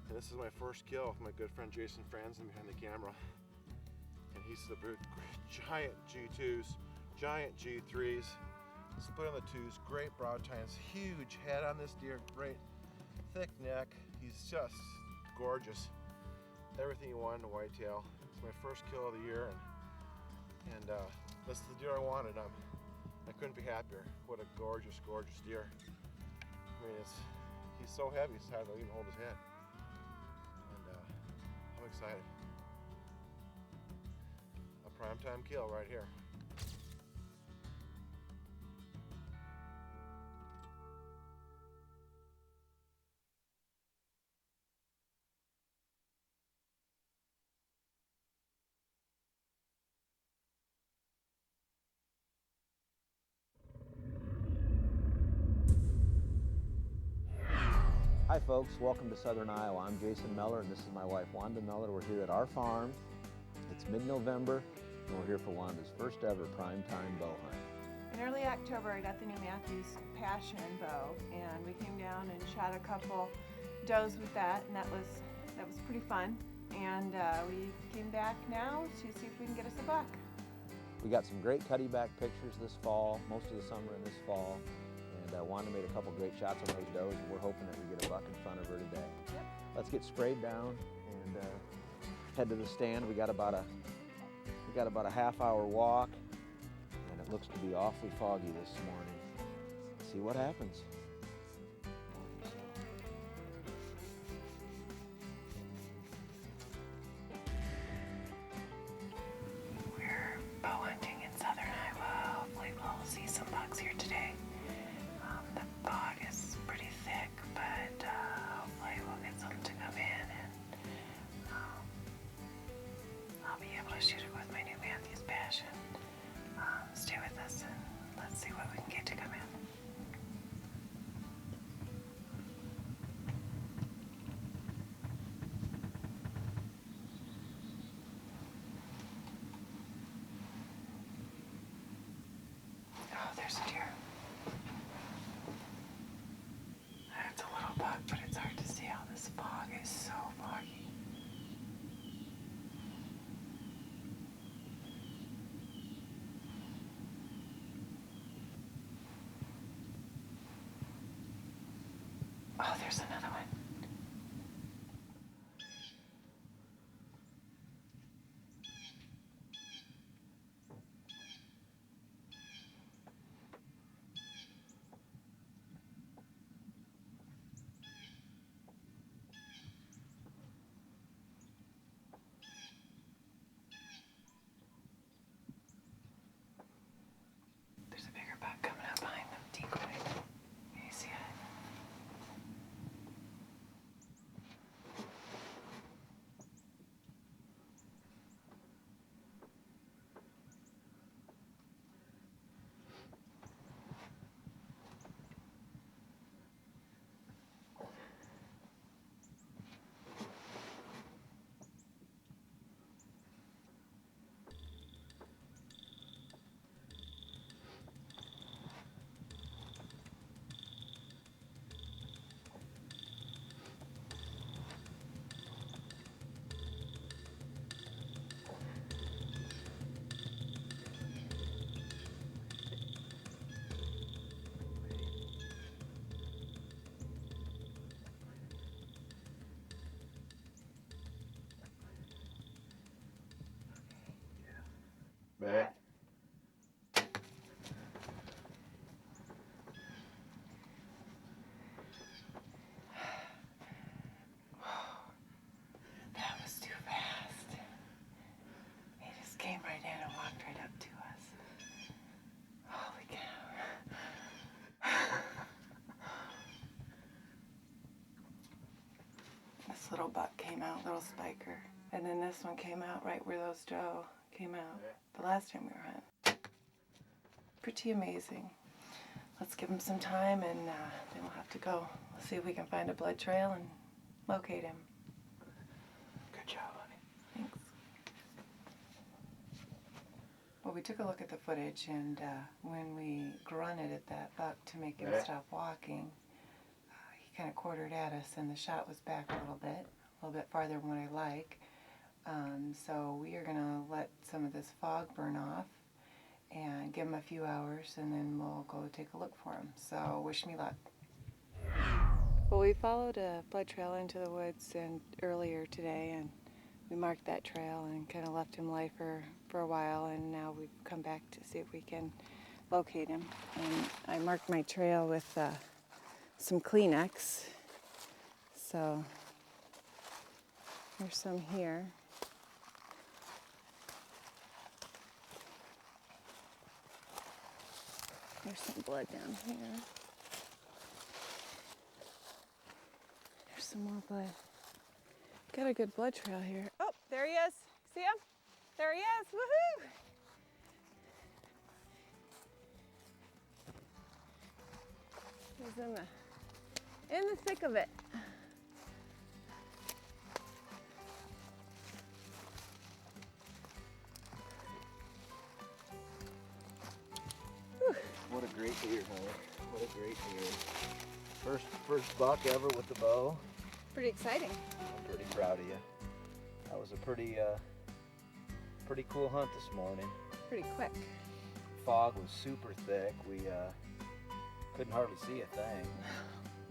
And this is my first kill with my good friend Jason Franzen behind the camera. And he's the giant G2s, giant G3s, split on the 2s, great broad tines, huge head on this deer, great thick neck. He's just gorgeous. Everything you want in a whitetail. It's my first kill of the year, and this is the deer I wanted. I couldn't be happier. What a gorgeous, gorgeous deer. I mean, he's so heavy, it's hard to even hold his head. And I'm excited. A primetime kill right here. Hi folks, welcome to Southern Iowa. I'm Jason Meller and this is my wife Wanda Meller. We're here at our farm. It's mid-November and we're here for Wanda's first ever primetime bow hunt. In early October, I got the new Matthews Passion bow, and we came down and shot a couple does with that, and that was pretty fun. And we came back now to see if we can get us a buck. We got some great cutty back pictures this fall, most of the summer and this fall. And Wanda made a couple great shots on those does, and we're hoping that we get a buck in front of her today. Yep. Let's get sprayed down and head to the stand. We got about a half-hour walk, and it looks to be awfully foggy this morning. Let's see what happens. We're bow hunting in southern Iowa. Hopefully we'll see some bucks here today. The fog is pretty thick, but hopefully we'll get some to come in, and I'll be able to shoot it with my new Matthews Passion. Stay with us and let's see what we can get to come in. Oh, there's a deer. It's a little buck, but it's hard to see how this fog is so foggy. Oh, there's another one. There's a bigger buck coming up behind them, decoy. Can you see it? Back. little buck came out, little spiker. And then this one came out right where those doe came out the last time we were hunting. Pretty amazing. Let's give him some time and then we'll have to go. Let's see if we can find a blood trail and locate him. Good job, honey. Thanks. Well, we took a look at the footage, and when we grunted at that buck to make him stop walking, he kind of quartered at us, and the shot was back a little bit farther than what I like. So we are going to let some of this fog burn off and give him a few hours, and then we'll go take a look for him. So wish me luck. Well, we followed a blood trail into the woods earlier today, and we marked that trail and kind of left him lie for a while, and now we've come back to see if we can locate him. And I marked my trail with some Kleenex. So there's some here. There's some blood down here. There's some more blood. Got a good blood trail here. Oh, there he is. See him? There he is. Woohoo! He's in the thick of it. What a great deer, honey. What a great deer. First buck ever with the bow. Pretty exciting. I'm pretty proud of you. That was a pretty cool hunt this morning. Pretty quick. Fog was super thick. We couldn't hardly see a thing.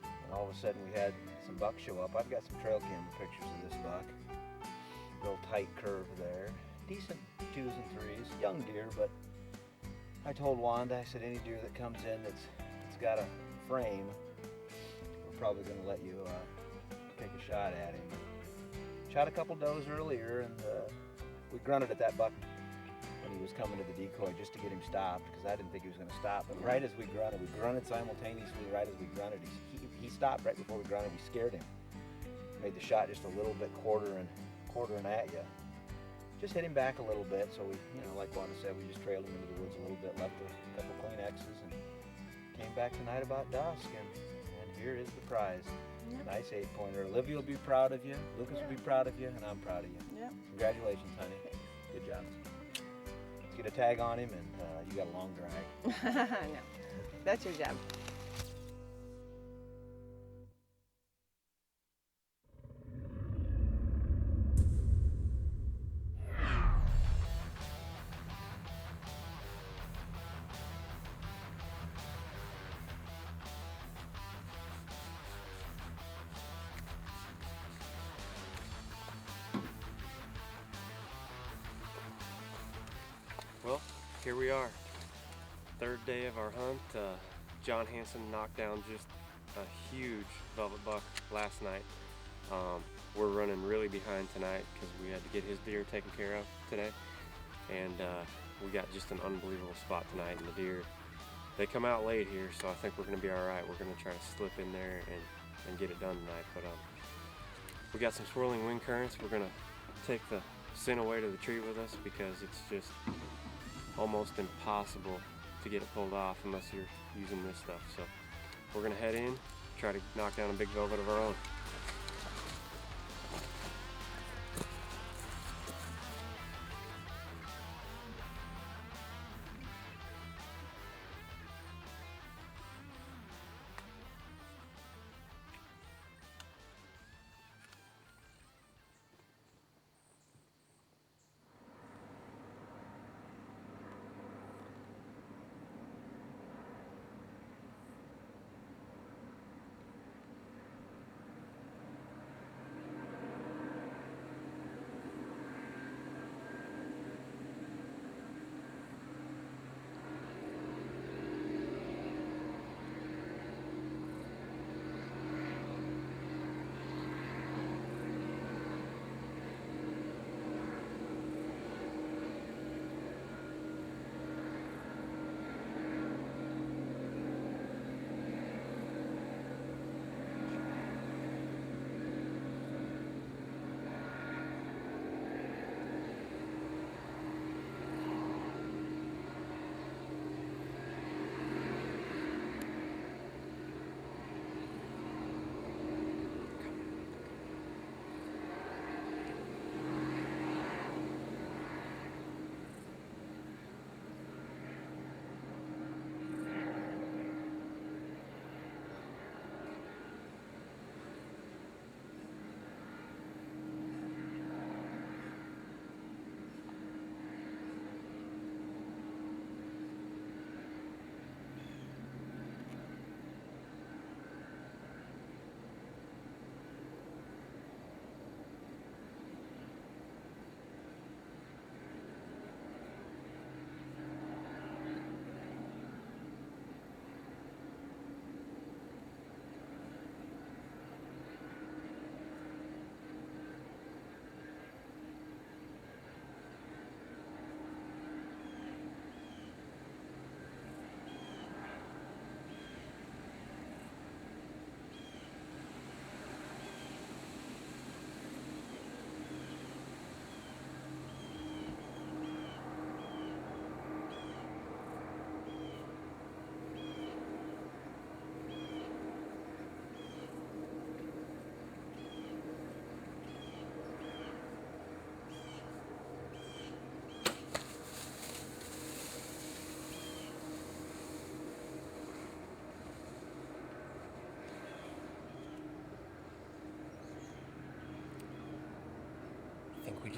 And all of a sudden we had some bucks show up. I've got some trail camera pictures of this buck. Real tight curve there. Decent 2s and 3s. Young deer, but I told Wanda, I said, any deer that comes in that's got a frame, we're probably going to let you take a shot at him. Shot a couple does earlier, and we grunted at that buck when he was coming to the decoy just to get him stopped, because I didn't think he was going to stop. But right as we grunted simultaneously right as we grunted. He stopped right before we grunted. We scared him. Made the shot just a little bit quartering at you. Just hit him back a little bit, so we, like Wanda said, we just trailed him into the woods a little bit, left a couple Kleenexes, and came back tonight about dusk, and here is the prize. Yep. Nice 8-pointer. Olivia will be proud of you, Lucas will be proud of you, and I'm proud of you. Yep. Congratulations, honey. Good job. Let's get a tag on him, and you got a long drag. No, that's your job. Well, here we are. Third day of our hunt. John Hanson knocked down just a huge velvet buck last night. We're running really behind tonight because we had to get his deer taken care of today. And we got just an unbelievable spot tonight, and the deer, they come out late here, so I think we're going to be all right. We're going to try to slip in there and get it done tonight. But we got some swirling wind currents. We're going to take the scent away to the tree with us because it's just almost impossible to get it pulled off unless you're using this stuff. So we're gonna head in, try to knock down a big velvet of our own.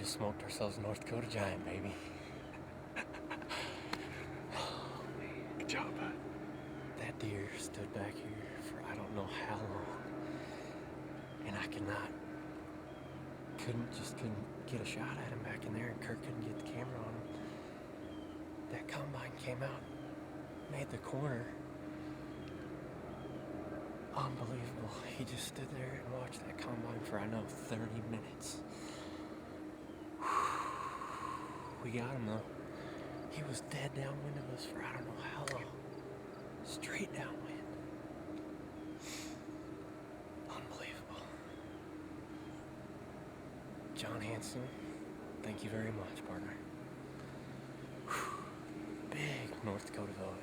just smoked ourselves a North Dakota giant, baby. Good job, bud. That deer stood back here for I don't know how long. And I couldn't get a shot at him back in there, and Kirk couldn't get the camera on him. That combine came out, made the corner. Unbelievable. He just stood there and watched that combine for, I know, 30 minutes. We got him though. He was dead downwind of us for I don't know how long. Straight downwind. Unbelievable. John Hanson, thank you very much, partner. Big North Dakota velvet.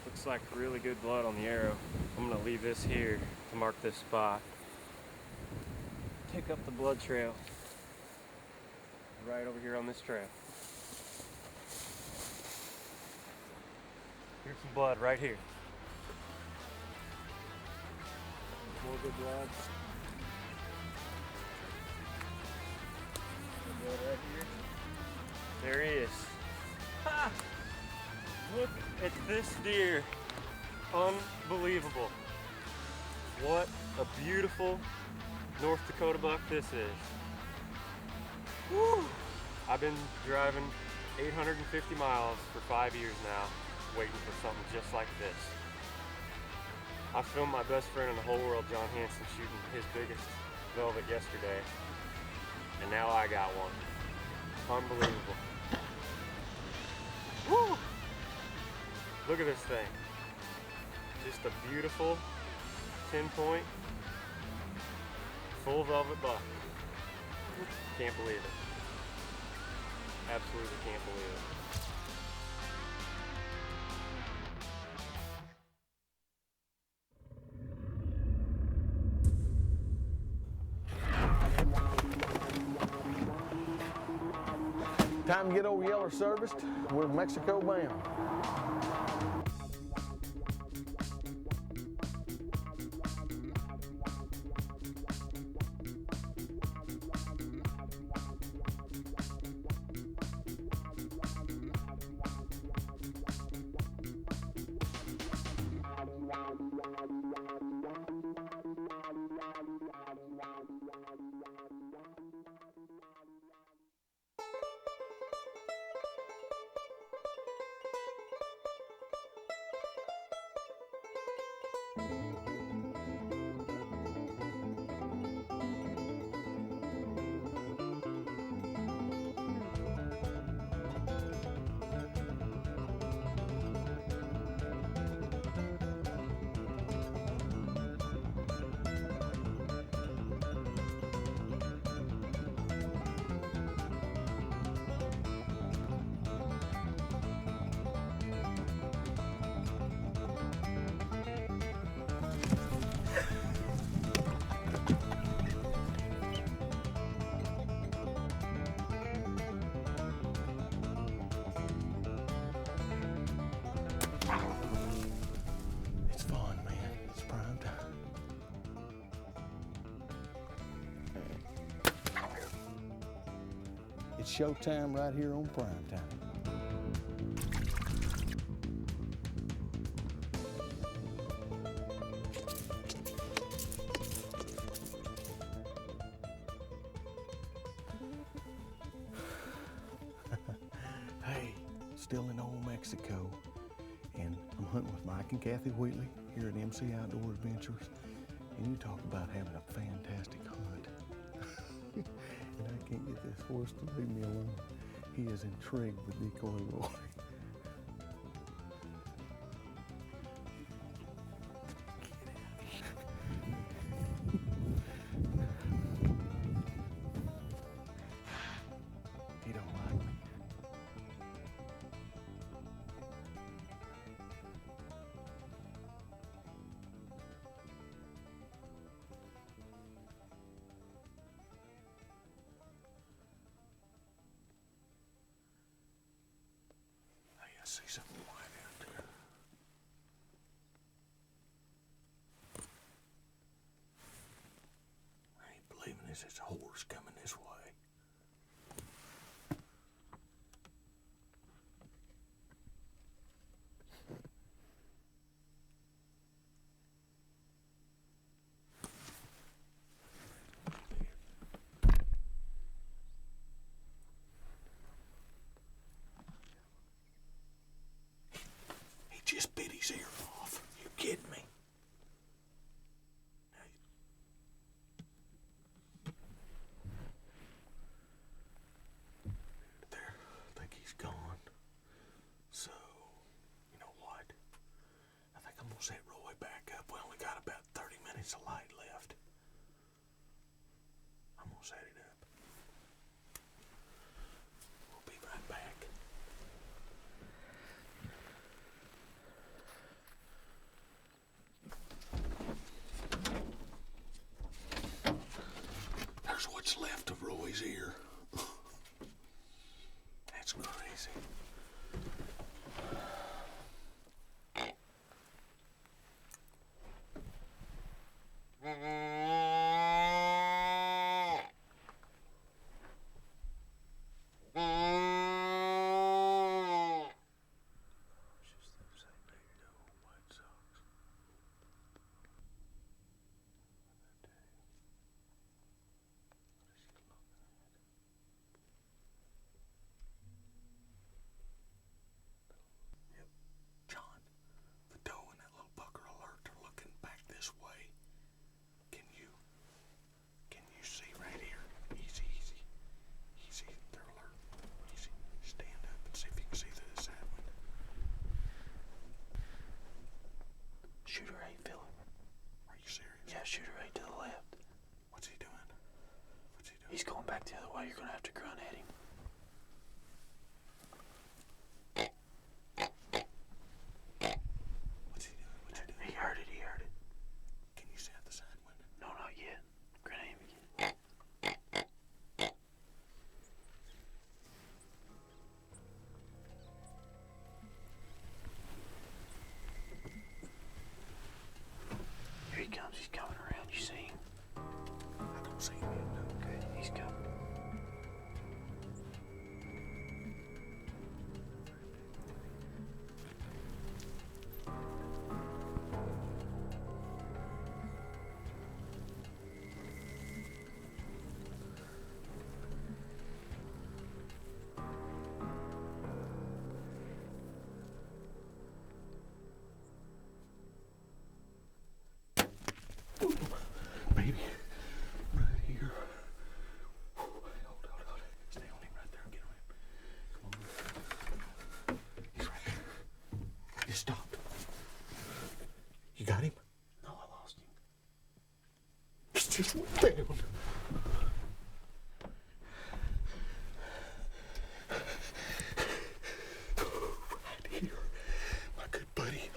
Looks like really good blood on the arrow. I'm gonna leave this here to mark this spot. Pick up the blood trail right over here on this trail. Here's some blood right here. More good blood. Blood right here. There he is. Ha! Look at this deer. Unbelievable. What a beautiful North Dakota buck this is. Woo! I've been driving 850 miles for 5 years now, waiting for something just like this. I filmed my best friend in the whole world, John Hanson, shooting his biggest velvet yesterday, and now I got one. Unbelievable. Woo! Look at this thing. Just a beautiful 10-point, full velvet buck. Can't believe it. Absolutely can't believe it. Time to get old Yeller serviced. We're Mexico bound. It's fun, man. It's prime time. It's showtime right here on Prime Time. Hey, still in old Mexico, and I'm hunting with Mike and Kathy Wheatley here at MC Outdoor Adventures, and you talk about having a fantastic hunt. And I can't get this horse to leave me alone. He is intrigued with decoy Roy. He don't like me. I see something white out there. goodness, it's a horse coming this way. He just bit his ear off. You kidding me? There, I think he's gone. So, you know what? I think I'm gonna set Roy back up. We only got about 30 minutes of light left. I'm gonna set it up. We'll be right back. There's what's left of Roy's ear. That's crazy. John, the doe and that little bucker alert are looking back this way. Can you see right here? Easy, easy. Easy, they're alert. Easy. Stand up and see if you can see through the side window. Shooter 8, Philip. Are you serious? Yeah, shooter 8 to the left. What's he doing? What's he doing? He's going back the other way. You're going to have to grunt at him. What's he doing? What's he doing? He heard it. He heard it. Can you see out the side window? No, not yet. Grunt at him again. Here he comes. He's coming around. You see him? I don't see him yet. No. Okay, he's coming. Baby, right here. Hold. Stay on him right there. Get on him. Come on. He's right there. He stopped. You got him? No, I lost him. He's just went down. Right here. My good buddy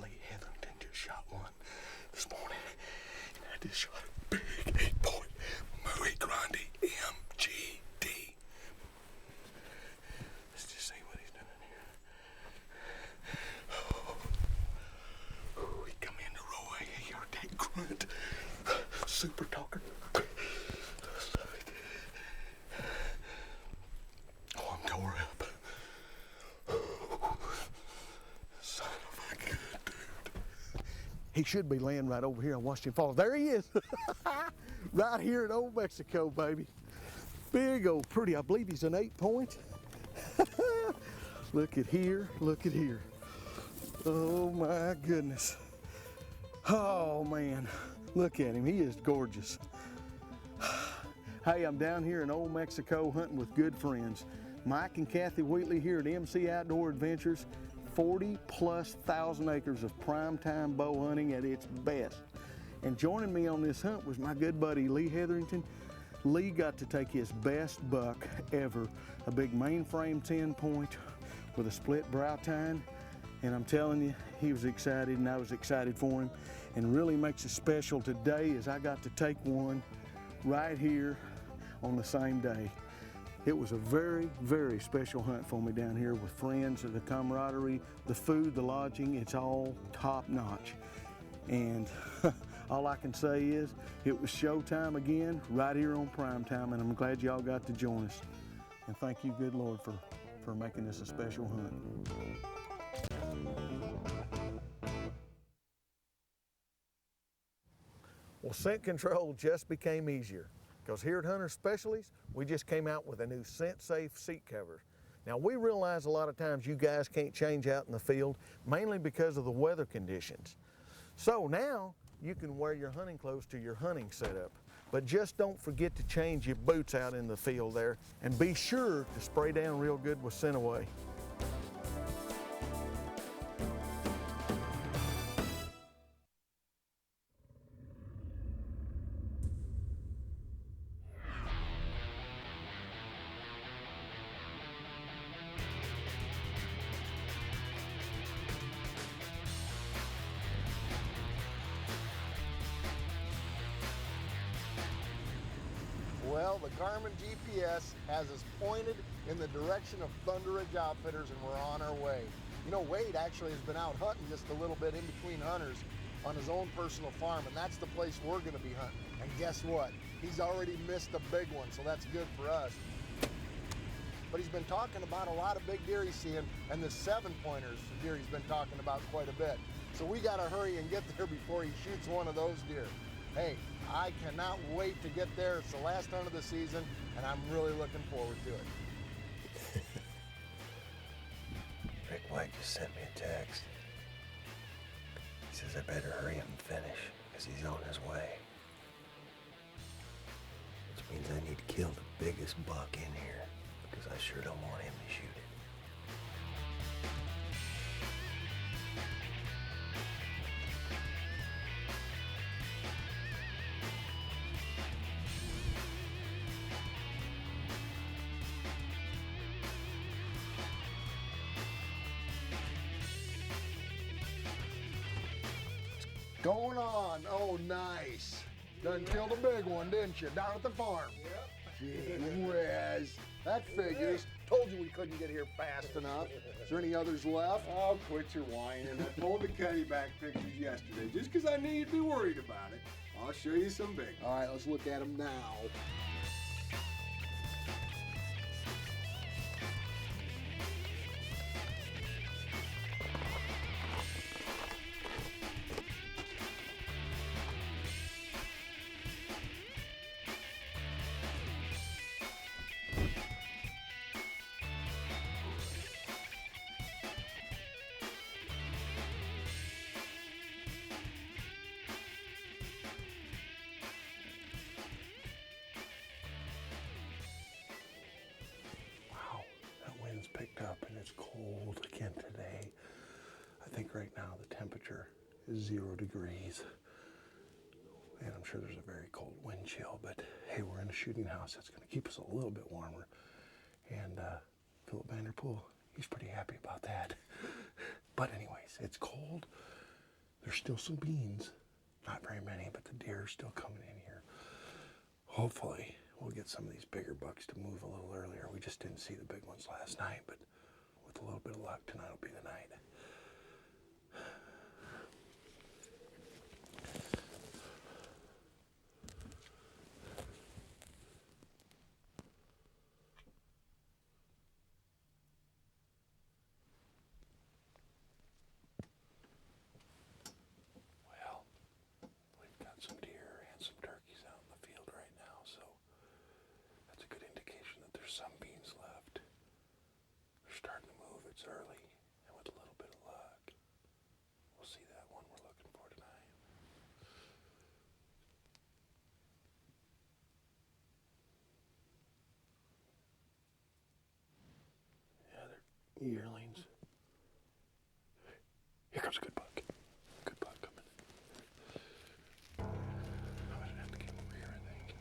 Lee Hetherington just shot one this morning. And I just shot a big 8-point Muy Grande MGD. Let's just see what he's doing here. Oh, he come into Roy. He heard that grunt. Super talker. Oh, I'm tore up. Son of a good dude. He should be laying right over here. I watched him fall. There he is. Right here in Old Mexico, baby. Big old pretty. I believe he's an 8-point. Look at here. Look at here. Oh my goodness. Oh man. Look at him. He is gorgeous. Hey, I'm down here in Old Mexico hunting with good friends. Mike and Kathy Wheatley here at MC Outdoor Adventures. 40,000+ acres of primetime bow hunting at its best. And joining me on this hunt was my good buddy Lee Hetherington. Lee got to take his best buck ever, a big mainframe 10-point with a split brow tine. And I'm telling you, he was excited and I was excited for him. And really makes it special today is I got to take one right here on the same day. It was a very, very special hunt for me down here with friends, the camaraderie, the food, the lodging, it's all top notch. And all I can say is it was showtime again right here on Primetime, and I'm glad y'all got to join us. And thank you, good Lord, for making this a special hunt. Well, scent control just became easier because here at Hunter Specialties, we just came out with a new scent safe seat cover. Now, we realize a lot of times you guys can't change out in the field, mainly because of the weather conditions. So now you can wear your hunting clothes to your hunting setup, but just don't forget to change your boots out in the field there, and be sure to spray down real good with Scent Away. Well, the Garmin GPS has us pointed in the direction of Thunder Ridge Outfitters, and we're on our way. You know, Wade actually has been out hunting just a little bit in between hunters on his own personal farm, and that's the place we're going to be hunting. And guess what? He's already missed a big one, so that's good for us. But he's been talking about a lot of big deer he's seeing, and the 7-pointers deer he's been talking about quite a bit. So we got to hurry and get there before he shoots one of those deer. Hey, I cannot wait to get there. It's the last hunt of the season, and I'm really looking forward to it. Rick White just sent me a text. He says I better hurry up and finish, because he's on his way. Which means I need to kill the biggest buck in here, because I sure don't want him to shoot it. Going on. Oh, nice. Done killed a big one, didn't you? Down at the farm. Yep. Gee whiz. That figures. Told you we couldn't get here fast enough. Is there any others left? Oh, quit your whining. I pulled the cuttyback pictures yesterday just because I knew you'd be worried about it. I'll show you some big ones. All right, let's look at them now. Picked up and it's cold again today. I think right now the temperature is 0 degrees. And I'm sure there's a very cold wind chill, but hey, we're in a shooting house. That's going to keep us a little bit warmer. And Philip Vanderpool, he's pretty happy about that. But anyways, it's cold. There's still some beans. Not very many, but the deer are still coming in here. Hopefully, we'll get some of these bigger bucks to move a little earlier. We just didn't see the big ones last night, but with a little bit of luck, tonight will be the night. Well, we've got some deer and some turkeys out in the field right now, so that's a good indication that there's some beans left. They're starting to move. It's early, and with a little bit of luck, we'll see that one we're looking for tonight. Yeah, they're yearlings. Here comes a good buck. Good buck coming. I'm gonna have to get over here, I think.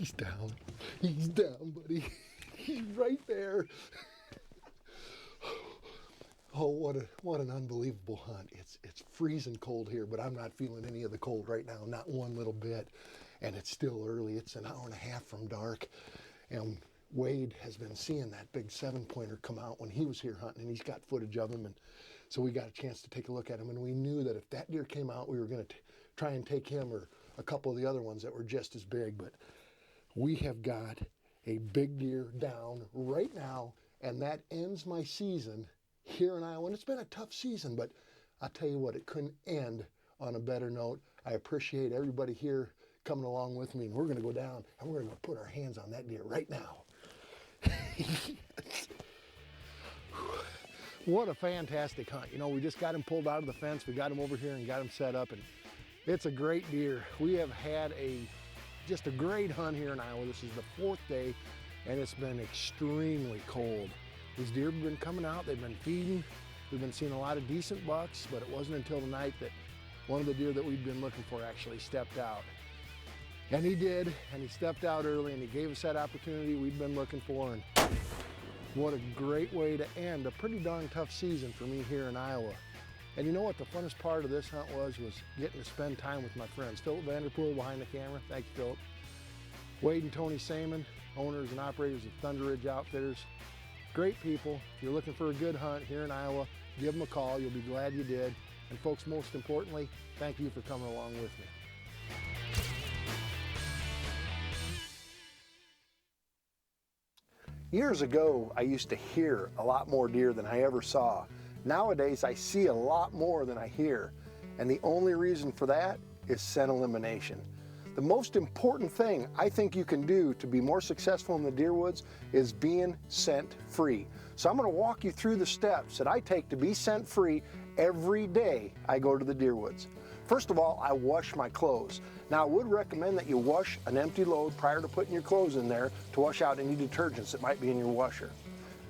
He's down. He's down, buddy. He's right there. Oh, what an unbelievable hunt. It's freezing cold here, but I'm not feeling any of the cold right now, not one little bit. And it's still early. It's an hour and a half from dark. And Wade has been seeing that big 7-pointer come out when he was here hunting, and he's got footage of him. And so we got a chance to take a look at him, and we knew that if that deer came out, we were going to try and take him or a couple of the other ones that were just as big. But we have got a big deer down right now, and that ends my season here in Iowa. And it's been a tough season, but I'll tell you what, it couldn't end on a better note. I appreciate everybody here coming along with me, and we're going to go down and we're going to put our hands on that deer right now. What a fantastic hunt. You know, we just got him pulled out of the fence. We got him over here and got him set up, and it's a great deer. We have had just a great hunt here in Iowa. This is the 4th day, and it's been extremely cold. These deer have been coming out, they've been feeding. We've been seeing a lot of decent bucks, but it wasn't until tonight that one of the deer that we've been looking for actually stepped out. And he did, and he stepped out early, and he gave us that opportunity we've been looking for. And what a great way to end a pretty darn tough season for me here in Iowa. And you know what the funnest part of this hunt was getting to spend time with my friends. Philip Vanderpool behind the camera. Thank you, Philip. Wade and Tony Saman, owners and operators of Thunder Ridge Outfitters. Great people. If you're looking for a good hunt here in Iowa, give them a call. You'll be glad you did. And folks, most importantly, thank you for coming along with me. Years ago, I used to hear a lot more deer than I ever saw. Nowadays, I see a lot more than I hear. And the only reason for that is scent elimination. The most important thing I think you can do to be more successful in the deer woods is being scent free. So I'm going to walk you through the steps that I take to be scent free every day I go to the deer woods. First of all, I wash my clothes. Now, I would recommend that you wash an empty load prior to putting your clothes in there to wash out any detergents that might be in your washer.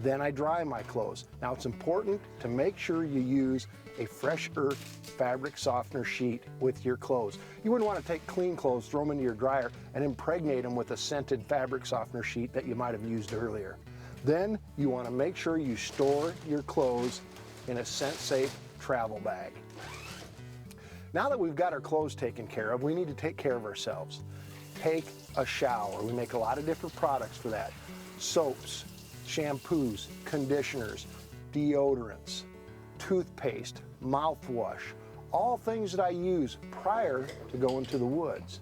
Then I dry my clothes. Now, it's important to make sure you use a Fresh Earth fabric softener sheet with your clothes. You wouldn't want to take clean clothes, throw them into your dryer, and impregnate them with a scented fabric softener sheet that you might have used earlier. Then you want to make sure you store your clothes in a scent-safe travel bag. Now that we've got our clothes taken care of, we need to take care of ourselves. Take a shower. We make a lot of different products for that. Soaps, shampoos, conditioners, deodorants, toothpaste, mouthwash, all things that I use prior to going to the woods.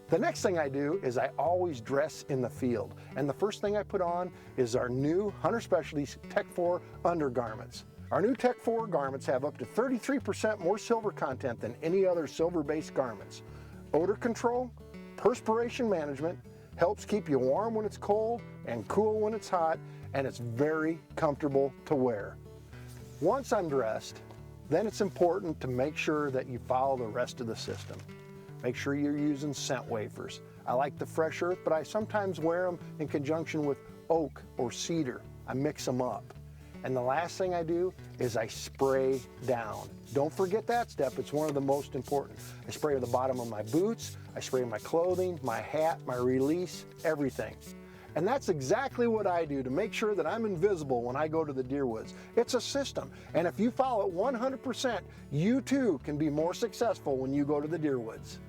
The next thing I do is I always dress in the field. And the first thing I put on is our new Hunter Specialties Tech 4 undergarments. Our new Tech 4 garments have up to 33% more silver content than any other silver-based garments. Odor control, perspiration management, helps keep you warm when it's cold and cool when it's hot, and it's very comfortable to wear. Once I'm dressed, then it's important to make sure that you follow the rest of the system. Make sure you're using scent wafers. I like the Fresh Earth, but I sometimes wear them in conjunction with oak or cedar. I mix them up. And the last thing I do is I spray down. Don't forget that step, it's one of the most important. I spray the bottom of my boots, I spray my clothing, my hat, my release, everything. And that's exactly what I do to make sure that I'm invisible when I go to the deer woods. It's a system, and if you follow it 100%, you too can be more successful when you go to the deer woods.